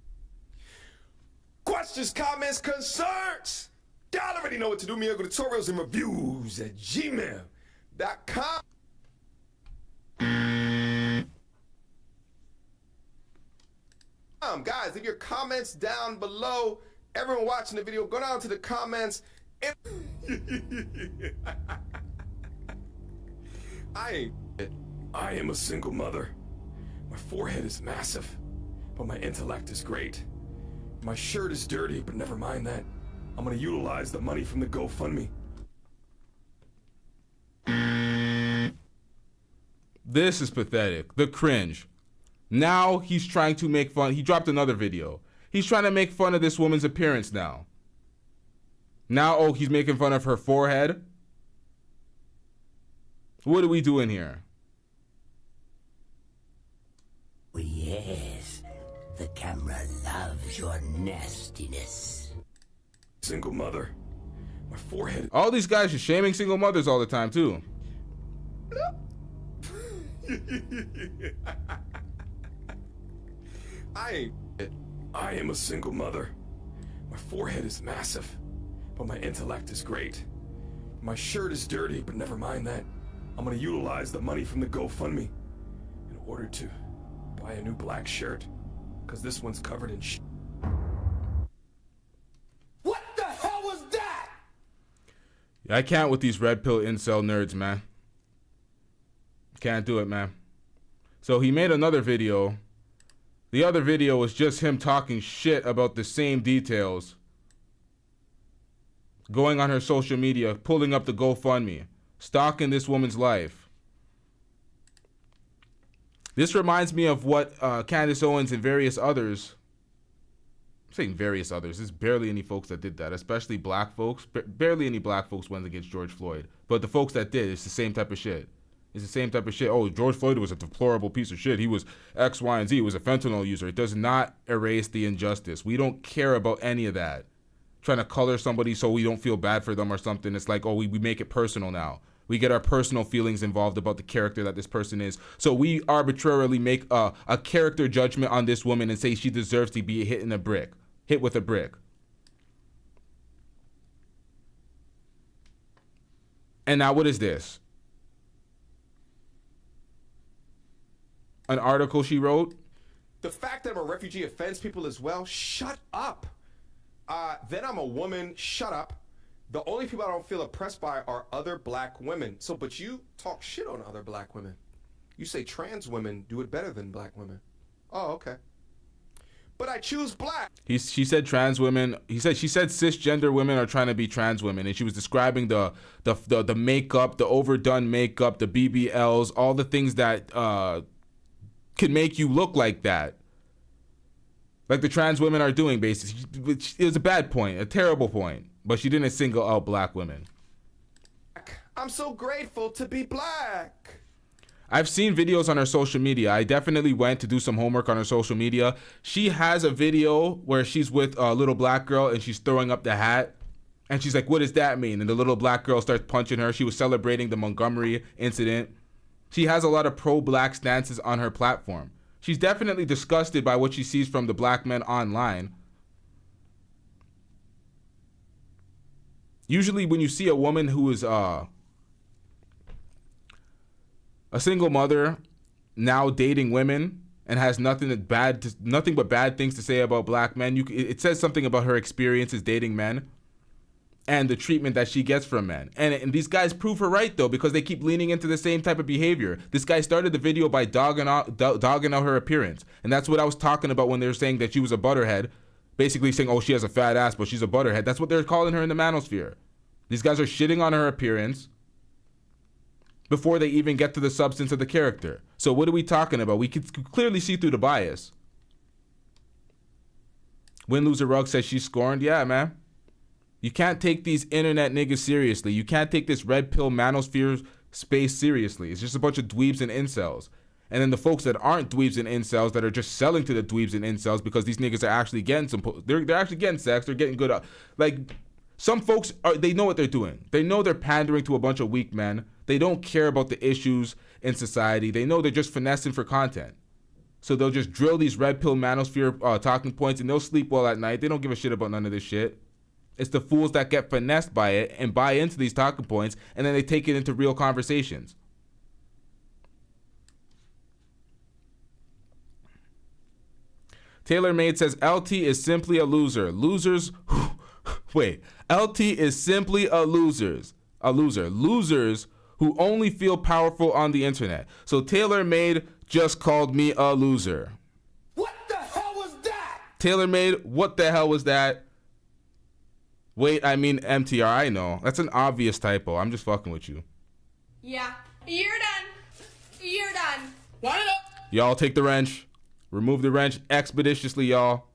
Questions, comments, concerns? Y'all already know what to do. Me, tutorials and reviews at gmail.com. Guys, leave your comments down below. Everyone watching the video, go down to the comments. I am a single mother. My forehead is massive, but my intellect is great. My shirt is dirty, but never mind that. I'm gonna utilize the money from the GoFundMe. This is pathetic. The cringe. Now he's trying to make fun. He dropped another video. He's trying to make fun of this woman's appearance now. Now, he's making fun of her forehead. What are we doing here? Oh, yes. The camera loves your nastiness. Single mother. My forehead. All these guys are shaming single mothers all the time, too. I am a single mother. My forehead is massive, but my intellect is great. My shirt is dirty, but never mind that. I'm gonna utilize the money from the GoFundMe in order to buy a new black shirt, because this one's covered in shit. What the hell was that? I can't with these red pill incel nerds, man. Can't do it, man. So he made another video. The other video was just him talking shit about the same details. Going on her social media, pulling up the GoFundMe, stalking this woman's life. This reminds me of what Candace Owens and various others, I'm saying various others, there's barely any folks that did that, especially black folks. Barely any black folks went against George Floyd. But the folks that did, it's the same type of shit. It's the same type of shit. Oh, George Floyd was a deplorable piece of shit. He was X, Y, and Z. He was a fentanyl user. It does not erase the injustice. We don't care about any of that. Trying to color somebody so we don't feel bad for them or something. It's like, oh, we make it personal now. We get our personal feelings involved about the character that this person is. So we arbitrarily make a character judgment on this woman and say she deserves to be hit with a brick. And now what is this? An article she wrote? The fact that I'm a refugee offends people as well. Shut up. Then I'm a woman. Shut up. The only people I don't feel oppressed by are other black women. So, but you talk shit on other black women. You say trans women do it better than black women. Oh, okay. But I choose black. She said trans women. She said cisgender women are trying to be trans women, and she was describing the makeup, the overdone makeup, the BBLs, all the things that can make you look like that, like the trans women are doing. Basically, it was a bad point, a terrible point. But she didn't single out black women. I'm so grateful to be black. I've seen videos on her social media. I definitely went to do some homework on her social media. She has a video where she's with a little black girl and she's throwing up the hat. And she's like, what does that mean? And the little black girl starts punching her. She was celebrating the Montgomery incident. She has a lot of pro-black stances on her platform. She's definitely disgusted by what she sees from the black men online. Usually when you see a woman who is a single mother now dating women and has nothing but bad things to say about black men, it says something about her experiences dating men and the treatment that she gets from men. And these guys prove her right, though, because they keep leaning into the same type of behavior. This guy started the video by dogging out her appearance. And that's what I was talking about when they were saying that she was a butterhead. Basically saying, oh, she has a fat ass, but she's a butterhead. That's what they're calling her in the manosphere. These guys are shitting on her appearance before they even get to the substance of the character. So what are we talking about? We can clearly see through the bias. Win Loser Rug says she's scorned. Yeah, man. You can't take these internet niggas seriously. You can't take this red pill manosphere space seriously. It's just a bunch of dweebs and incels. And then the folks that aren't dweebs and incels that are just selling to the dweebs and incels because these niggas are actually getting they're actually getting sex. They're getting good. Like, some folks they know what they're doing. They know they're pandering to a bunch of weak men. They don't care about the issues in society. They know they're just finessing for content. So they'll just drill these red pill manosphere talking points and they'll sleep well at night. They don't give a shit about none of this shit. It's the fools that get finessed by it and buy into these talking points and then they take it into real conversations. Taylor Made says LT is simply a loser. Losers wait, LT is simply a loser. Losers who only feel powerful on the internet. So Taylor Made just called me a loser. What the hell was that? Taylor Made, what the hell was that? Wait, I mean MTR, I know. That's an obvious typo. I'm just fucking with you. Yeah, you're done. You're done. Line it up. Y'all take the wrench. Remove the wrench expeditiously, y'all.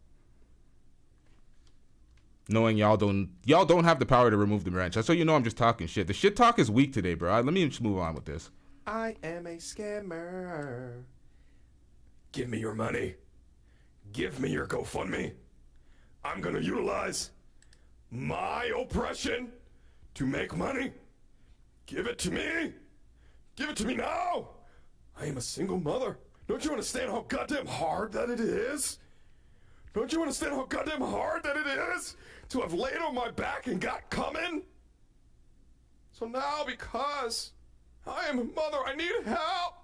Knowing y'all don't have the power to remove the wrench. That's so you know I'm just talking shit. The shit talk is weak today, bro. Let me just move on with this. I am a scammer. Give me your money. Give me your GoFundMe. I'm gonna utilize my oppression to make money. Give it to me. Give it to me now. I am a single mother. Don't you understand how goddamn hard that it is? Don't you understand how goddamn hard that it is to have laid on my back and got coming? So now, because I am a mother, I need help.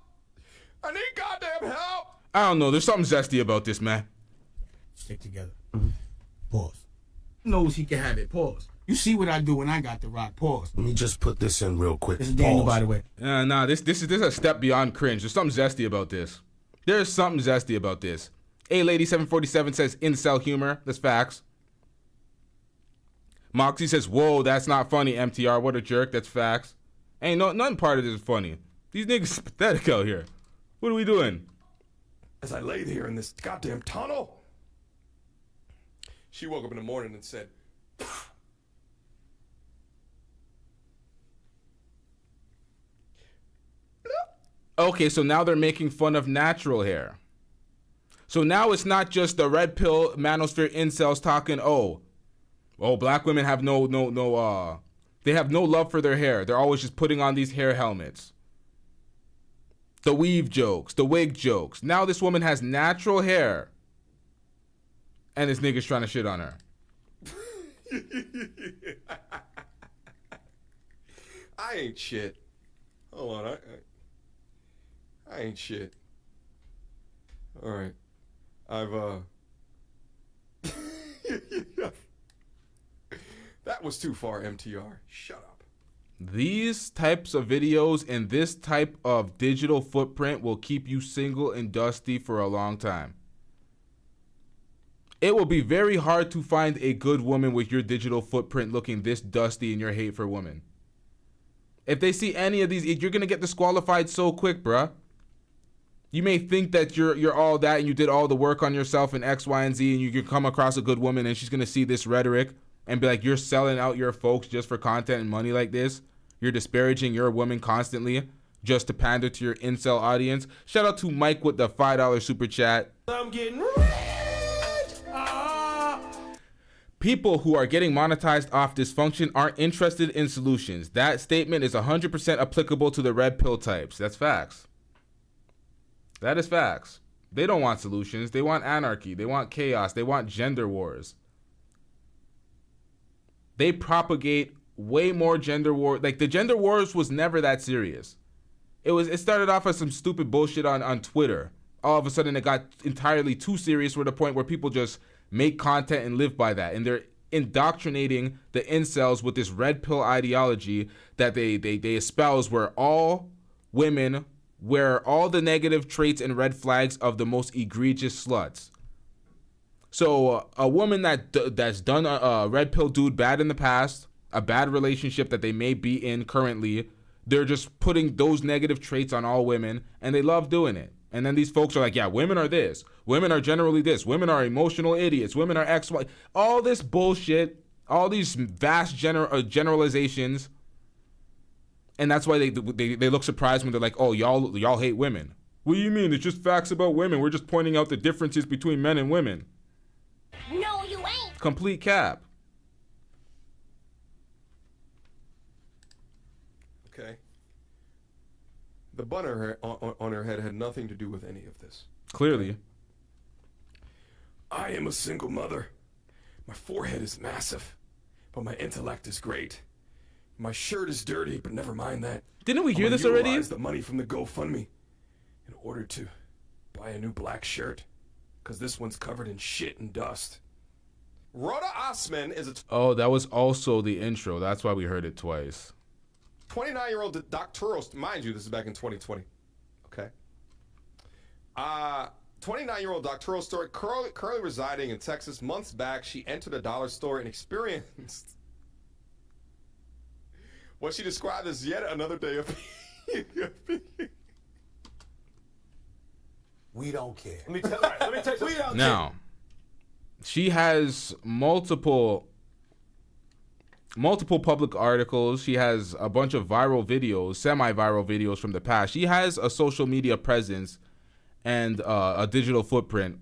I need goddamn help. I don't know. There's something zesty about this, man. Stick together. Pause. Knows he can have it. Pause. You see what I do when I got the rock. Pause. Let me just put this in real quick. This is Daniel, by the way. Nah, this is a step beyond cringe. There's something zesty about this. There's something zesty about this. A-Lady747 says incel humor. That's facts. Moxie says, whoa, that's not funny, MTR. What a jerk. That's facts. Ain't nothing part of this is funny. These niggas pathetic out here. What are we doing? As I laid here in this goddamn tunnel, she woke up in the morning and said, okay, so now they're making fun of natural hair. So now it's not just the red pill manosphere incels talking, oh, black women have they have no love for their hair. They're always just putting on these hair helmets. The weave jokes, the wig jokes. Now this woman has natural hair. And this nigga's trying to shit on her. I ain't shit. Hold on, I ain't shit. All right, I've that was too far, MTR. Shut up. These types of videos and this type of digital footprint will keep you single and dusty for a long time. It will be very hard to find a good woman with your digital footprint looking this dusty in your hate for women. If they see any of these, you're going to get disqualified so quick, bruh. You may think that you're all that and you did all the work on yourself and X, Y, and Z, and you can come across a good woman and she's going to see this rhetoric and be like, you're selling out your folks just for content and money like this. You're disparaging your woman constantly just to pander to your incel audience. Shout out to Mike with the $5 super chat. I'm getting rich. People who are getting monetized off dysfunction aren't interested in solutions. That statement is 100% applicable to the red pill types. That's facts. That is facts. They don't want solutions. They want anarchy. They want chaos. They want gender wars. They propagate way more gender war. Like, the gender wars was never that serious. It started off as some stupid bullshit on Twitter. All of a sudden it got entirely too serious to the point where people just make content and live by that. And they're indoctrinating the incels with this red pill ideology that they espouse, where all women wear all the negative traits and red flags of the most egregious sluts. So a woman that's done a red pill dude bad in the past, a bad relationship that they may be in currently, they're just putting those negative traits on all women, and they love doing it. And then these folks are like, yeah, women are this. Women are generally this. Women are emotional idiots. Women are X, Y. All this bullshit, all these vast generalizations. And that's why they look surprised when they're like, oh, y'all hate women. What do you mean? It's just facts about women. We're just pointing out the differences between men and women. No, you ain't. Complete cap. Okay. The bun on her head had nothing to do with any of this. Clearly. I am a single mother. My forehead is massive, but my intellect is great. My shirt is dirty, but never mind that. Didn't we hear this already? Utilize the money from the GoFundMe in order to buy a new black shirt, because this one's covered in shit and dust. Rhoda Osman is a Oh, that was also the intro. That's why we heard it twice. 29-year-old doctoral, mind you, this is back in 2020. Okay. 29-year-old doctoral student currently residing in Texas. Months back, she entered a dollar store and experienced what she described as yet another day of We don't care. Let me tell you something. Now, she has multiple public articles. She has a bunch of viral videos, semi-viral videos from the past. She has a social media presence and a digital footprint.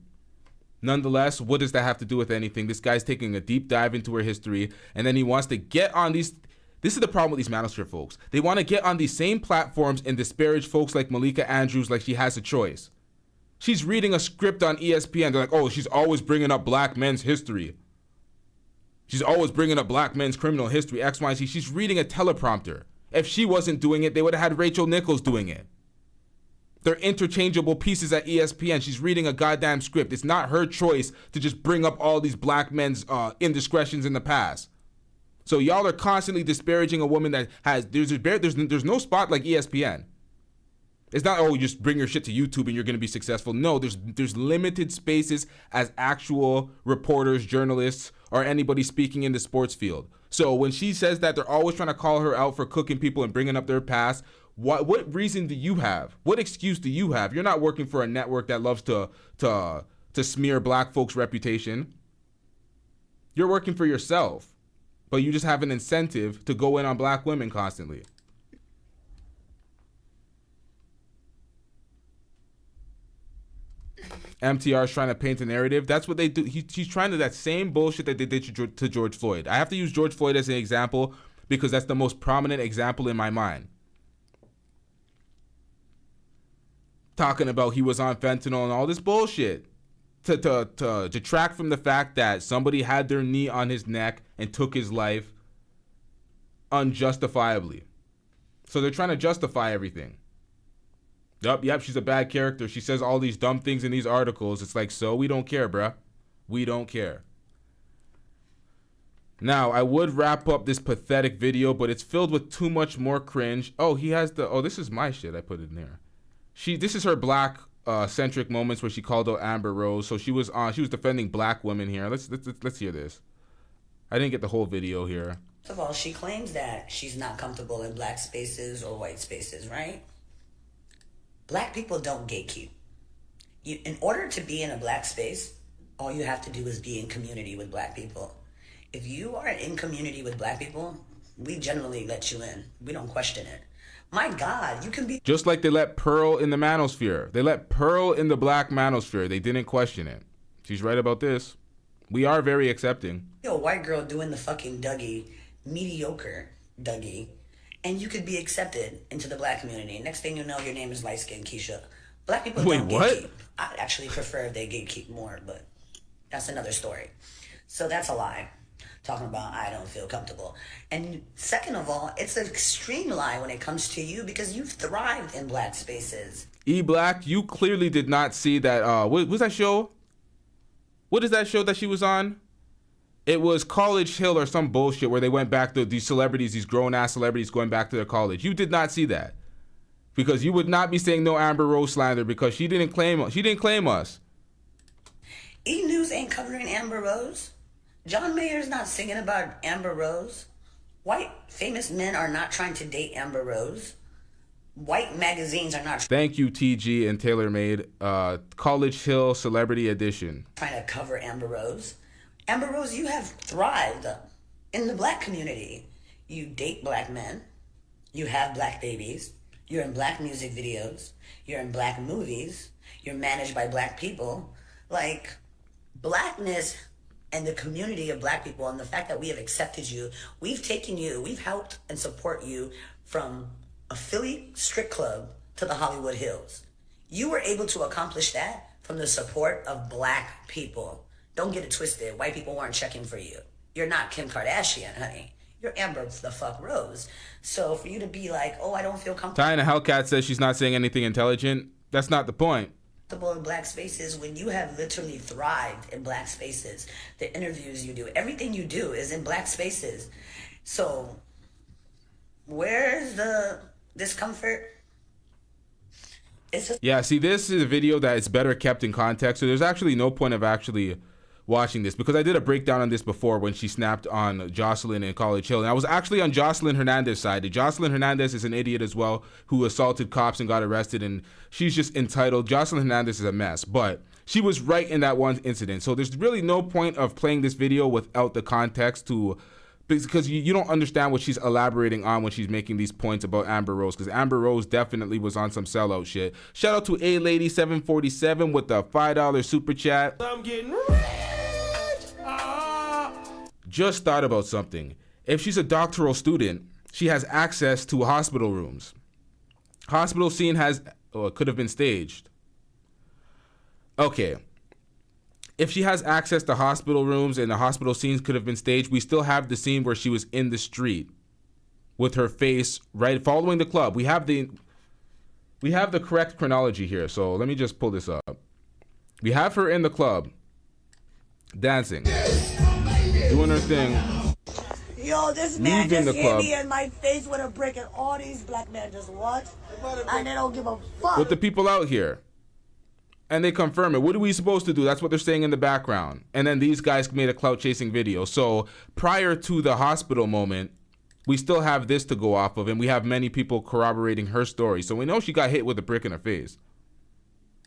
Nonetheless, what does that have to do with anything? This guy's taking a deep dive into her history, and then he wants to get on these. This is the problem with these Manosphere folks. They want to get on these same platforms and disparage folks like Malika Andrews like she has a choice. She's reading a script on ESPN. They're like, oh, she's always bringing up black men's history. She's always bringing up black men's criminal history, X, Y, Z. She's reading a teleprompter. If she wasn't doing it, they would have had Rachel Nichols doing it. They're interchangeable pieces at ESPN. She's reading a goddamn script. It's not her choice to just bring up all these black men's indiscretions in the past. So y'all are constantly disparaging a woman that has, there's no spot like ESPN. It's not, oh, you just bring your shit to YouTube and you're going to be successful. No, there's limited spaces as actual reporters, journalists, or anybody speaking in the sports field. So when she says that they're always trying to call her out for cooking people and bringing up their past, what reason do you have? What excuse do you have? You're not working for a network that loves to smear black folks' reputation. You're working for yourself, but you just have an incentive to go in on black women constantly. MTR is trying to paint a narrative. That's what they do. He's trying to that same bullshit that they did to George Floyd. I have to use George Floyd as an example because that's the most prominent example in my mind. Talking about he was on fentanyl and all this bullshit to detract from the fact that somebody had their knee on his neck and took his life unjustifiably. So they're trying to justify everything. Yep, she's a bad character. She says all these dumb things in these articles. It's like, so we don't care, bruh. We don't care. Now, I would wrap up this pathetic video, but it's filled with too much more cringe. Oh, he has the... Oh, this is my shit. I put it in there. This is her black centric moments where she called out Amber Rose. So she was defending black women here. Let's hear this. I didn't get the whole video here. First of all, she claims that she's not comfortable in black spaces or white spaces, right? Black people don't gatekeep. In order to be in a black space, all you have to do is be in community with black people. If you are in community with black people, we generally let you in. We don't question it. My God, you can be... Just like they let Pearl in the Manosphere. They let Pearl in the black Manosphere. They didn't question it. She's right about this. We are very accepting. A white girl doing the fucking Dougie, mediocre Dougie, and you could be accepted into the black community. Next thing you know, your name is light-skinned Keisha. Black people don't gatekeep. I actually prefer if they gatekeep more, but that's another story. So that's a lie. Talking about I don't feel comfortable. And second of all, it's an extreme lie when it comes to you because you've thrived in black spaces. E-Black, you clearly did not see that. What was that show? What is that show that she was on? It was College Hill or some bullshit where they went back to these celebrities, these grown-ass celebrities going back to their college. You did not see that. Because you would not be saying no Amber Rose slander because she didn't claim us. E-News ain't covering Amber Rose. John Mayer's not singing about Amber Rose. White famous men are not trying to date Amber Rose. White magazines are not... Thank you, TG and TaylorMade. College Hill Celebrity Edition. Trying to cover Amber Rose. Amber Rose, you have thrived in the black community. You date black men. You have black babies. You're in black music videos. You're in black movies. You're managed by black people. Like, blackness and the community of black people and the fact that we have accepted you, we've taken you, we've helped and support you from a Philly strip club to the Hollywood Hills. You were able to accomplish that from the support of black people. Don't get it twisted. White people weren't checking for you. You're not Kim Kardashian, honey. You're Amber the fuck Rose. So for you to be like, oh, I don't feel comfortable. Tyna Hellcat says she's not saying anything intelligent. That's not the point. In black spaces when you have literally thrived in black spaces. The interviews you do, everything you do is in black spaces. So where's the discomfort? Yeah, see, this is a video that is better kept in context. So there's actually no point of actually watching this because I did a breakdown on this before when she snapped on Jocelyn in College Hill. And I was actually on Jocelyn Hernandez's side. Jocelyn Hernandez is an idiot as well who assaulted cops and got arrested, and she's just entitled. Jocelyn Hernandez is a mess, but she was right in that one incident. So there's really no point of playing this video without the context because you don't understand what she's elaborating on when she's making these points about Amber Rose, because Amber Rose definitely was on some sellout shit. Shout out to A-Lady747 with the $5 super chat. I'm getting rich. Just thought about something. If she's a doctoral student, she has access to hospital rooms. Hospital scene could have been staged. Okay. If she has access to hospital rooms and the hospital scenes could have been staged, we still have the scene where she was in the street with her face right following the club. We have the correct chronology here. So let me just pull this up. We have her in the club dancing, doing her thing. Yo, this man Leaving just the hit club. me in my face with a brick, and all these black men just watch, and they don't give a fuck. With the people out here. And they confirm it. What are we supposed to do? That's what they're saying in the background. And then these guys made a clout chasing video. So prior to the hospital moment, we still have this to go off of, and we have many people corroborating her story. So we know she got hit with a brick in her face.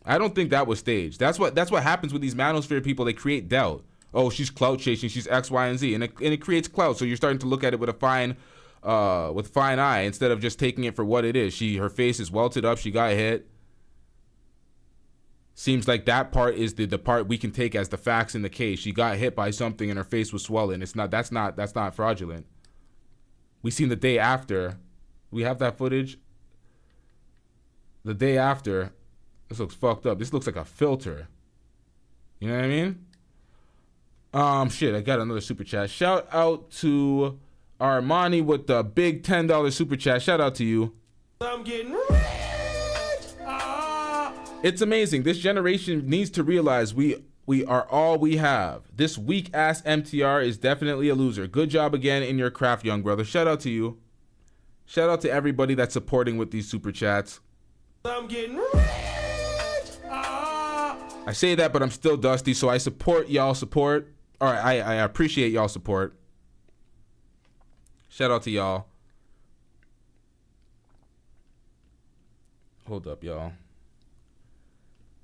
I don't think that was staged. That's what happens with these Manosphere people. They create doubt. Oh, she's clout chasing. She's X, Y, and Z, and it creates clout. So you're starting to look at it with a fine eye instead of just taking it for what it is. Her face is welted up. She got hit. Seems like that part is the part we can take as the facts in the case. She got hit by something and her face was swollen. That's not fraudulent. We seen the day after. We have that footage. The day after. This looks fucked up. This looks like a filter. You know what I mean? Shit, I got another super chat. Shout out to Armani with the big $10 super chat. Shout out to you. I'm getting rich. It's amazing. This generation needs to realize we are all we have. This weak ass MTR is definitely a loser. Good job again in your craft, young brother. Shout out to you. Shout out to everybody that's supporting with these super chats. I'm getting rich. I say that, but I'm still dusty, so I support y'all support. All right, I appreciate y'all support. Shout out to y'all. Hold up, y'all.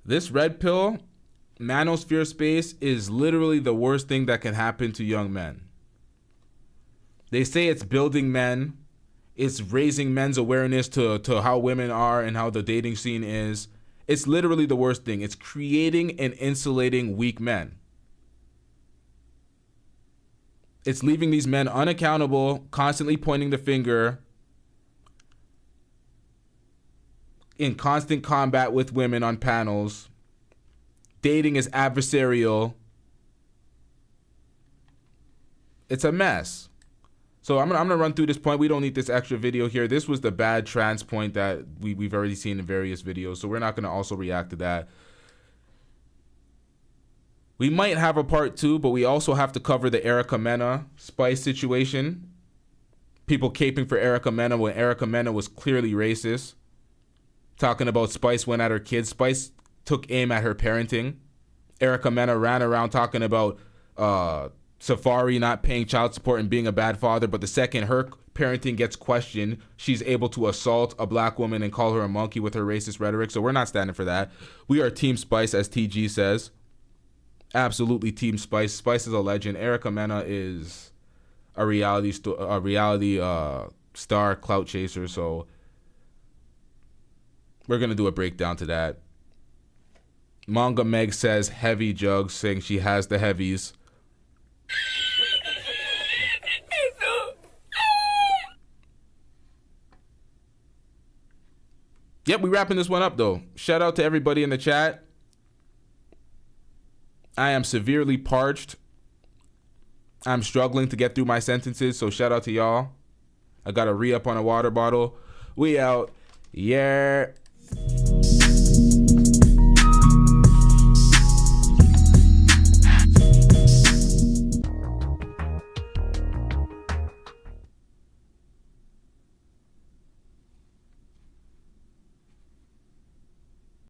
This red pill, Manosphere space, is literally the worst thing that can happen to young men. They say it's building men. It's raising men's awareness to how women are and how the dating scene is. It's literally the worst thing. It's creating and insulating weak men. It's leaving these men unaccountable, constantly pointing the finger, in constant combat with women on panels. Dating is adversarial. It's a mess. So I'm gonna run through this point. We don't need this extra video here. This was the bad trans point that we've already seen in various videos, so we're not gonna also react to that. We might have a part 2, but we also have to cover the Erica Mena Spice situation. People caping for Erica Mena when Erica Mena was clearly racist. Talking about Spice went at her kids. Spice took aim at her parenting. Erica Mena ran around talking about Safari not paying child support and being a bad father, but the second her parenting gets questioned, she's able to assault a black woman and call her a monkey with her racist rhetoric. So we're not standing for that. We are Team Spice, as TG says. Absolutely Team Spice. Spice is a legend. Erica Mena is a reality star, clout chaser. So we're gonna do a breakdown to that. Manga Meg says heavy jugs, saying she has the heavies. Yep, we wrapping this one up though. Shout out to everybody in the chat. I am severely parched. I'm struggling to get through my sentences, so shout out to y'all. I gotta re-up on a water bottle. We out. Yeah.